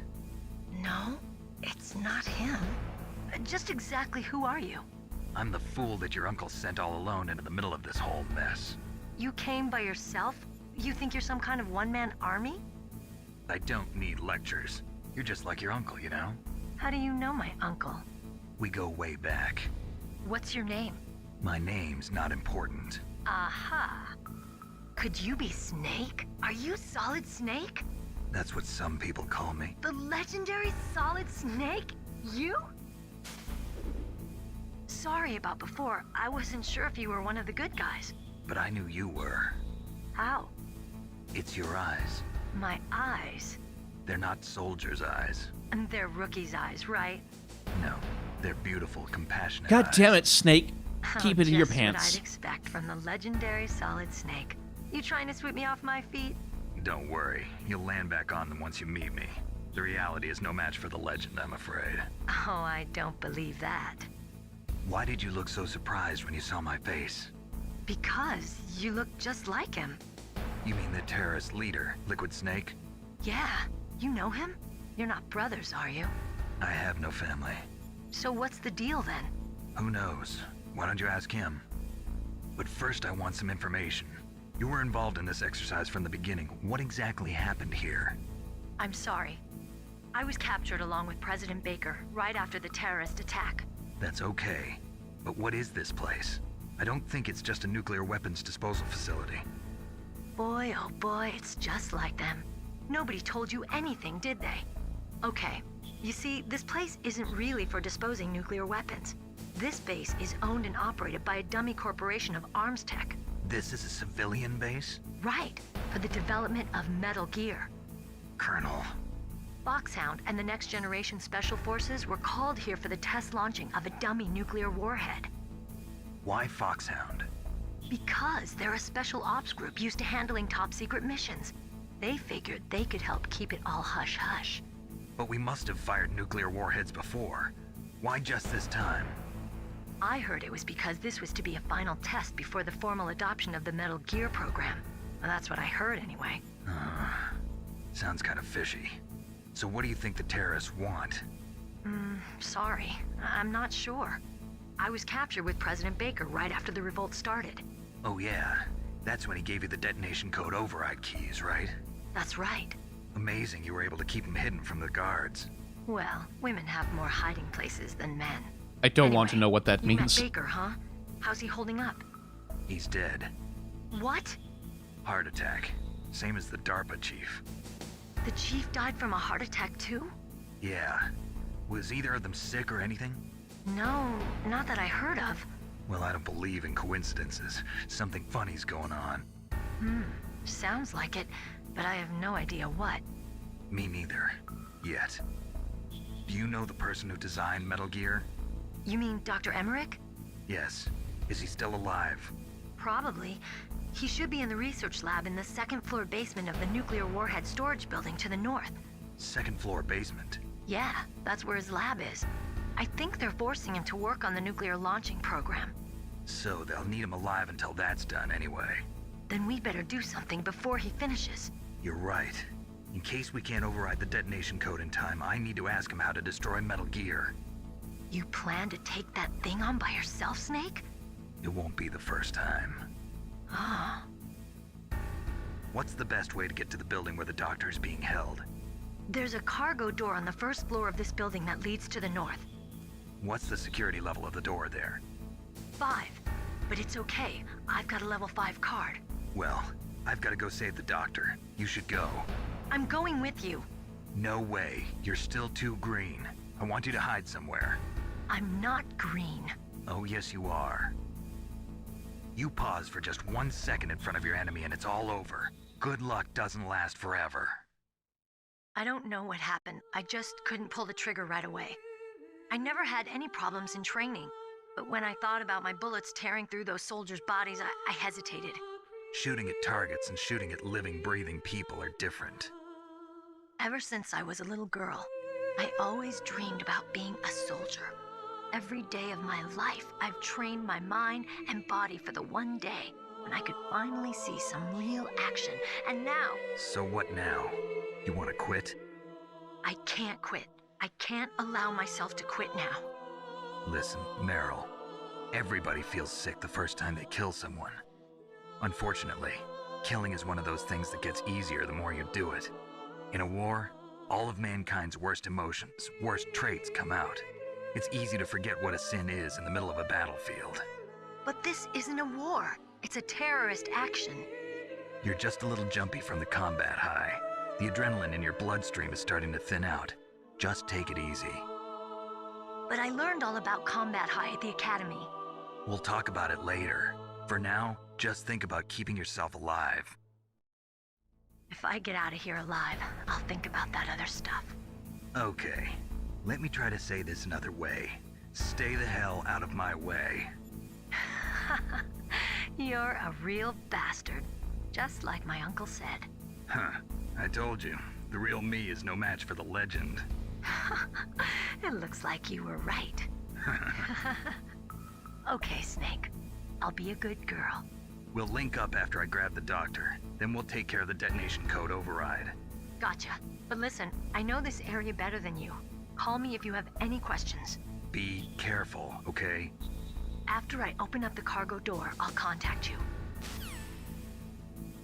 No, it's not him. Just exactly who are you? I'm the fool that your uncle sent all alone into the middle of this whole mess. You came by yourself? You think you're some kind of one-man army? I don't need lectures. You're just like your uncle, you know? How do you know my uncle? We go way back. What's your name? My name's not important. Aha. Could you be Snake? Are you Solid Snake? That's what some people call me. The legendary Solid Snake? You? Sorry about before. I wasn't sure if you were one of the good guys. But I knew you were. How? It's your eyes. My eyes? They're not soldiers' eyes. And they're rookies' eyes, right? No, they're beautiful, compassionate God eyes. damn it, Snake. Keep it in your Just pants. what I'd expect from the legendary Solid Snake. You trying to sweep me off my feet? Don't worry, you'll land back on them once you meet me. The reality is no match for the legend, I'm afraid. Oh, I don't believe that. Why did you look so surprised when you saw my face? Because you look just like him. You mean the terrorist leader, Liquid Snake? Yeah, you know him? You're not brothers, are you? I have no family. So what's the deal then? Who knows? Why don't you ask him? But first I want some information. You were involved in this exercise from the beginning. What exactly happened here? I'm sorry. I was captured along with President Baker right after the terrorist attack. That's okay. But what is this place? I don't think it's just a nuclear weapons disposal facility. Boy, oh boy, it's just like them. Nobody told you anything, did they? Okay, you see, this place isn't really for disposing nuclear weapons. This base is owned and operated by a dummy corporation of arms tech. This is a civilian base? Right, for the development of Metal Gear. Colonel. Foxhound and the Next Generation Special Forces were called here for the test launching of a dummy nuclear warhead. Why Foxhound? Because they're a special ops group used to handling top secret missions. They figured they could help keep it all hush-hush. But we must have fired nuclear warheads before. Why just this time? I heard it was because this was to be a final test before the formal adoption of the Metal Gear program. Well, that's what I heard anyway. Sounds kind of fishy. So what do you think the terrorists want? Sorry. I'm not sure. I was captured with President Baker right after the revolt started. Oh yeah, that's when he gave you the detonation code override keys, right? That's right. Amazing you were able to keep them hidden from the guards. Well, women have more hiding places than men. I don't want to know what that You means. met Baker, huh? How's he holding up? He's dead. What? Heart attack. Same as the DARPA chief. The chief died from a heart attack too? Yeah. Was either of them sick or anything? No, not that I heard of. Well, I don't believe in coincidences. Something funny's going on. Sounds like it, but I have no idea what. Me neither. Yet. Do you know the person who designed Metal Gear? You mean Dr. Emmerich? Yes. Is he still alive? Probably. He should be in the research lab in the second floor basement of the nuclear warhead storage building to the north. Second floor basement. Yeah, that's where his lab is. I think they're forcing him to work on the nuclear launching program. So they'll need him alive until that's done anyway. Then we better do something before he finishes. You're right. In case we can't override the detonation code in time, I need to ask him how to destroy Metal Gear. You plan to take that thing on by yourself, Snake? It won't be the first time. Ah. What's the best way to get to the building where the doctor is being held? There's a cargo door on the first floor of this building that leads to the north. What's the security level of the door there? 5. But it's okay. I've got a level 5 card. Well, I've got to go save the doctor. You should go. I'm going with you. No way. You're still too green. I want you to hide somewhere. I'm not green. Oh, yes, you are. You pause for just 1 second in front of your enemy and it's all over. Good luck doesn't last forever. I don't know what happened. I just couldn't pull the trigger right away. I never had any problems in training, but when I thought about my bullets tearing through those soldiers' bodies, I hesitated. Shooting at targets and shooting at living, breathing people are different. Ever since I was a little girl, I always dreamed about being a soldier. Every day of my life, I've trained my mind and body for the one day when I could finally see some real action, and now... So what now? You want to quit? I can't quit. I can't allow myself to quit now. Listen, Meryl, everybody feels sick the first time they kill someone. Unfortunately, killing is one of those things that gets easier the more you do it. In a war, all of mankind's worst emotions, worst traits come out. It's easy to forget what a sin is in the middle of a battlefield. But this isn't a war. It's a terrorist action. You're just a little jumpy from the combat high. The adrenaline in your bloodstream is starting to thin out. Just take it easy. But I learned all about combat high at the academy. We'll talk about it later. For now, just think about keeping yourself alive. If I get out of here alive, I'll think about that other stuff. Okay. Let me try to say this another way. Stay the hell out of my way. You're a real bastard. Just like my uncle said. Huh. I told you. The real me is no match for the legend. It looks like you were right. Okay, Snake. I'll be a good girl. We'll link up after I grab the doctor. Then we'll take care of the detonation code override. Gotcha. But listen, I know this area better than you. Call me if you have any questions. Be careful, okay? After I open up the cargo door, I'll contact you.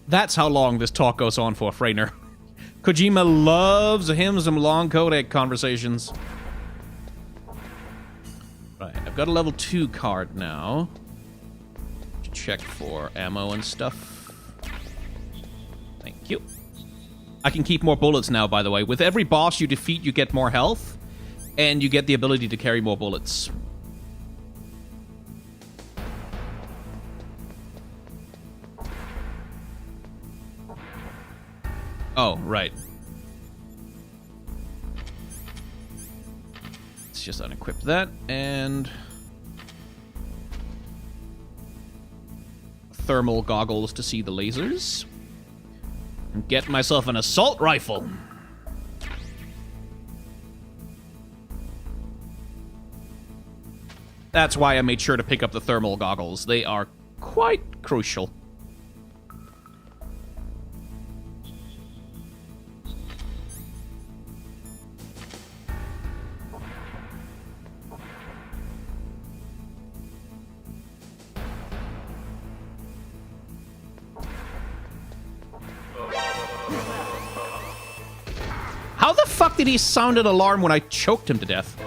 That's how long this talk goes on for, Freyner. Kojima loves him some long codec conversations. Right, I've got a level 2 card now. Check for ammo and stuff. Thank you. I can keep more bullets now, by the way. With every boss you defeat, you get more health, and you get the ability to carry more bullets. Oh, right. Let's just unequip that, and... thermal goggles to see the lasers. And get myself an assault rifle. That's why I made sure to pick up the thermal goggles. They are quite crucial. How the fuck did he sound an alarm when I choked him to death?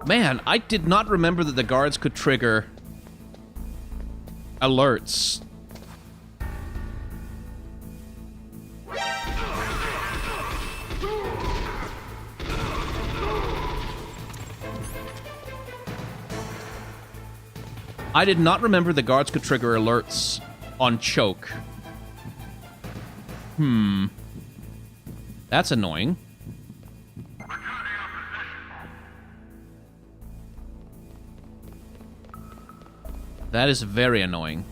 Man, I did not remember that the guards could trigger alerts. I did not remember the guards could trigger alerts on choke. That's annoying. That is very annoying.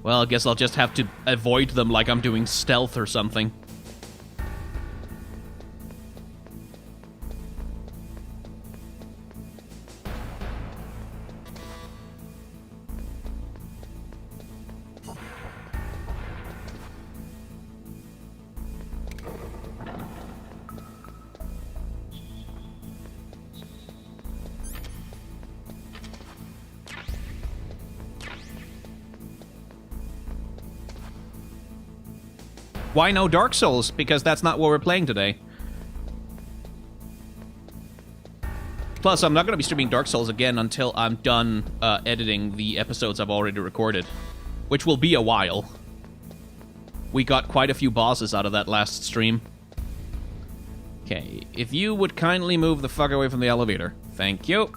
Well, I guess I'll just have to avoid them like I'm doing stealth or something. Why no Dark Souls? Because that's not what we're playing today. Plus, I'm not going to be streaming Dark Souls again until I'm done editing the episodes I've already recorded, which will be a while. We got quite a few bosses out of that last stream. Okay, if you would kindly move the fuck away from the elevator. Thank you.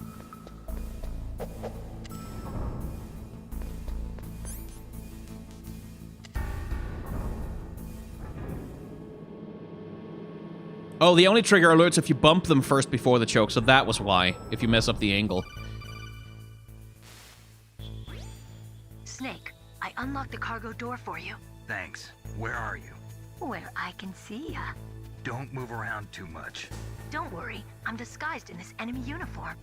Oh, they only trigger alerts if you bump them first before the choke, so that was why, if you mess up the angle. Snake, I unlocked the cargo door for you. Thanks. Where are you? Where I can see ya. Don't move around too much. Don't worry, I'm disguised in this enemy uniform.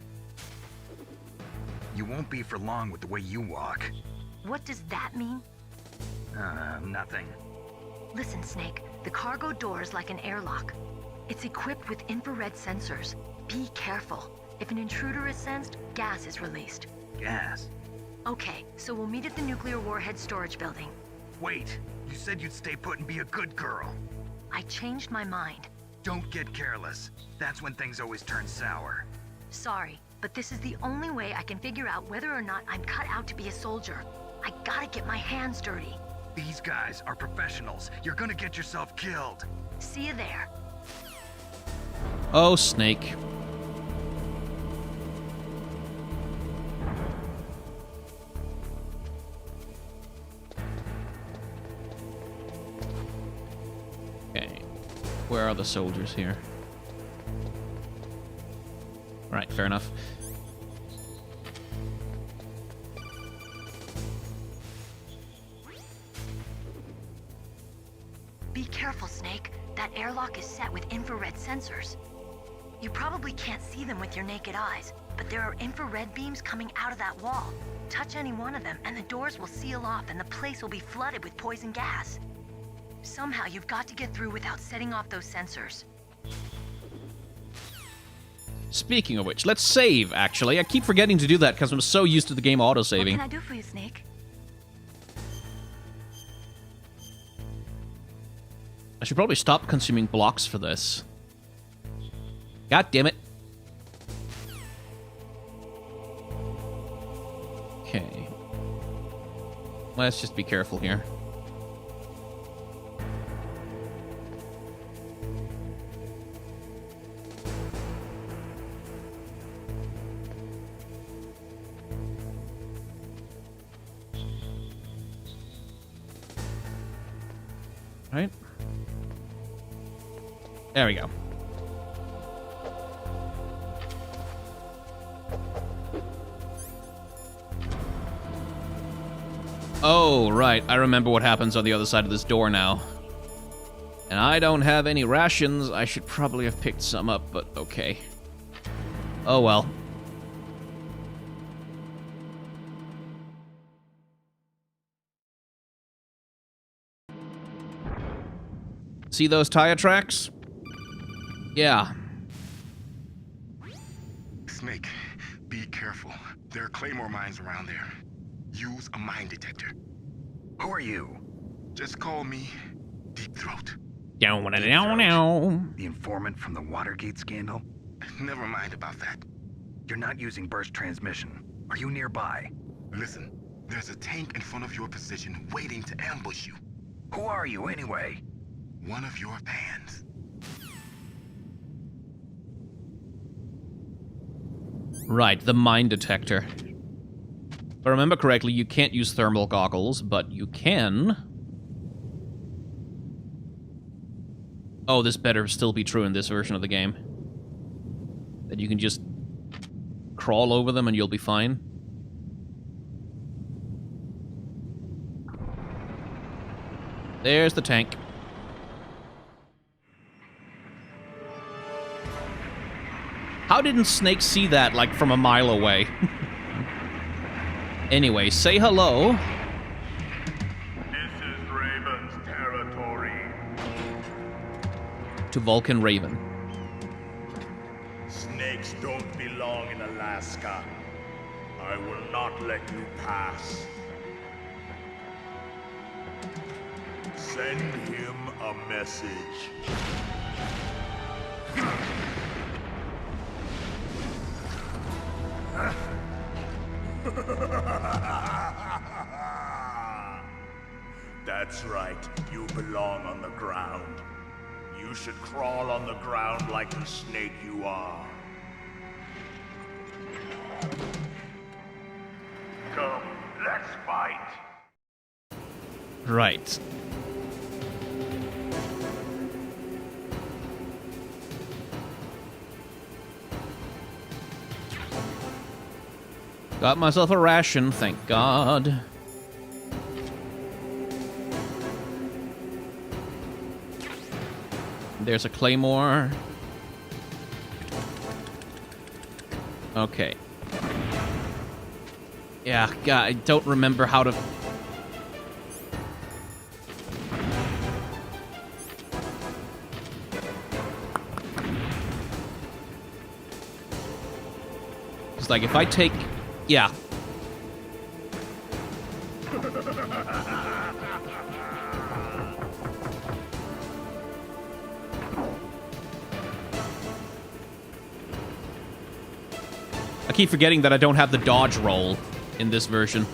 You won't be for long with the way you walk. What does that mean? Nothing. Listen, Snake, the cargo door is like an airlock. It's equipped with infrared sensors. Be careful. If an intruder is sensed, gas is released. Gas? Okay, so we'll meet at the nuclear warhead storage building. Wait, you said you'd stay put and be a good girl. I changed my mind. Don't get careless. That's when things always turn sour. Sorry, but this is the only way I can figure out whether or not I'm cut out to be a soldier. I gotta get my hands dirty. These guys are professionals. You're gonna get yourself killed. See you there. Oh, Snake. Okay. Where are the soldiers here? Alright, fair enough. Be careful, Snake. That airlock is set with infrared sensors. You probably can't see them with your naked eyes, but there are infrared beams coming out of that wall. Touch any one of them, and the doors will seal off, and the place will be flooded with poison gas. Somehow, you've got to get through without setting off those sensors. Speaking of which, let's save, actually. I keep forgetting to do that because I'm so used to the game autosaving. What can I do for you, Snake? I should probably stop consuming blocks for this. God damn it. Okay. Let's just be careful here. Right? There we go. Oh, right. I remember what happens on the other side of this door now. And I don't have any rations. I should probably have picked some up, but okay. Oh, well. See those tire tracks? Yeah. Snake, be careful. There are claymore mines around there. Use a mine detector. Who are you? Just call me Deep Throat. The informant from the Watergate scandal? Never mind about that. You're not using burst transmission. Are you nearby? Listen, there's a tank in front of your position waiting to ambush you. Who are you, anyway? One of your fans. Right, the mine detector. If I remember correctly, you can't use thermal goggles, but you can... Oh, this better still be true in this version of the game. That you can just crawl over them and you'll be fine. There's the tank. How didn't Snake see that, like, from a mile away? Anyway, say hello. This is Raven's territory. To Vulcan Raven. Snakes don't belong in Alaska. I will not let you pass. Send him a message. That's right, you belong on the ground. You should crawl on the ground like the snake you are. Come, let's fight. Right. Got myself a ration, thank God. There's a claymore. Okay. Yeah, God, I don't remember how to... It's like, if I take... Yeah. I keep forgetting that I don't have the dodge roll in this version.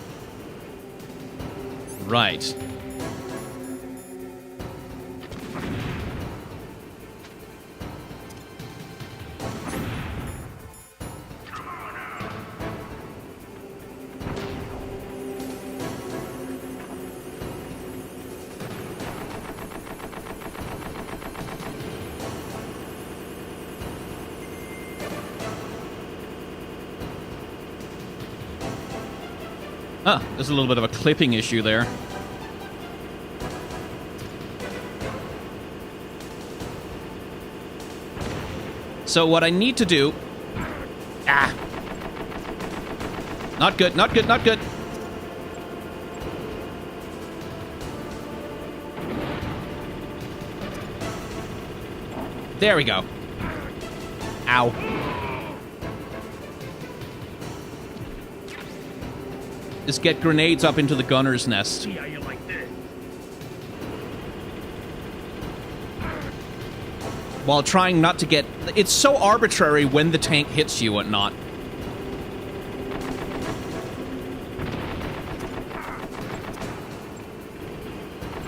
Right. Ah, there's a little bit of a clipping issue there. So what I need to do... Ah! Not good, not good, not good. There we go. Ow. Is get grenades up into the gunner's nest. See how you like this? While trying not to get... It's so arbitrary when the tank hits you and not.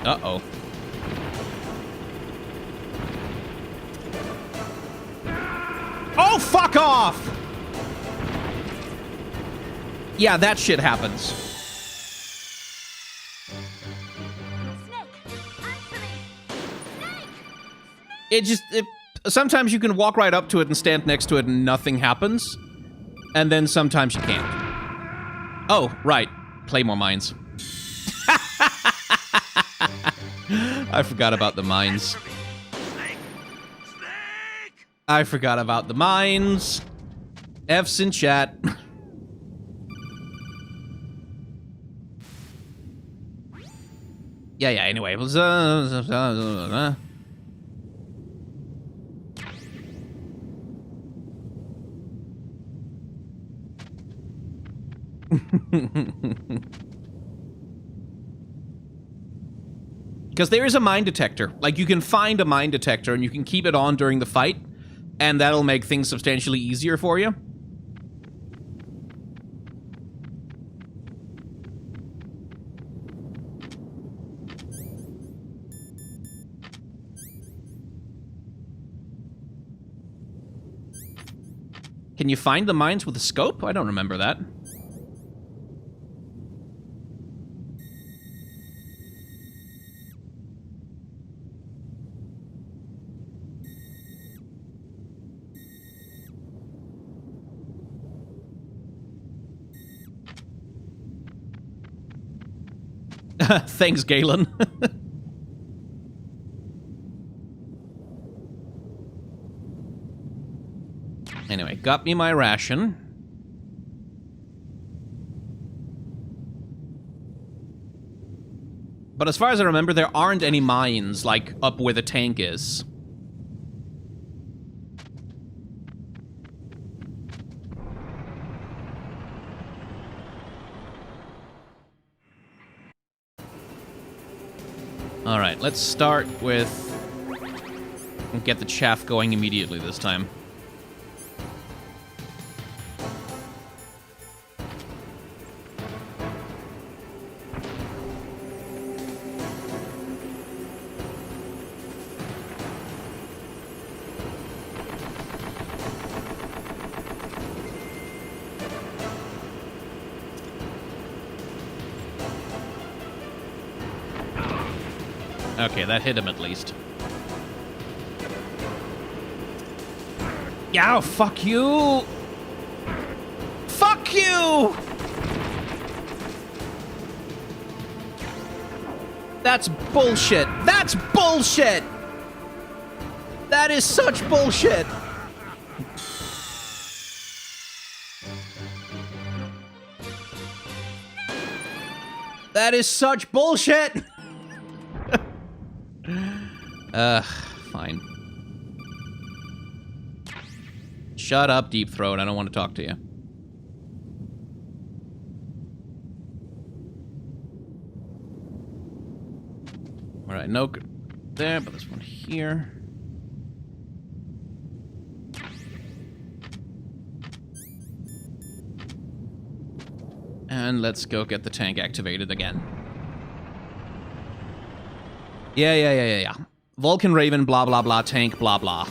Uh-oh. Oh, fuck off! Yeah, that shit happens. Sometimes you can walk right up to it and stand next to it and nothing happens. And then sometimes you can't. Oh, right. Claymore mines. I forgot about the mines. I forgot about the mines. F's in chat. Yeah, anyway. It was, because there is a mine detector. Like, you can find a mine detector and you can keep it on during the fight, and that'll make things substantially easier for you. Can you find the mines with a scope? I don't remember that. Thanks, Galen. Anyway, got me my ration. But as far as I remember, there aren't any mines, like, up where the tank is. Alright, let's start with... and get the chaff going immediately this time. Okay, that hit him at least. Yeah, fuck you! Fuck you! That's bullshit! That's bullshit! That is such bullshit! That is such bullshit! Fine. Shut up, Deep Throat. I don't want to talk to you. Alright, no there, but this one here. And let's go get the tank activated again. Yeah. Vulcan Raven, blah, blah, blah, tank, blah, blah.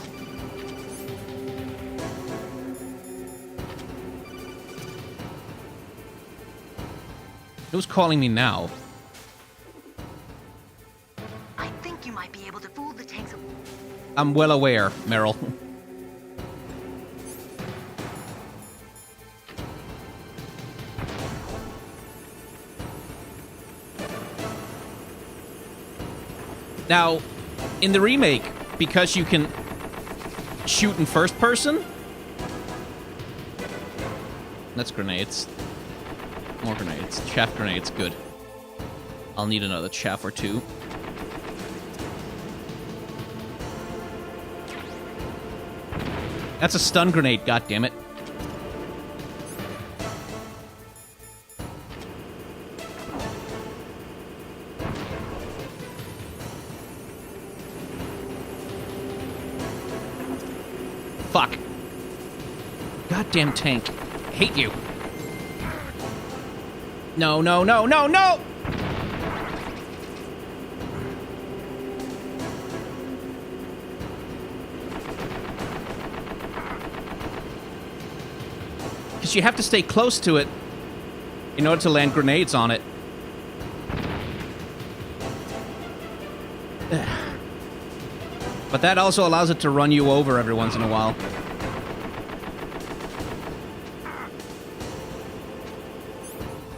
Who's calling me now? I think you might be able to fool the tanks. I'm well aware, Meryl. Now, in the remake, because you can shoot in first person... That's grenades. More grenades. Chaff grenades, good. I'll need another chaff or two. That's a stun grenade, goddammit. Fuck. Goddamn tank. Hate you. No, no, no, no, no! Because you have to stay close to it in order to land grenades on it. But that also allows it to run you over every once in a while.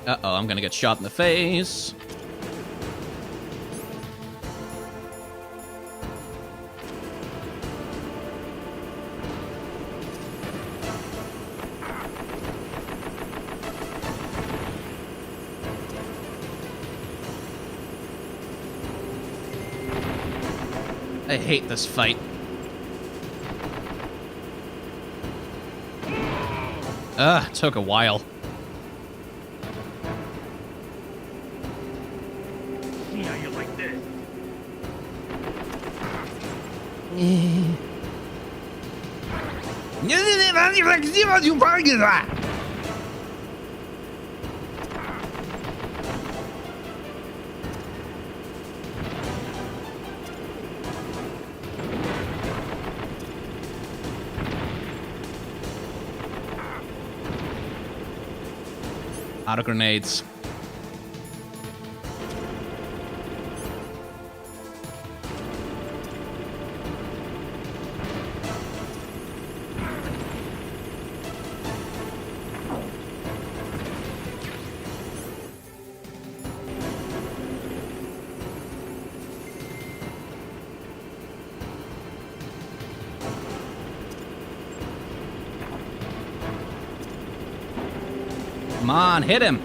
Uh-oh, I'm gonna get shot in the face. I hate this fight. Ugh, took a while. See how you like this? Out of grenades. Come on, hit him.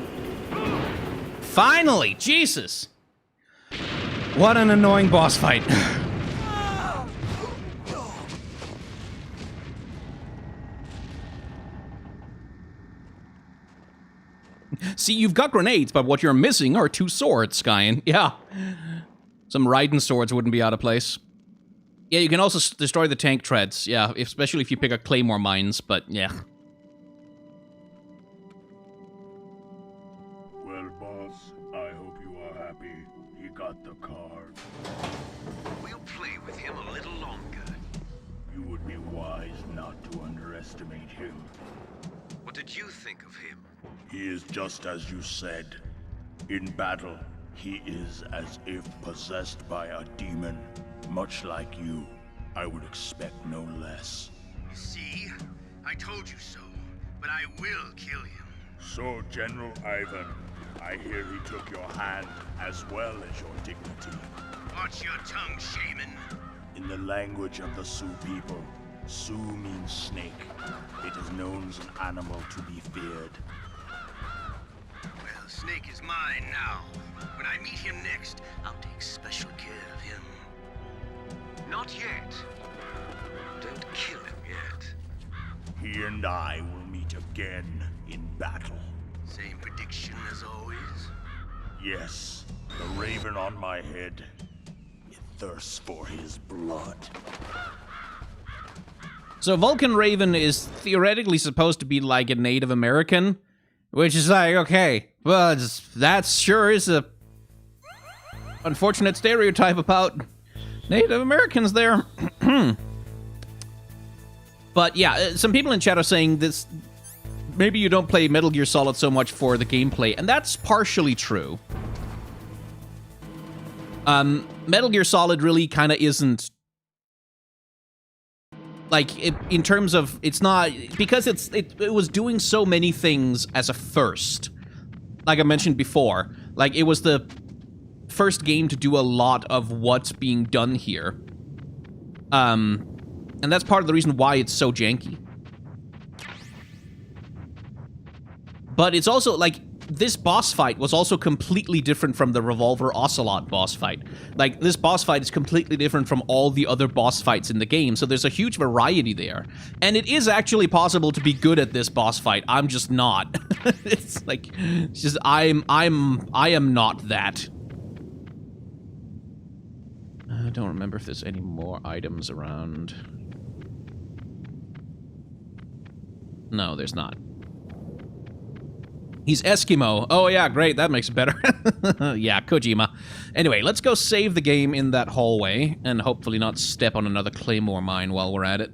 Finally, Jesus. What an annoying boss fight. See, you've got grenades, but what you're missing are 2 swords, Skyen. Yeah. Some Raiden swords wouldn't be out of place. Yeah, you can also destroy the tank treads. Yeah, especially if you pick up claymore mines, but yeah. Well, boss, I hope you are happy. He got the card. We'll play with him a little longer. You would be wise not to underestimate him. What did you think of him? He is just as you said. In battle, he is as if possessed by a demon. Much like you, I would expect no less. See? I told you so. But I will kill him. So, General Ivan, I hear he took your hand as well as your dignity. Watch your tongue, shaman. In the language of the Sioux people, Sioux means snake. It is known as an animal to be feared. Well, Snake is mine now. When I meet him next, I'll take special care of him. Not yet. Don't kill him yet. He and I will meet again in battle. Same prediction as always? Yes, the raven on my head. It thirsts for his blood. So Vulcan Raven is theoretically supposed to be like a Native American, which is like, okay, well, that sure is a unfortunate stereotype about Native Americans there. But yeah, some people in chat are saying this, maybe you don't play Metal Gear Solid so much for the gameplay, and that's partially true. Metal Gear Solid really kind of isn't, like, in terms of, it's not, because it was doing so many things as a first. Like I mentioned before, like, it was the first game to do a lot of what's being done here. And that's part of the reason why it's so janky. But it's also, like, this boss fight was also completely different from the Revolver Ocelot boss fight. Like, this boss fight is completely different from all the other boss fights in the game, so there's a huge variety there. And it is actually possible to be good at this boss fight. I'm just not. It's like, it's just, I am not that. I don't remember if there's any more items around. No, there's not. He's Eskimo. Oh yeah, great, that makes it better. Yeah, Kojima. Anyway, let's go save the game in that hallway, and hopefully not step on another claymore mine while we're at it.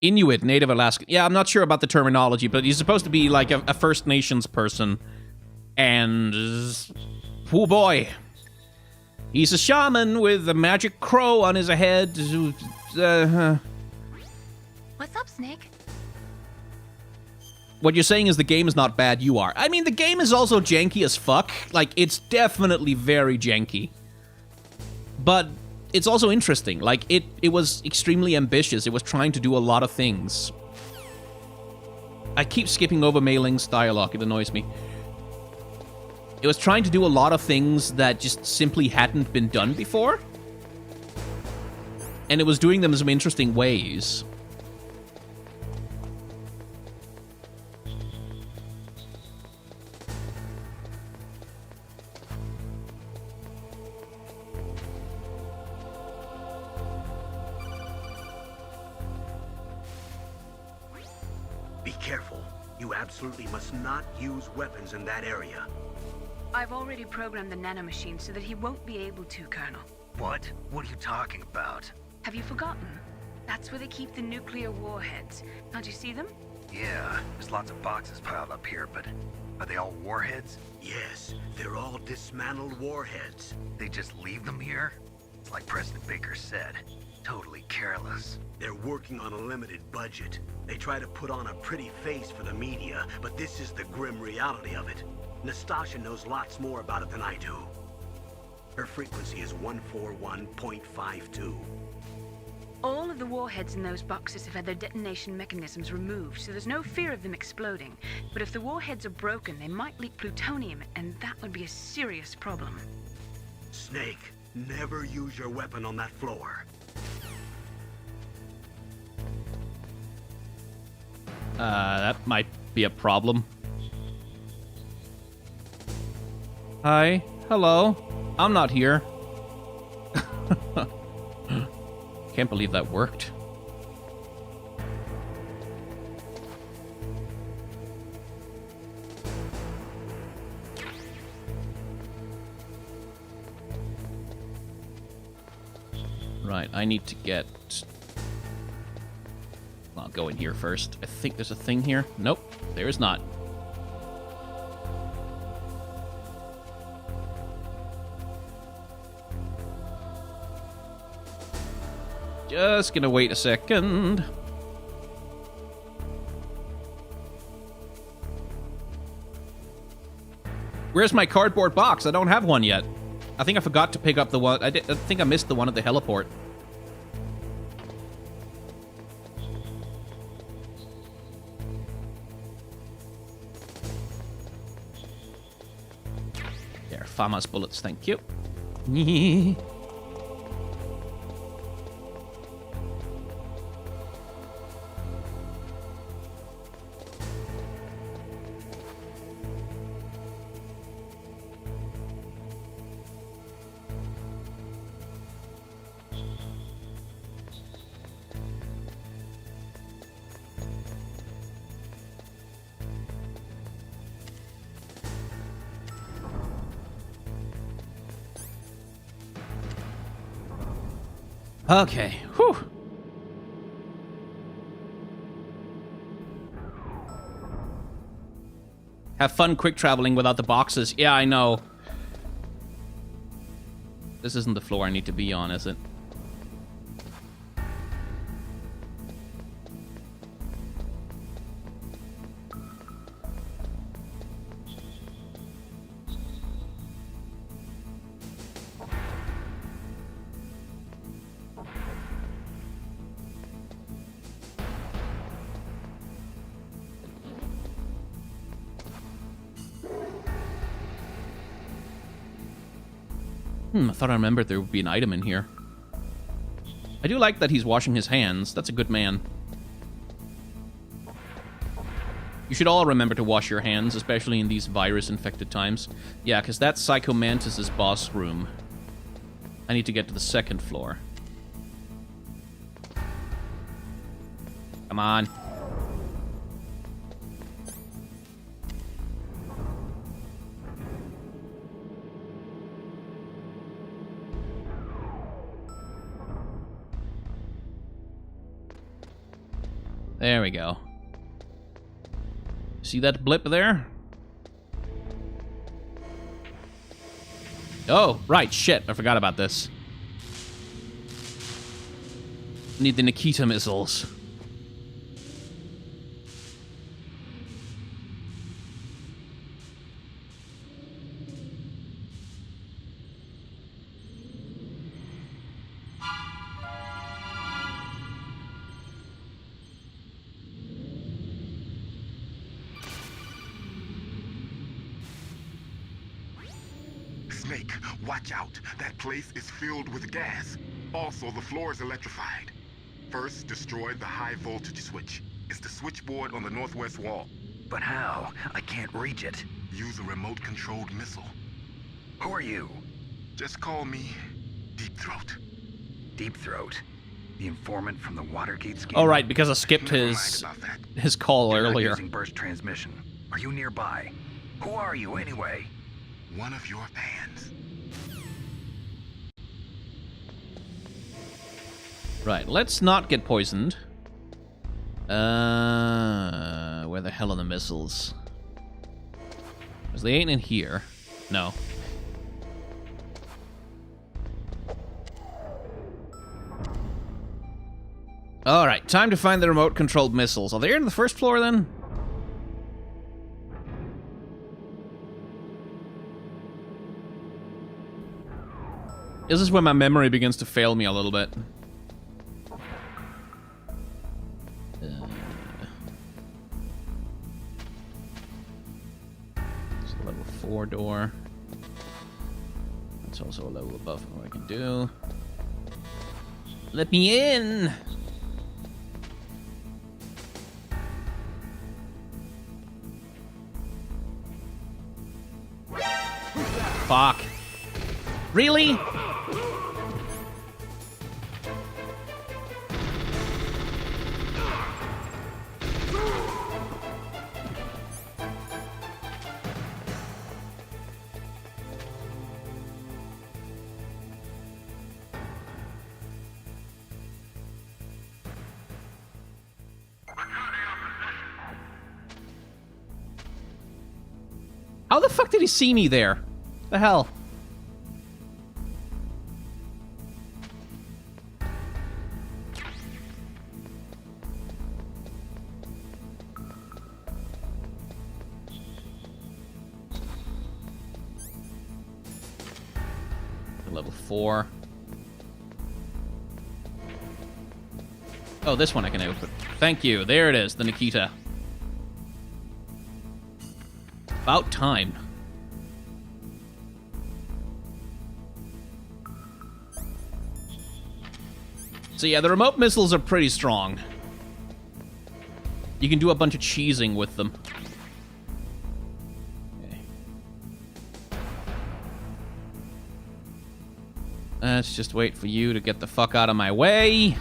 Inuit, Native Alaskan. Yeah, I'm not sure about the terminology, but he's supposed to be like a First Nations person. And... oh boy. He's a shaman with a magic crow on his head. What's up, Snake? What you're saying is the game is not bad, you are. I mean, the game is also janky as fuck. Like, it's definitely very janky. But it's also interesting. Like, it was extremely ambitious. It was trying to do a lot of things. I keep skipping over Mei Ling's dialogue. It annoys me. It was trying to do a lot of things that just simply hadn't been done before. And it was doing them in some interesting ways. Be careful. You absolutely must not use weapons in that area. I've already programmed the nanomachine so that he won't be able to, Colonel. What? What are you talking about? Have you forgotten? That's where they keep the nuclear warheads. Can't you see them? Yeah, there's lots of boxes piled up here, but are they all warheads? Yes, they're all dismantled warheads. They just leave them here? It's like President Baker said, totally careless. They're working on a limited budget. They try to put on a pretty face for the media, but this is the grim reality of it. Nastasha knows lots more about it than I do. Her frequency is 141.52. All of the warheads in those boxes have had their detonation mechanisms removed, so there's no fear of them exploding. But if the warheads are broken, they might leak plutonium, and that would be a serious problem. Snake, never use your weapon on that floor. That might be a problem. Hi. Hello. I'm not here. Can't believe that worked. Right, I need to get... I'll go in here first. I think there's a thing here. Nope, there is not. Just gonna wait a second. Where's my cardboard box? I don't have one yet. I think I forgot to pick up the one. I think I missed the one at the heliport. There, Fama's bullets, thank you. Okay, whew. Have fun quick traveling without the boxes. Yeah, I know. This isn't the floor I need to be on, is it? I thought I remembered there would be an item in here. I do like that he's washing his hands. That's a good man. You should all remember to wash your hands, especially in these virus-infected times. Yeah, because that's Psycho Mantis' boss room. I need to get to the second floor. Come on. There we go. See that blip there? Oh, right, shit. I forgot about this. Need the Nikita missiles. Snake, watch out. That place is filled with gas. Also, the floor is electrified. First, destroy the high voltage switch. It's the switchboard on the northwest wall. But how? I can't reach it. Use a remote-controlled missile. Who are you? Just call me Deep Throat. Deep Throat? The informant from the Watergate scheme? Oh, right, because I skipped his call You're not earlier. using burst transmission. Are you nearby? Who are you, anyway? One of your fans. Right, let's not get poisoned. Where the hell are the missiles? Because they ain't in here. No. Alright, time to find the remote-controlled missiles. Are they in the first floor, then? This is where my memory begins to fail me a little bit. It's a level 4 door. That's also a level above what I can do. Let me in! Fuck. Really? How the fuck did he see me there? The hell? Level 4. Oh, this one I can open. Thank you. There it is, the Nikita. About time. So yeah, the remote missiles are pretty strong. You can do a bunch of cheesing with them. Okay. Let's just wait for you to get the fuck out of my way.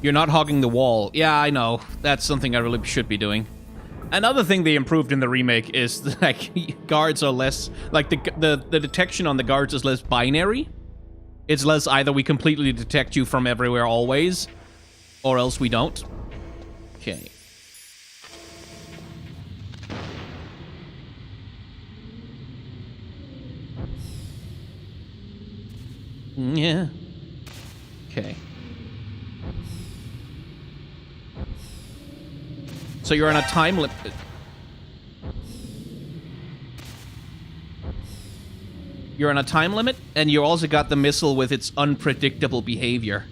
You're not hogging the wall. Yeah, I know. That's something I really should be doing. Another thing they improved in the remake is, like, guards are less... Like, the detection on the guards is less binary. It's less either we completely detect you from everywhere always, or else we don't. Okay. Yeah. Okay. So you're on a time limit. You're on a time limit, and you also got the missile with its unpredictable behavior.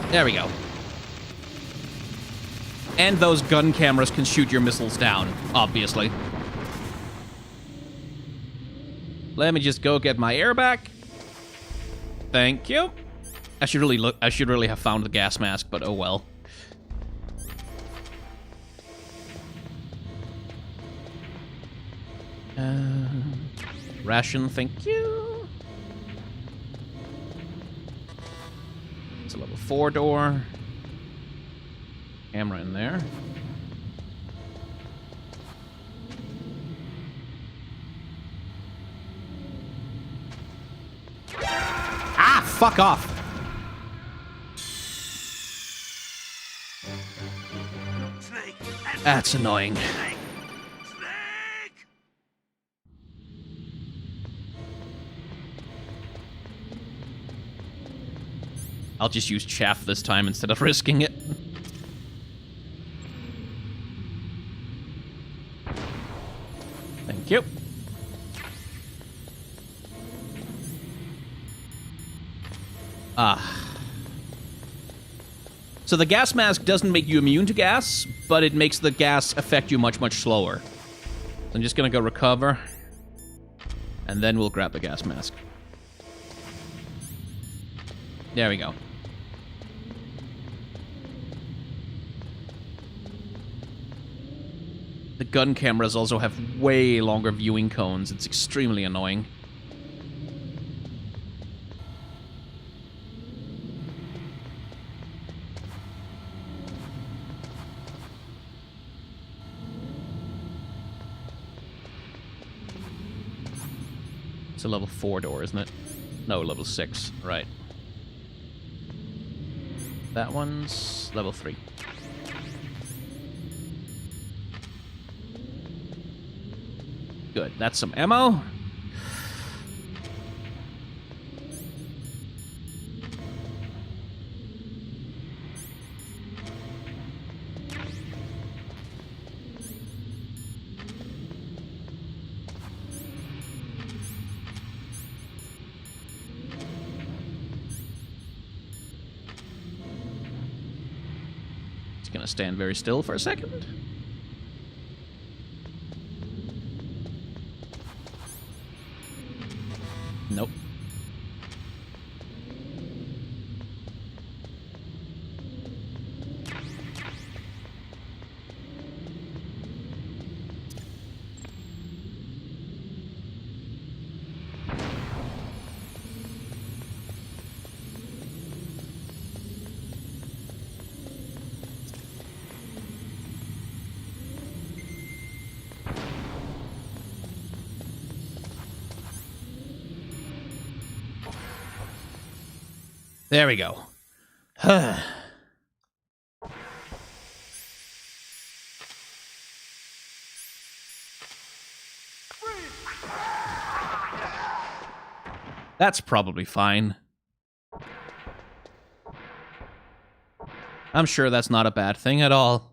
There we go. And those gun cameras can shoot your missiles down, obviously. Let me just go get my air back. Thank you. I should really have found the gas mask, but oh well. Ration, thank you. It's a level 4 door. Camera in there. Ah, fuck off. That's annoying. I'll just use chaff this time instead of risking it. Thank you. So the gas mask doesn't make you immune to gas, but it makes the gas affect you much, much slower. So I'm just gonna go recover, and then we'll grab the gas mask. There we go. The gun cameras also have way longer viewing cones. It's extremely annoying. It's a level 4 door, isn't it? No, level 6. Right. That one's level 3. Good. That's some ammo. Gonna stand very still for a second. Nope. There we go. That's probably fine. I'm sure that's not a bad thing at all.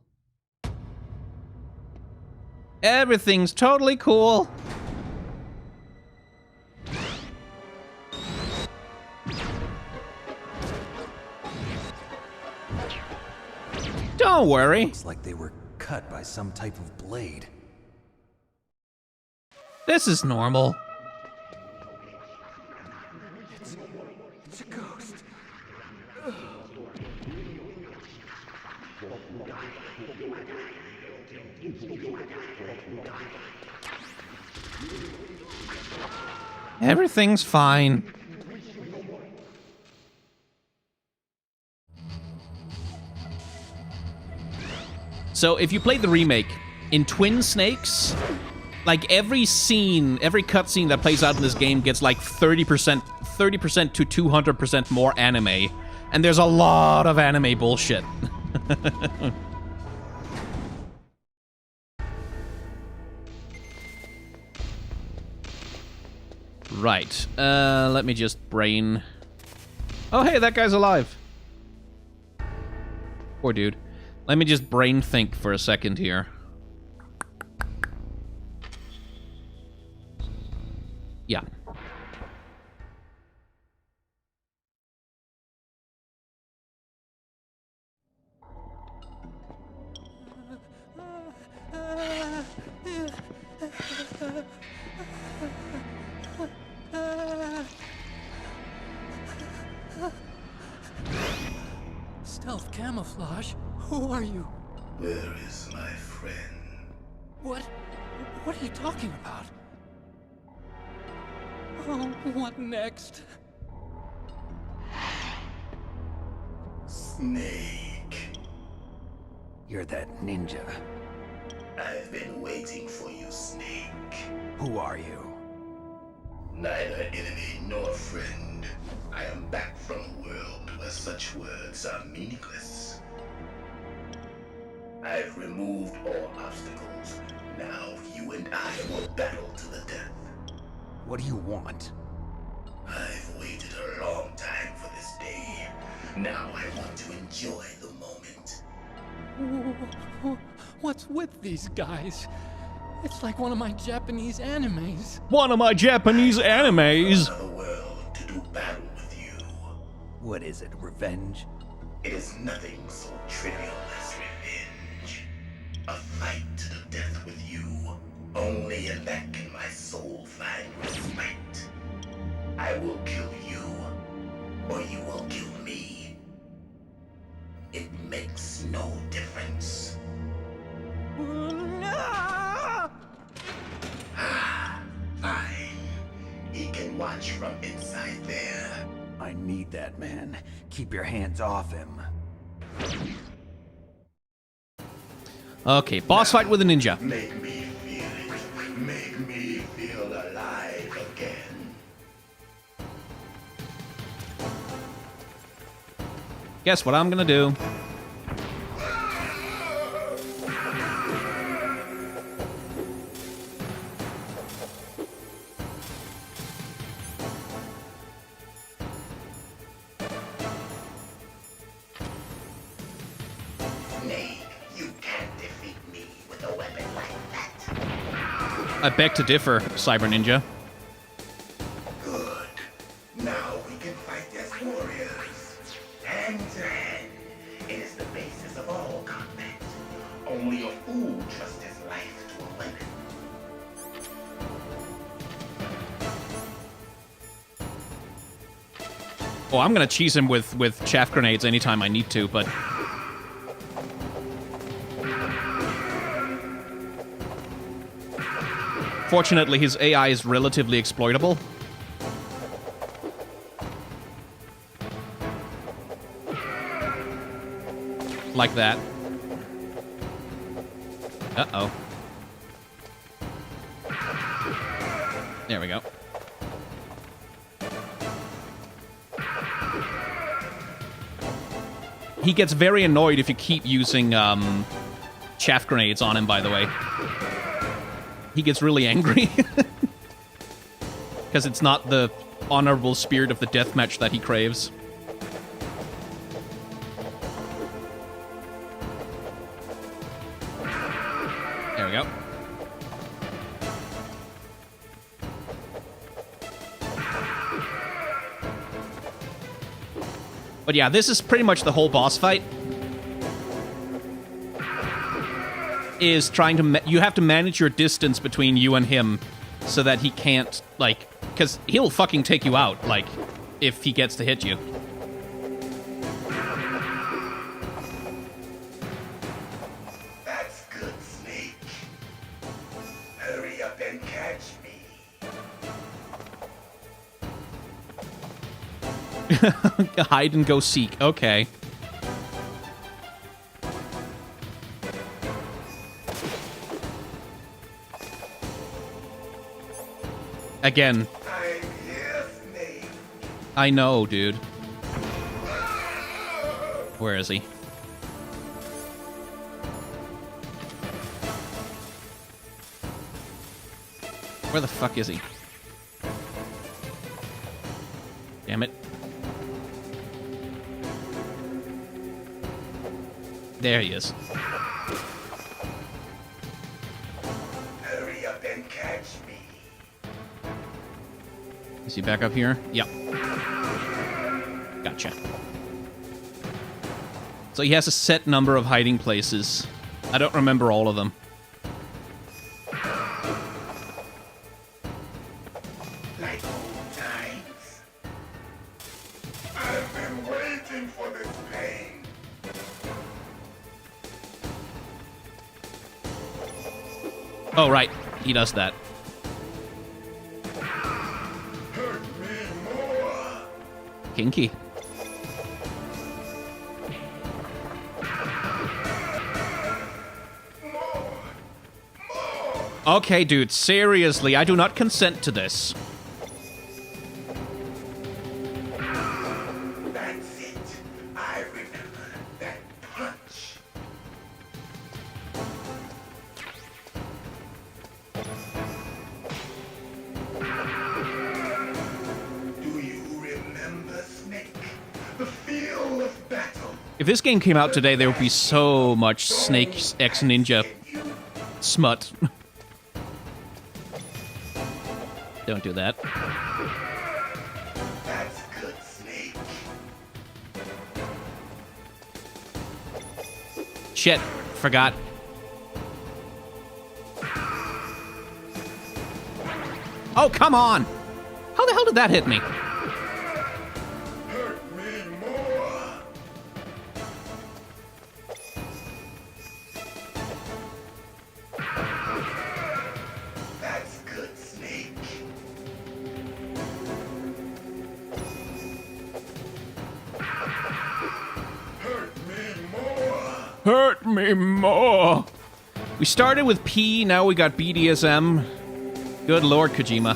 Everything's totally cool. Don't worry. Looks like they were cut by some type of blade. This is normal. It's a ghost. Everything's fine. So if you play the remake, in Twin Snakes, like every scene, every cutscene that plays out in this game gets like 30% to 200% more anime. And there's a lot of anime bullshit. Right. Let me just brain... Oh, hey, that guy's alive. Poor dude. Let me just brain think for a second here. Yeah. Stealth camouflage? Who are you? Where is my friend? What are you talking about? Oh, what next? Snake. You're that ninja. I've been waiting for you, Snake. Who are you? Neither enemy nor friend. I am back from a world where such words are meaningless. I've removed all obstacles. Now you and I will battle to the death. What do you want? I've waited a long time for this day. Now I want to enjoy the moment. What's with these guys? It's like one of my Japanese animes. One of my Japanese animes? Another world to do battle with you. What is it, revenge? It is nothing so trivial as revenge. A fight to the death with you. Only in that can my soul find respite. I will kill you, or you will kill me. It makes no difference. Fine. He can watch from inside there. I need that man. Keep your hands off him. Okay, boss fight with a ninja. Make me feel it. Make me feel alive again. Guess what I'm gonna do? Snake, you can't defeat me with a weapon like that. I beg to differ, Cyber Ninja. Good. Now we can fight as warriors. Hand to hand. It is the basis of all combat. Only a fool trusts his life to a weapon. Oh, I'm gonna cheese him with chaff grenades anytime I need to, but... Fortunately, his AI is relatively exploitable. Like that. Uh-oh. There we go. He gets very annoyed if you keep using chaff grenades on him, by the way. He gets really angry. Because it's not the honorable spirit of the deathmatch that he craves. There we go. But yeah, this is pretty much the whole boss fight. Is trying to... you have to manage your distance between you and him so that he can't, like... Because he'll fucking take you out, like, if he gets to hit you. That's good, Snake. Hurry up and catch me. Hide and go seek. Okay. Again. I'm here, Snake. I know, dude. Where is he? Where the fuck is he? Damn it. There he is. Hurry up and catch me. Is he back up here? Yep. Gotcha. So he has a set number of hiding places. I don't remember all of them. Like old times. I've been waiting for this pain. Oh, right. He does that. Hurt me more. Kinky. Okay, dude, seriously, I do not consent to this. That's it. I remember that punch. Do you remember, Snake? The feel of battle. If this game came out today, there would be so much Snake X Ninja smut. Don't do that. That's good, Snake. Shit, forgot. Oh, come on! How the hell did that hit me? Hurt me more. That's good, Snake. Hurt me more. Hurt me more. We started with P, now we got BDSM. Good lord, Kojima.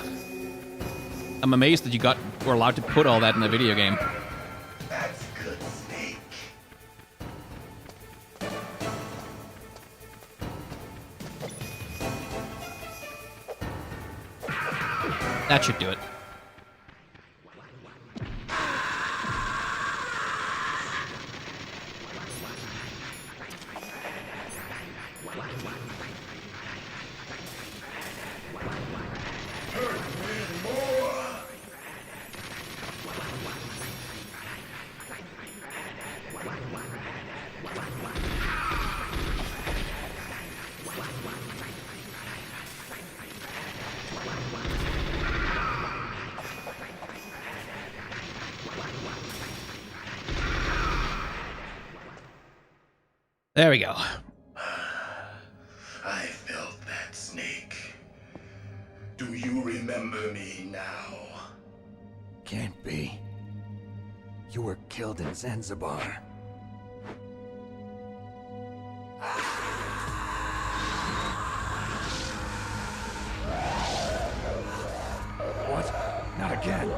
I'm amazed that you were allowed to put all that in the video game. That's good, Snake. That should do it. There we go. I felt that, Snake. Do you remember me now? Can't be. You were killed in Zanzibar. What? Not again.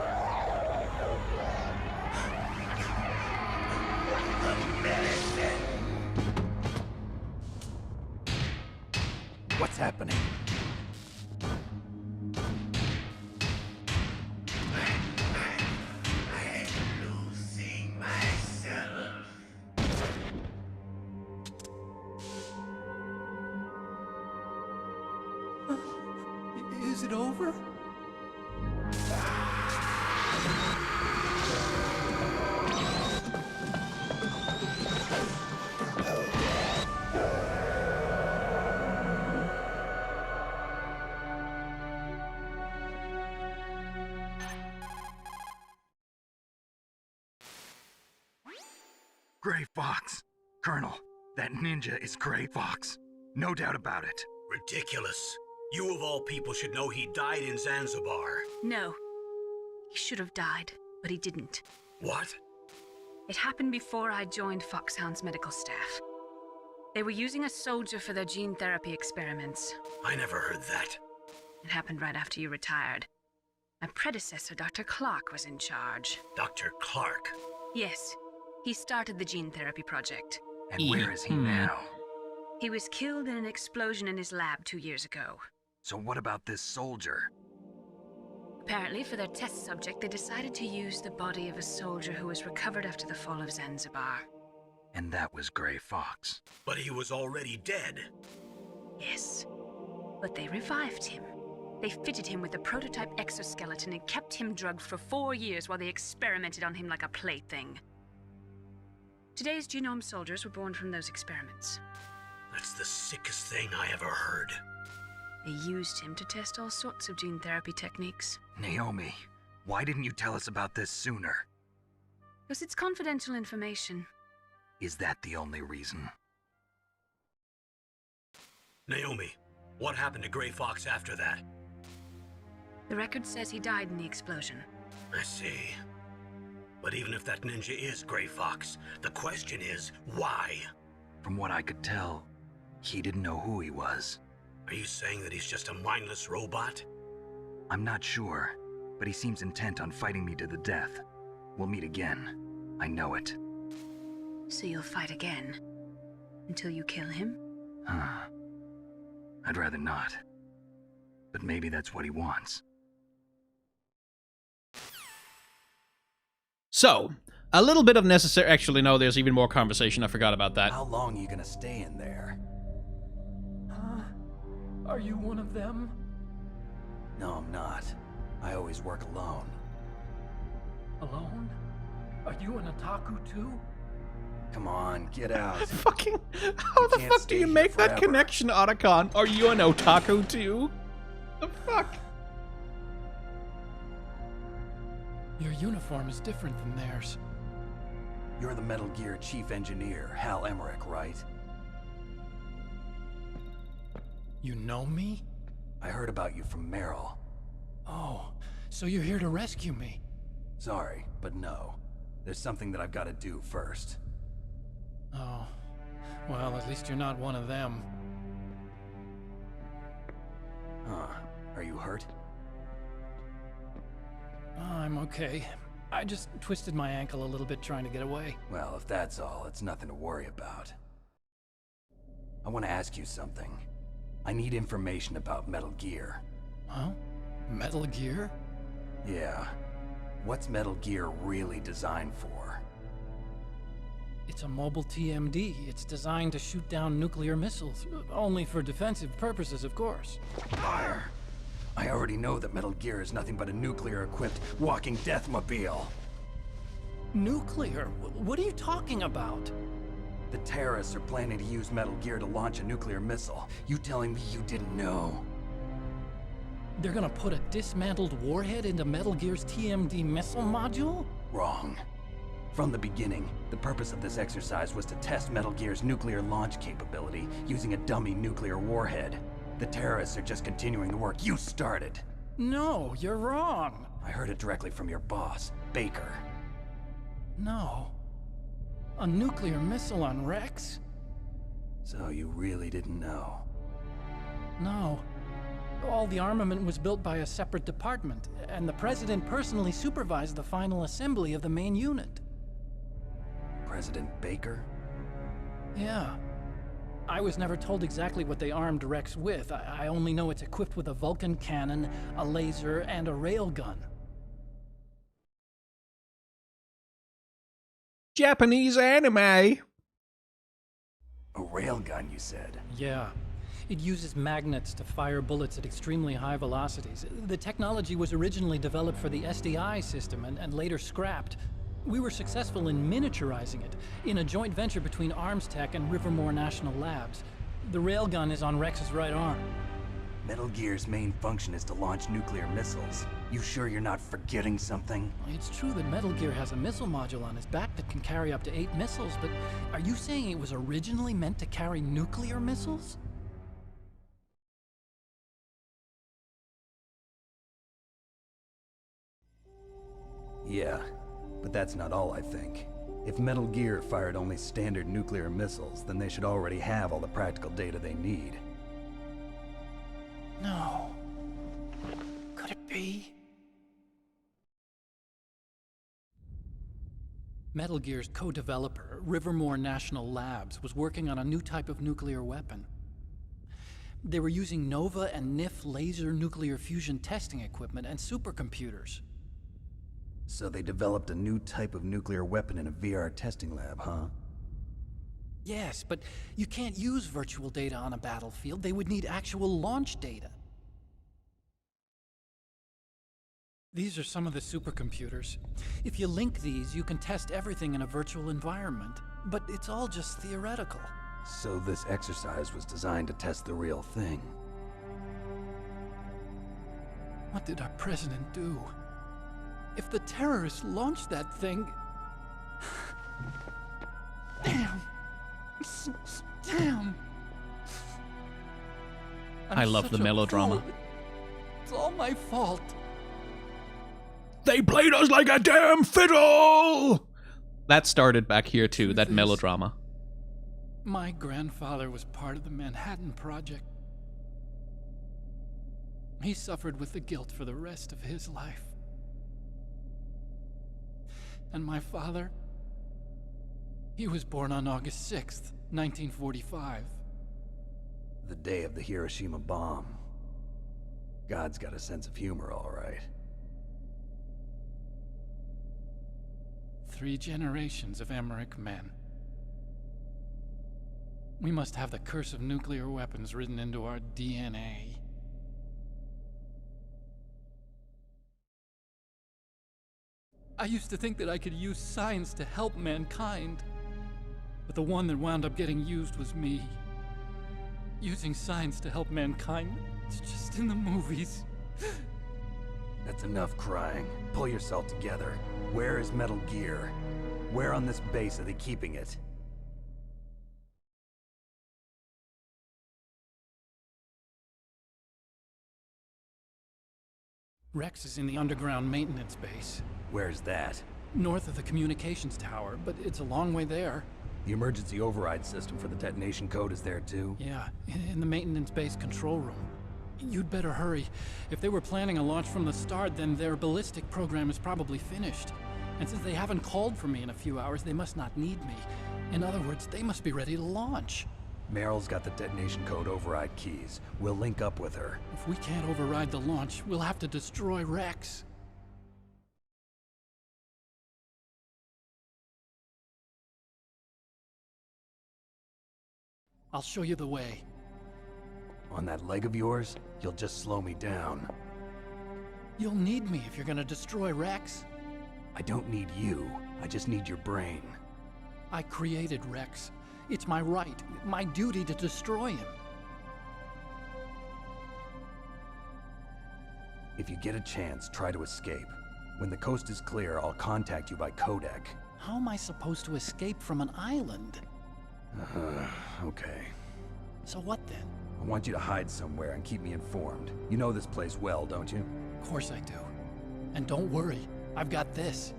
What's happening? I'm losing myself. Is it over? Gray Fox. Colonel, that ninja is Gray Fox. No doubt about it. Ridiculous. You of all people should know he died in Zanzibar. No. He should have died, but he didn't. What? It happened before I joined Foxhound's medical staff. They were using a soldier for their gene therapy experiments. I never heard that. It happened right after you retired. My predecessor, Dr. Clark, was in charge. Dr. Clark? Yes. He started the gene therapy project. And where is he now? He was killed in an explosion in his lab 2 years ago. So what about this soldier? Apparently, for their test subject, they decided to use the body of a soldier who was recovered after the fall of Zanzibar. And that was Gray Fox. But he was already dead. Yes. But they revived him. They fitted him with a prototype exoskeleton and kept him drugged for 4 years while they experimented on him like a plaything. Today's genome soldiers were born from those experiments. That's the sickest thing I ever heard. They used him to test all sorts of gene therapy techniques. Naomi, why didn't you tell us about this sooner? Because it's confidential information. Is that the only reason? Naomi, what happened to Gray Fox after that? The record says he died in the explosion. I see. But even if that ninja is Gray Fox, the question is, why? From what I could tell, he didn't know who he was. Are you saying that he's just a mindless robot? I'm not sure, but he seems intent on fighting me to the death. We'll meet again. I know it. So you'll fight again? Until you kill him? I'd rather not. But maybe that's what he wants. So, a little bit of necessary... Actually, no, there's even more conversation. I forgot about that. How long are you gonna stay in there? Are you one of them? No, I'm not. I always work alone. Alone? Are you an otaku too? Come on, get out. Fucking... How the fuck do you make that connection, Otacon? Are you an otaku too? The fuck? Your uniform is different than theirs. You're the Metal Gear chief engineer, Hal Emmerich, right? You know me? I heard about you from Meryl. Oh, so you're here to rescue me? Sorry, but no. There's something that I've got to do first. Oh, well, at least you're not one of them. Are you hurt? I'm okay. I just twisted my ankle a little bit trying to get away. Well, if that's all, it's nothing to worry about. I want to ask you something. I need information about Metal Gear. Huh? Metal Gear? Yeah. What's Metal Gear really designed for? It's a mobile TMD. It's designed to shoot down nuclear missiles. Only for defensive purposes, of course. Liar. I already know that Metal Gear is nothing but a nuclear-equipped walking deathmobile. Nuclear? What are you talking about? The terrorists are planning to use Metal Gear to launch a nuclear missile. You telling me you didn't know? They're gonna put a dismantled warhead into Metal Gear's TMD missile module? Wrong. From the beginning, the purpose of this exercise was to test Metal Gear's nuclear launch capability using a dummy nuclear warhead. The terrorists are just continuing the work you started. No, you're wrong. I heard it directly from your boss, Baker. No. A nuclear missile on Rex? So you really didn't know? No. All the armament was built by a separate department, and the President personally supervised the final assembly of the main unit. President Baker? Yeah. I was never told exactly what they armed Rex with. I only know it's equipped with a Vulcan cannon, a laser, and a railgun. Japanese anime! A railgun, you said? Yeah. It uses magnets to fire bullets at extremely high velocities. The technology was originally developed for the SDI system and later scrapped. We were successful in miniaturizing it, in a joint venture between Arms Tech and Rivermore National Labs. The railgun is on Rex's right arm. Metal Gear's main function is to launch nuclear missiles. You sure you're not forgetting something? It's true that Metal Gear has a missile module on his back that can carry up to 8 missiles, but are you saying it was originally meant to carry nuclear missiles? Yeah, but that's not all I think. If Metal Gear fired only standard nuclear missiles, then they should already have all the practical data they need. No. Could it be? Metal Gear's co-developer, Rivermore National Labs, was working on a new type of nuclear weapon. They were using NOVA and NIF laser nuclear fusion testing equipment and supercomputers. So they developed a new type of nuclear weapon in a VR testing lab, huh? Yes, but you can't use virtual data on a battlefield. They would need actual launch data. These are some of the supercomputers. If you link these, you can test everything in a virtual environment. But it's all just theoretical. So this exercise was designed to test the real thing. What did our president do? If the terrorists launched that thing... Damn. Damn. I love the melodrama. It's all my fault. They played us like a damn fiddle! That started back here too, that melodrama. My grandfather was part of the Manhattan Project. He suffered with the guilt for the rest of his life. And my father, he was born on August 6th, 1945. The day of the Hiroshima bomb. God's got a sense of humor, all right. 3 generations of Emmerich men. We must have the curse of nuclear weapons written into our DNA. I used to think that I could use science to help mankind, but the one that wound up getting used was me. Using science to help mankind, it's just in the movies. That's enough crying. Pull yourself together. Where is Metal Gear? Where on this base are they keeping it? Rex is in the underground maintenance base. Where's that? North of the communications tower, but it's a long way there. The emergency override system for the detonation code is there too? Yeah, in the maintenance base control room. You'd better hurry. If they were planning a launch from the start, then their ballistic program is probably finished. And since they haven't called for me in a few hours, they must not need me. In other words, they must be ready to launch. Meryl's got the detonation code override keys. We'll link up with her. If we can't override the launch, we'll have to destroy Rex. I'll show you the way. On that leg of yours, you'll just slow me down. You'll need me if you're gonna destroy Rex. I don't need you. I just need your brain. I created Rex. It's my right, my duty to destroy him. If you get a chance, try to escape. When the coast is clear, I'll contact you by codec. How am I supposed to escape from an island? Okay. So what then? I want you to hide somewhere and keep me informed. You know this place well, don't you? Of course I do. And don't worry, I've got this.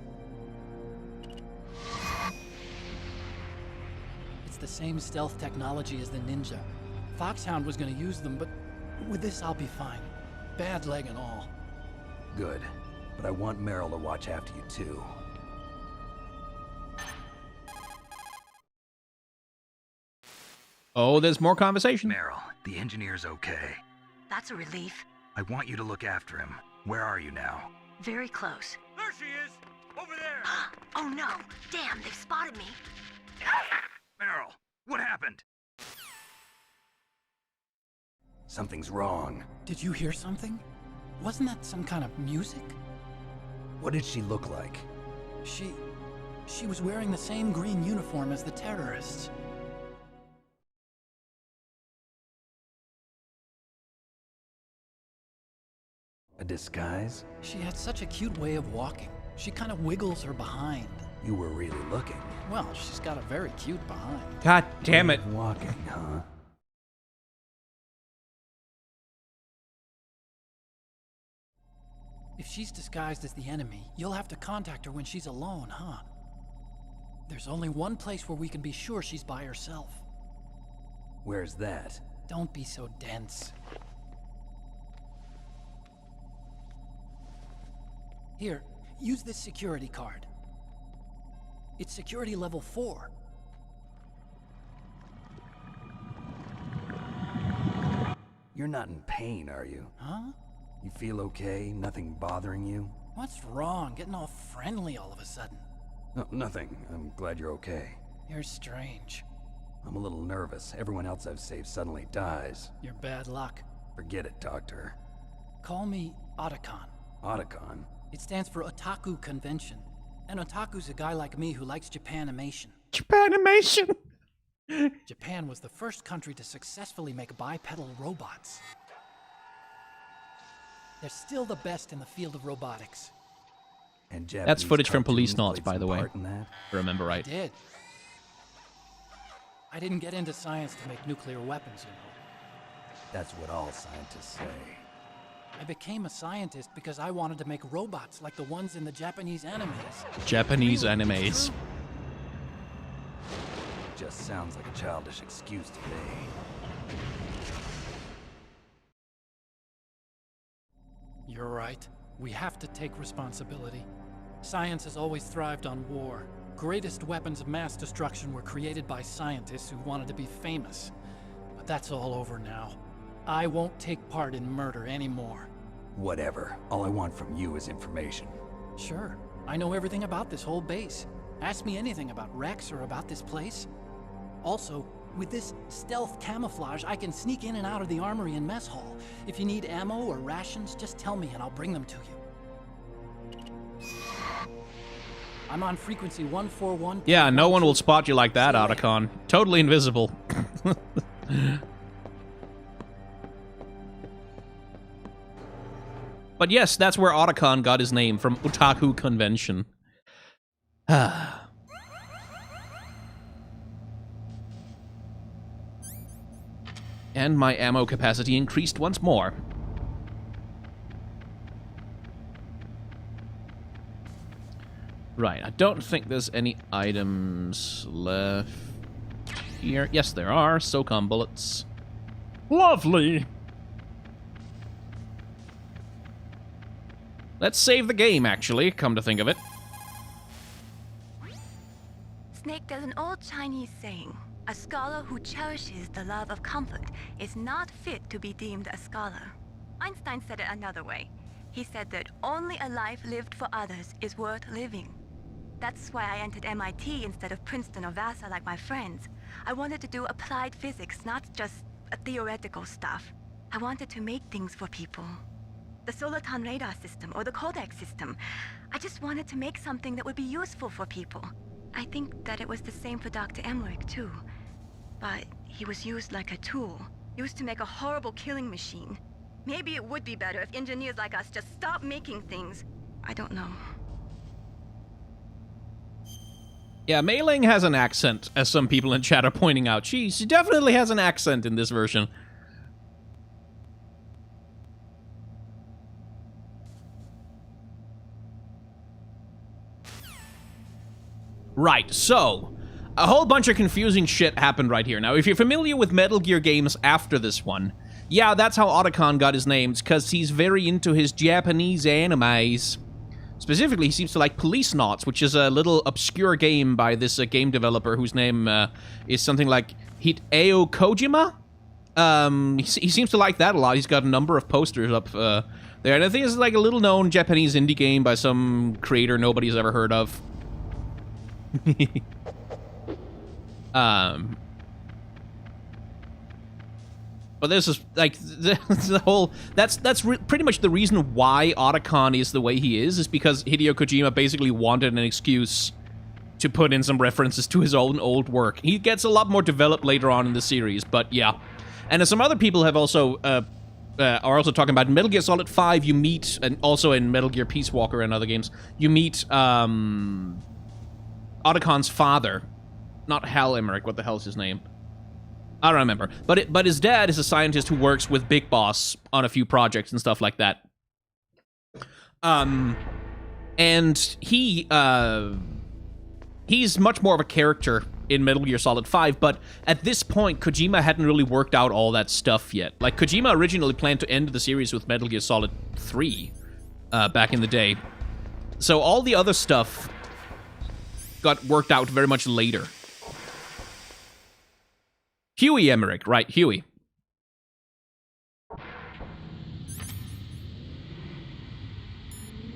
It's the same stealth technology as the Ninja. Foxhound was gonna use them, but with this I'll be fine. Bad leg and all. Good. But I want Meryl to watch after you too. Oh, there's more conversation. Meryl, the engineer's okay. That's a relief. I want you to look after him. Where are you now? Very close. There she is! Over there! Oh no! Damn, they've spotted me. Meryl, what happened? Something's wrong. Did you hear something? Wasn't that some kind of music? What did she look like? She was wearing the same green uniform as the terrorists. A disguise? She had such a cute way of walking. She kind of wiggles her behind. You were really looking. Well, she's got a very cute behind. God damn it. Walking, huh? If she's disguised as the enemy, you'll have to contact her when she's alone, huh? There's only one place where we can be sure she's by herself. Where's that? Don't be so dense. Here, use this security card. It's security level 4. You're not in pain, are you? Huh? You feel okay? Nothing bothering you? What's wrong? Getting all friendly all of a sudden. No, nothing. I'm glad you're okay. You're strange. I'm a little nervous. Everyone else I've saved suddenly dies. You're bad luck. Forget it, Doctor. Call me Otacon. Otacon? It stands for Otaku Convention. And Otaku's a guy like me who likes Japanimation. Japanimation! Japan was the first country to successfully make bipedal robots. They're still the best in the field of robotics. And that's footage from Police Knots, by the way. If I remember right. I did. I didn't get into science to make nuclear weapons, you know. That's what all scientists say. I became a scientist because I wanted to make robots like the ones in the Japanese animes. Japanese animes. Just sounds like a childish excuse to me. You're right. We have to take responsibility. Science has always thrived on war. Greatest weapons of mass destruction were created by scientists who wanted to be famous. But that's all over now. I won't take part in murder anymore. Whatever. All I want from you is information. Sure. I know everything about this whole base. Ask me anything about Rex or about this place. Also, with this stealth camouflage, I can sneak in and out of the armory and mess hall. If you need ammo or rations, just tell me and I'll bring them to you. I'm on frequency 141. Yeah, no one will spot you like that, Otacon. Totally invisible. But yes, that's where Otacon got his name, from Otaku Convention. And my ammo capacity increased once more. Right, I don't think there's any items left here. Yes, there are. SOCOM bullets. Lovely! Let's save the game, actually, come to think of it. Snake, there's an old Chinese saying. A scholar who cherishes the love of comfort is not fit to be deemed a scholar. Einstein said it another way. He said that only a life lived for others is worth living. That's why I entered MIT instead of Princeton or Vassar like my friends. I wanted to do applied physics, not just theoretical stuff. I wanted to make things for people. The Soliton radar system or the Codex system. I just wanted to make something that would be useful for people. I think that it was the same for Dr. Emmerich too. But he was used like a tool, used to make a horrible killing machine. Maybe it would be better if engineers like us just stopped making things. I don't know. Yeah, Mei Ling has an accent, as some people in chat are pointing out. She definitely has an accent in this version. Right, so, a whole bunch of confusing shit happened right here. Now, if you're familiar with Metal Gear games after this one, yeah, that's how Otacon got his name, because he's very into his Japanese animes. Specifically, he seems to like Police Knots, which is a little obscure game by this game developer whose name is something like Hideo Kojima. He seems to like that a lot. He's got a number of posters up there, and I think it's like a little-known Japanese indie game by some creator nobody's ever heard of. But this is like the whole. That's pretty much the reason why Otacon is the way he is because Hideo Kojima basically wanted an excuse to put in some references to his own old work. He gets a lot more developed later on in the series, but yeah. And as some other people have also are also talking about in Metal Gear Solid 5, you meet, and also in Metal Gear Peace Walker and other games, you meet Otacon's father, not Hal Emmerich. What the hell's his name? I don't remember. But his dad is a scientist who works with Big Boss on a few projects and stuff like that. And he's much more of a character in Metal Gear Solid 5, but at this point, Kojima hadn't really worked out all that stuff yet. Like, Kojima originally planned to end the series with Metal Gear Solid 3 back in the day. So all the other stuff got worked out very much later. Huey Emmerich, right, Huey.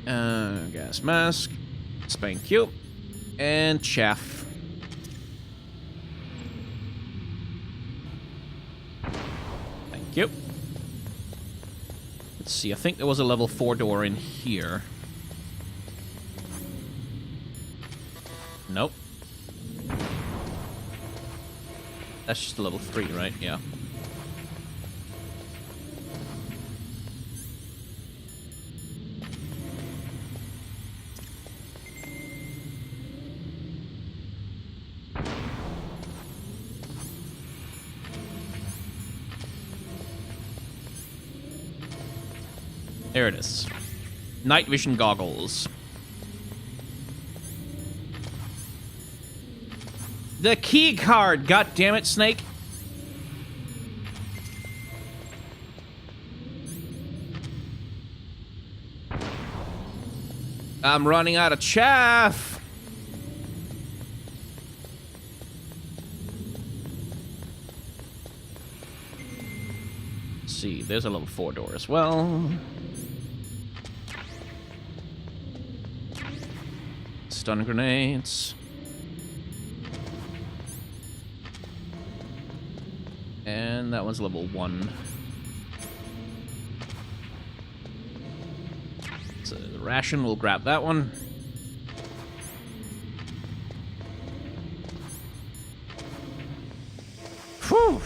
Gas mask, spank you, and chaff. Thank you. Let's see, I think there was a level 4 door in here. Nope. That's just a level 3, right? Yeah. There it is. Night vision goggles. The key card, god damn it, Snake. I'm running out of chaff. Let's see, there's a level 4 door as well. Stun grenades. And that one's level 1. So the ration, we'll grab that one. Whew.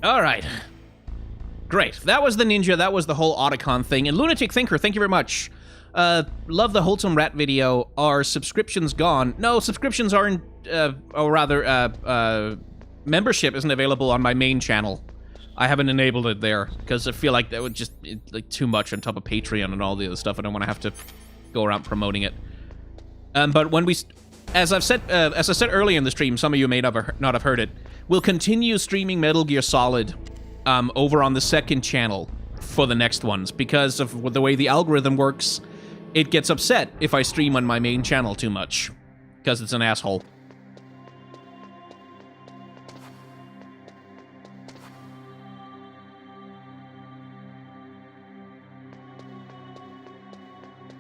Alright. Great. That was the ninja, that was the whole Otacon thing. And Lunatic Thinker, thank you very much. Love the Wholesome Rat video. Are subscriptions gone? No, subscriptions aren't, or rather, membership isn't available on my main channel. I haven't enabled it there because I feel like that would just like too much on top of Patreon and all the other stuff. I don't want to have to go around promoting it. But when we, as I said earlier in the stream, some of you may not have heard it. We'll continue streaming Metal Gear Solid over on the second channel for the next ones because of the way the algorithm works. It gets upset if I stream on my main channel too much because it's an asshole.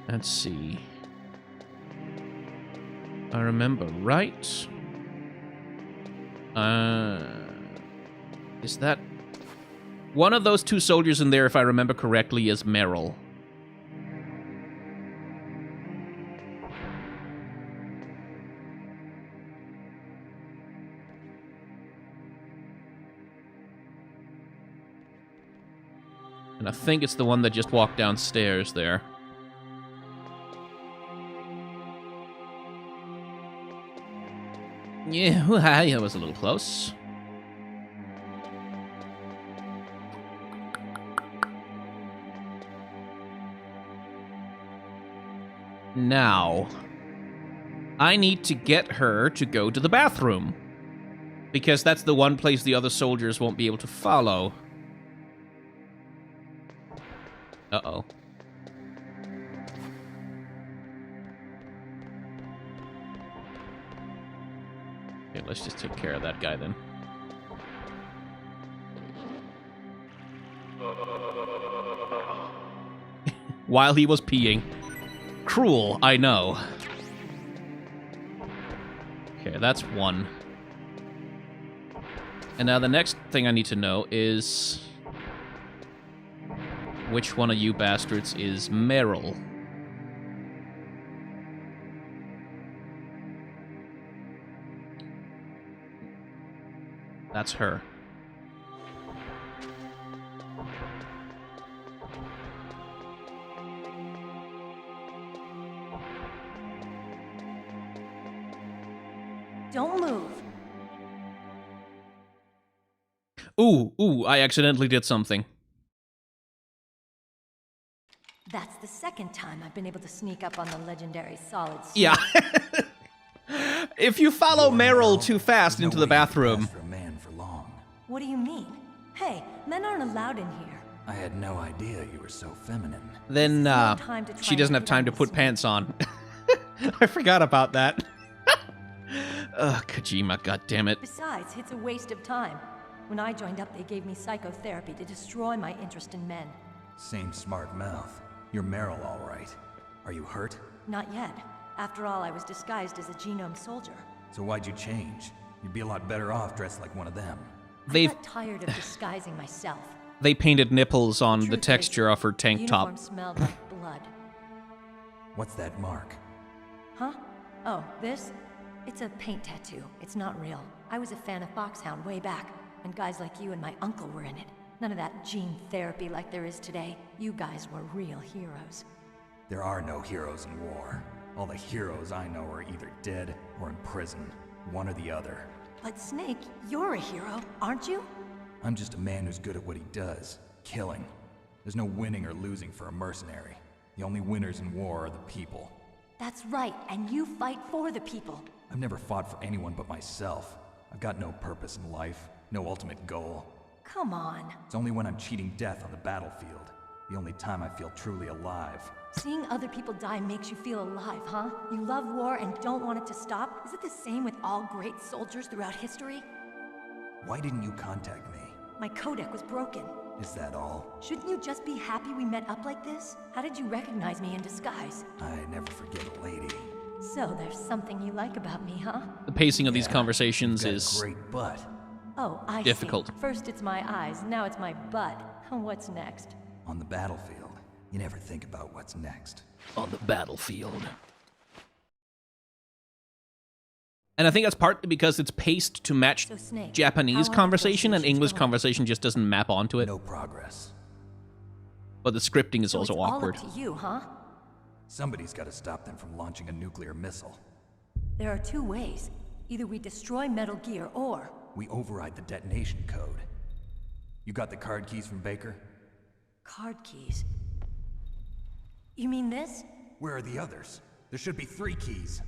Let's see. I remember right. Is that... One of those two soldiers in there, if I remember correctly, is Meryl. And I think it's the one that just walked downstairs there. Yeah, that was a little close. Now, I need to get her to go to the bathroom. Because that's the one place the other soldiers won't be able to follow. Uh-oh. Okay, let's just take care of that guy then. While he was peeing. Cruel, I know. Okay, that's one. And now the next thing I need to know is... which one of you bastards is Meryl? That's her. Don't move. Ooh, I accidentally did something. That's the second time I've been able to sneak up on the legendary solid snake. Yeah. If you follow Meryl too fast into the bathroom... What do you mean? Hey, men aren't allowed in here. I had no idea you were so feminine. Then, she doesn't have time to put pants on. I forgot about that. Ugh, Kojima, goddammit. Besides, it's a waste of time. When I joined up, they gave me psychotherapy to destroy my interest in men. Same smart mouth. You're Meryl, all right. Are you hurt? Not yet. After all, I was disguised as a genome soldier. So why'd you change? You'd be a lot better off dressed like one of them. I got tired of disguising myself. They painted nipples on the texture of her tank top. The uniform smelled like blood. What's that mark? Huh? Oh, this? It's a paint tattoo. It's not real. I was a fan of Foxhound way back, and guys like you and my uncle were in it. None of that gene therapy like there is today. You guys were real heroes. There are no heroes in war. All the heroes I know are either dead or in prison. One or the other. But Snake, you're a hero, aren't you? I'm just a man who's good at what he does. Killing. There's no winning or losing for a mercenary. The only winners in war are the people. That's right, and you fight for the people. I've never fought for anyone but myself. I've got no purpose in life, no ultimate goal. Come on. It's only when I'm cheating death on the battlefield. The only time I feel truly alive. Seeing other people die makes you feel alive, huh? You love war and don't want it to stop? Is it the same with all great soldiers throughout history? Why didn't you contact me? My codec was broken. Is that all? Shouldn't you just be happy we met up like this? How did you recognize me in disguise? I never forget a lady. So there's something you like about me, huh? The pacing of these conversations is great butt. Oh, I difficult. See. First it's my eyes, now it's my butt. What's next? On the battlefield, you never think about what's next. On the battlefield. And I think that's partly because it's paced to match Snake, Japanese conversation, and English conversation just doesn't map onto it. No progress. But the scripting is also it's awkward. All up to you, huh? Somebody's got to stop them from launching a nuclear missile. There are two ways. Either we destroy Metal Gear, or... we override the detonation code. You got the card keys from Baker? Card keys? You mean this? Where are the others? There should be 3 keys.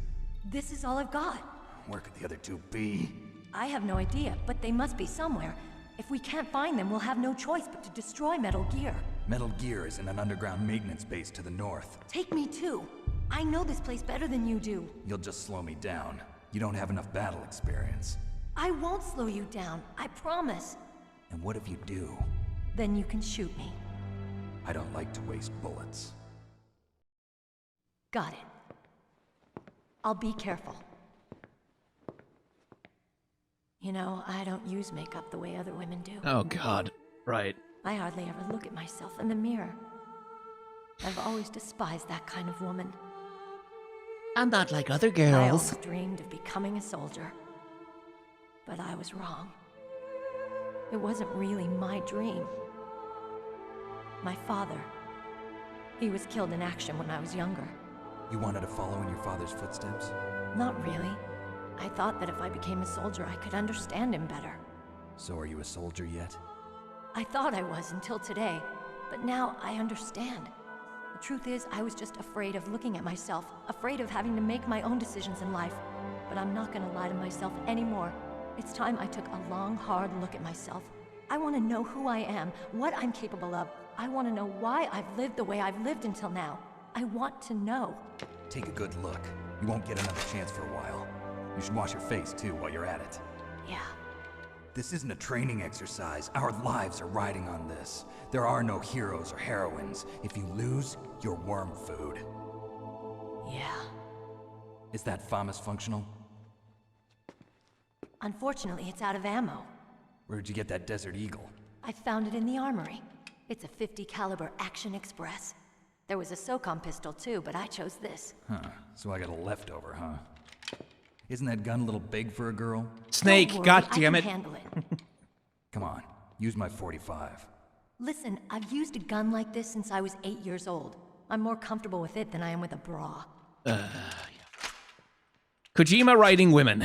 This is all I've got. Where could the other 2 be? I have no idea, but they must be somewhere. If we can't find them, we'll have no choice but to destroy Metal Gear. Metal Gear is in an underground maintenance base to the north. Take me too. I know this place better than you do. You'll just slow me down. You don't have enough battle experience. I won't slow you down, I promise. And what if you do? Then you can shoot me. I don't like to waste bullets. Got it. I'll be careful. You know, I don't use makeup the way other women do. Oh, God. Right. I hardly ever look at myself in the mirror. I've always despised that kind of woman. I'm not like other I girls. always dreamed of becoming a soldier. But I was wrong. It wasn't really my dream. My father. He was killed in action when I was younger. You wanted to follow in your father's footsteps? Not really. I thought that if I became a soldier, I could understand him better. So are you a soldier yet? I thought I was until today, but now I understand. The truth is, I was just afraid of looking at myself, afraid of having to make my own decisions in life. But I'm not gonna lie to myself anymore. It's time I took a long, hard look at myself. I want to know who I am, what I'm capable of. I want to know why I've lived the way I've lived until now. I want to know. Take a good look. You won't get another chance for a while. You should wash your face, too, while you're at it. Yeah. This isn't a training exercise. Our lives are riding on this. There are no heroes or heroines. If you lose, you're worm food. Yeah. Is that FAMAS functional? Unfortunately, it's out of ammo. Where'd you get that Desert Eagle? I found it in the armory. It's a .50 caliber Action Express. There was a SOCOM pistol too, but I chose this. Huh, so I got a leftover, huh? Isn't that gun a little big for a girl? Snake, Don't worry, God I damn can it. handle it. Come on, use my 45. Listen, I've used a gun like this since I was 8 years old. I'm more comfortable with it than I am with a bra. Kojima writing women.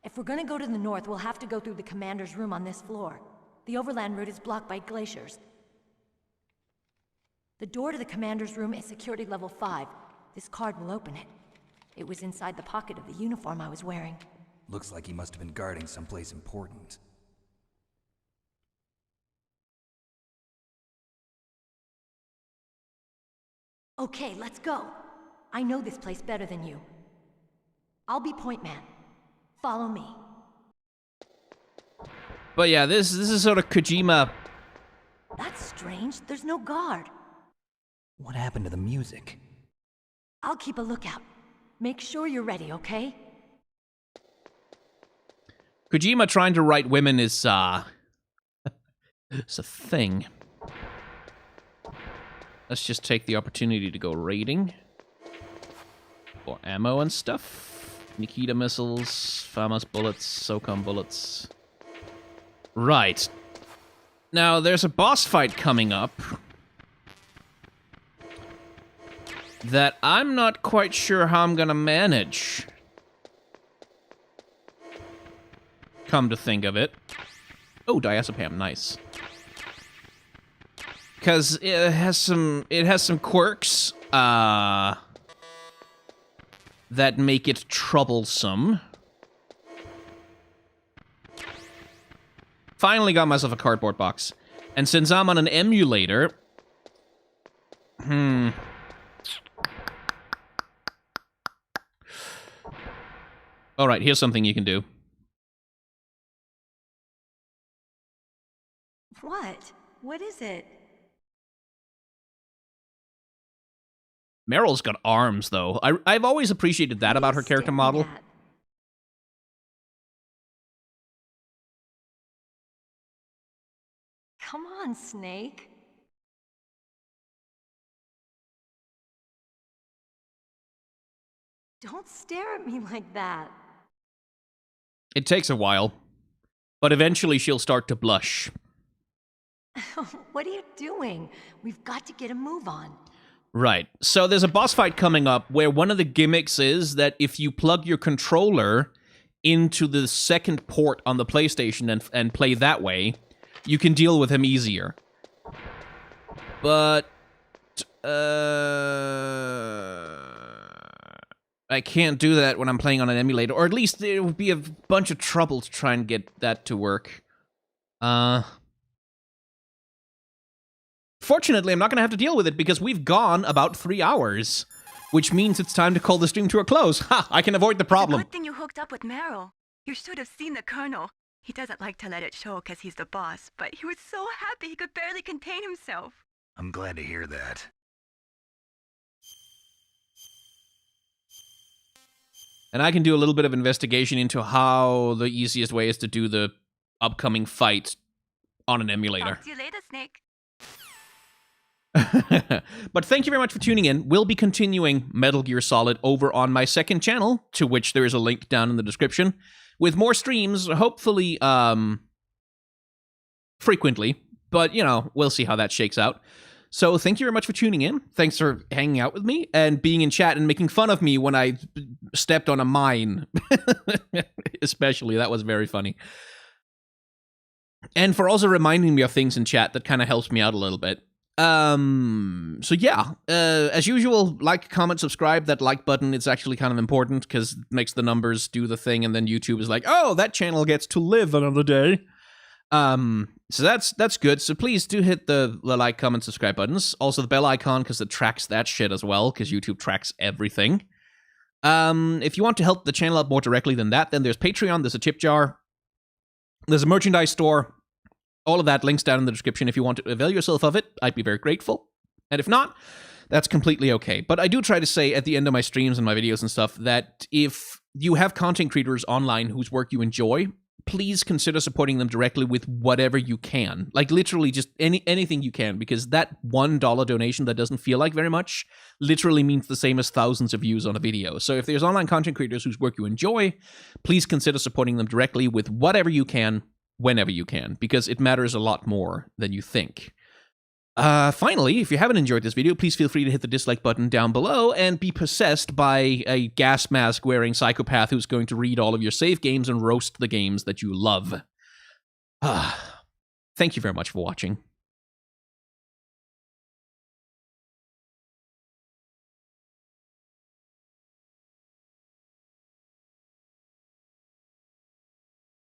If we're gonna go to the north, we'll have to go through the commander's room on this floor. The overland route is blocked by glaciers. The door to the commander's room is security level 5. This card will open it. It was inside the pocket of the uniform I was wearing. Looks like he must have been guarding someplace important. Okay, let's go. I know this place better than you. I'll be point man. Follow me. But yeah, this is sort of Kojima. That's strange. There's no guard. What happened to the music? I'll keep a lookout. Make sure you're ready, okay? Kojima trying to write women is, it's a thing. Let's just take the opportunity to go raiding. For ammo and stuff. Nikita missiles, FAMAS bullets, SOCOM bullets. Right. Now, there's a boss fight coming up that I'm not quite sure how I'm gonna manage. Come to think of it. Oh, diazepam, nice. Because it has some quirks, that make it troublesome. Finally got myself a cardboard box. And since I'm on an emulator... Alright, here's something you can do. What? What is it? Meryl's got arms, though. I've always appreciated that about her character model. Come on, Snake. Don't stare at me like that. It takes a while, but eventually she'll start to blush. What are you doing? We've got to get a move on. Right. So there's a boss fight coming up where one of the gimmicks is that if you plug your controller into the second port on the PlayStation and play that way, you can deal with him easier. But... I can't do that when I'm playing on an emulator, or at least it would be a bunch of trouble to try and get that to work. Fortunately, I'm not going to have to deal with it because we've gone about 3 hours, which means it's time to call the stream to a close. Ha! I can avoid the problem. Good thing you hooked up with Meryl. You should have seen the Colonel. He doesn't like to let it show because he's the boss, but he was so happy he could barely contain himself. I'm glad to hear that. And I can do a little bit of investigation into how the easiest way is to do the upcoming fight on an emulator. Talk to you later, Snake. But thank you very much for tuning in. We'll be continuing Metal Gear Solid over on my second channel, to which there is a link down in the description, with more streams, hopefully frequently, but, you know, we'll see how that shakes out. So thank you very much for tuning in. Thanks for hanging out with me and being in chat and making fun of me when I stepped on a mine. Especially, that was very funny. And for also reminding me of things in chat, that kind of helps me out a little bit. So yeah, as usual, like, comment, subscribe. That like button, it's actually kind of important because it makes the numbers do the thing, and then YouTube is like, oh, that channel gets to live another day. So that's good. So please do hit the like, comment, subscribe buttons. Also the bell icon, because it tracks that shit as well, because YouTube tracks everything. If you want to help the channel out more directly than that, then there's Patreon, there's a tip jar, there's a merchandise store. All of that, links down in the description. If you want to avail yourself of it, I'd be very grateful. And if not, that's completely okay. But I do try to say at the end of my streams and my videos and stuff that if you have content creators online whose work you enjoy, please consider supporting them directly with whatever you can. Like, literally just anything you can, because that $1 donation that doesn't feel like very much literally means the same as thousands of views on a video. So if there's online content creators whose work you enjoy, please consider supporting them directly with whatever you can, whenever you can, because it matters a lot more than you think. Finally, if you haven't enjoyed this video, please feel free to hit the dislike button down below and be possessed by a gas mask wearing psychopath who's going to read all of your save games and roast the games that you love. Thank you very much for watching.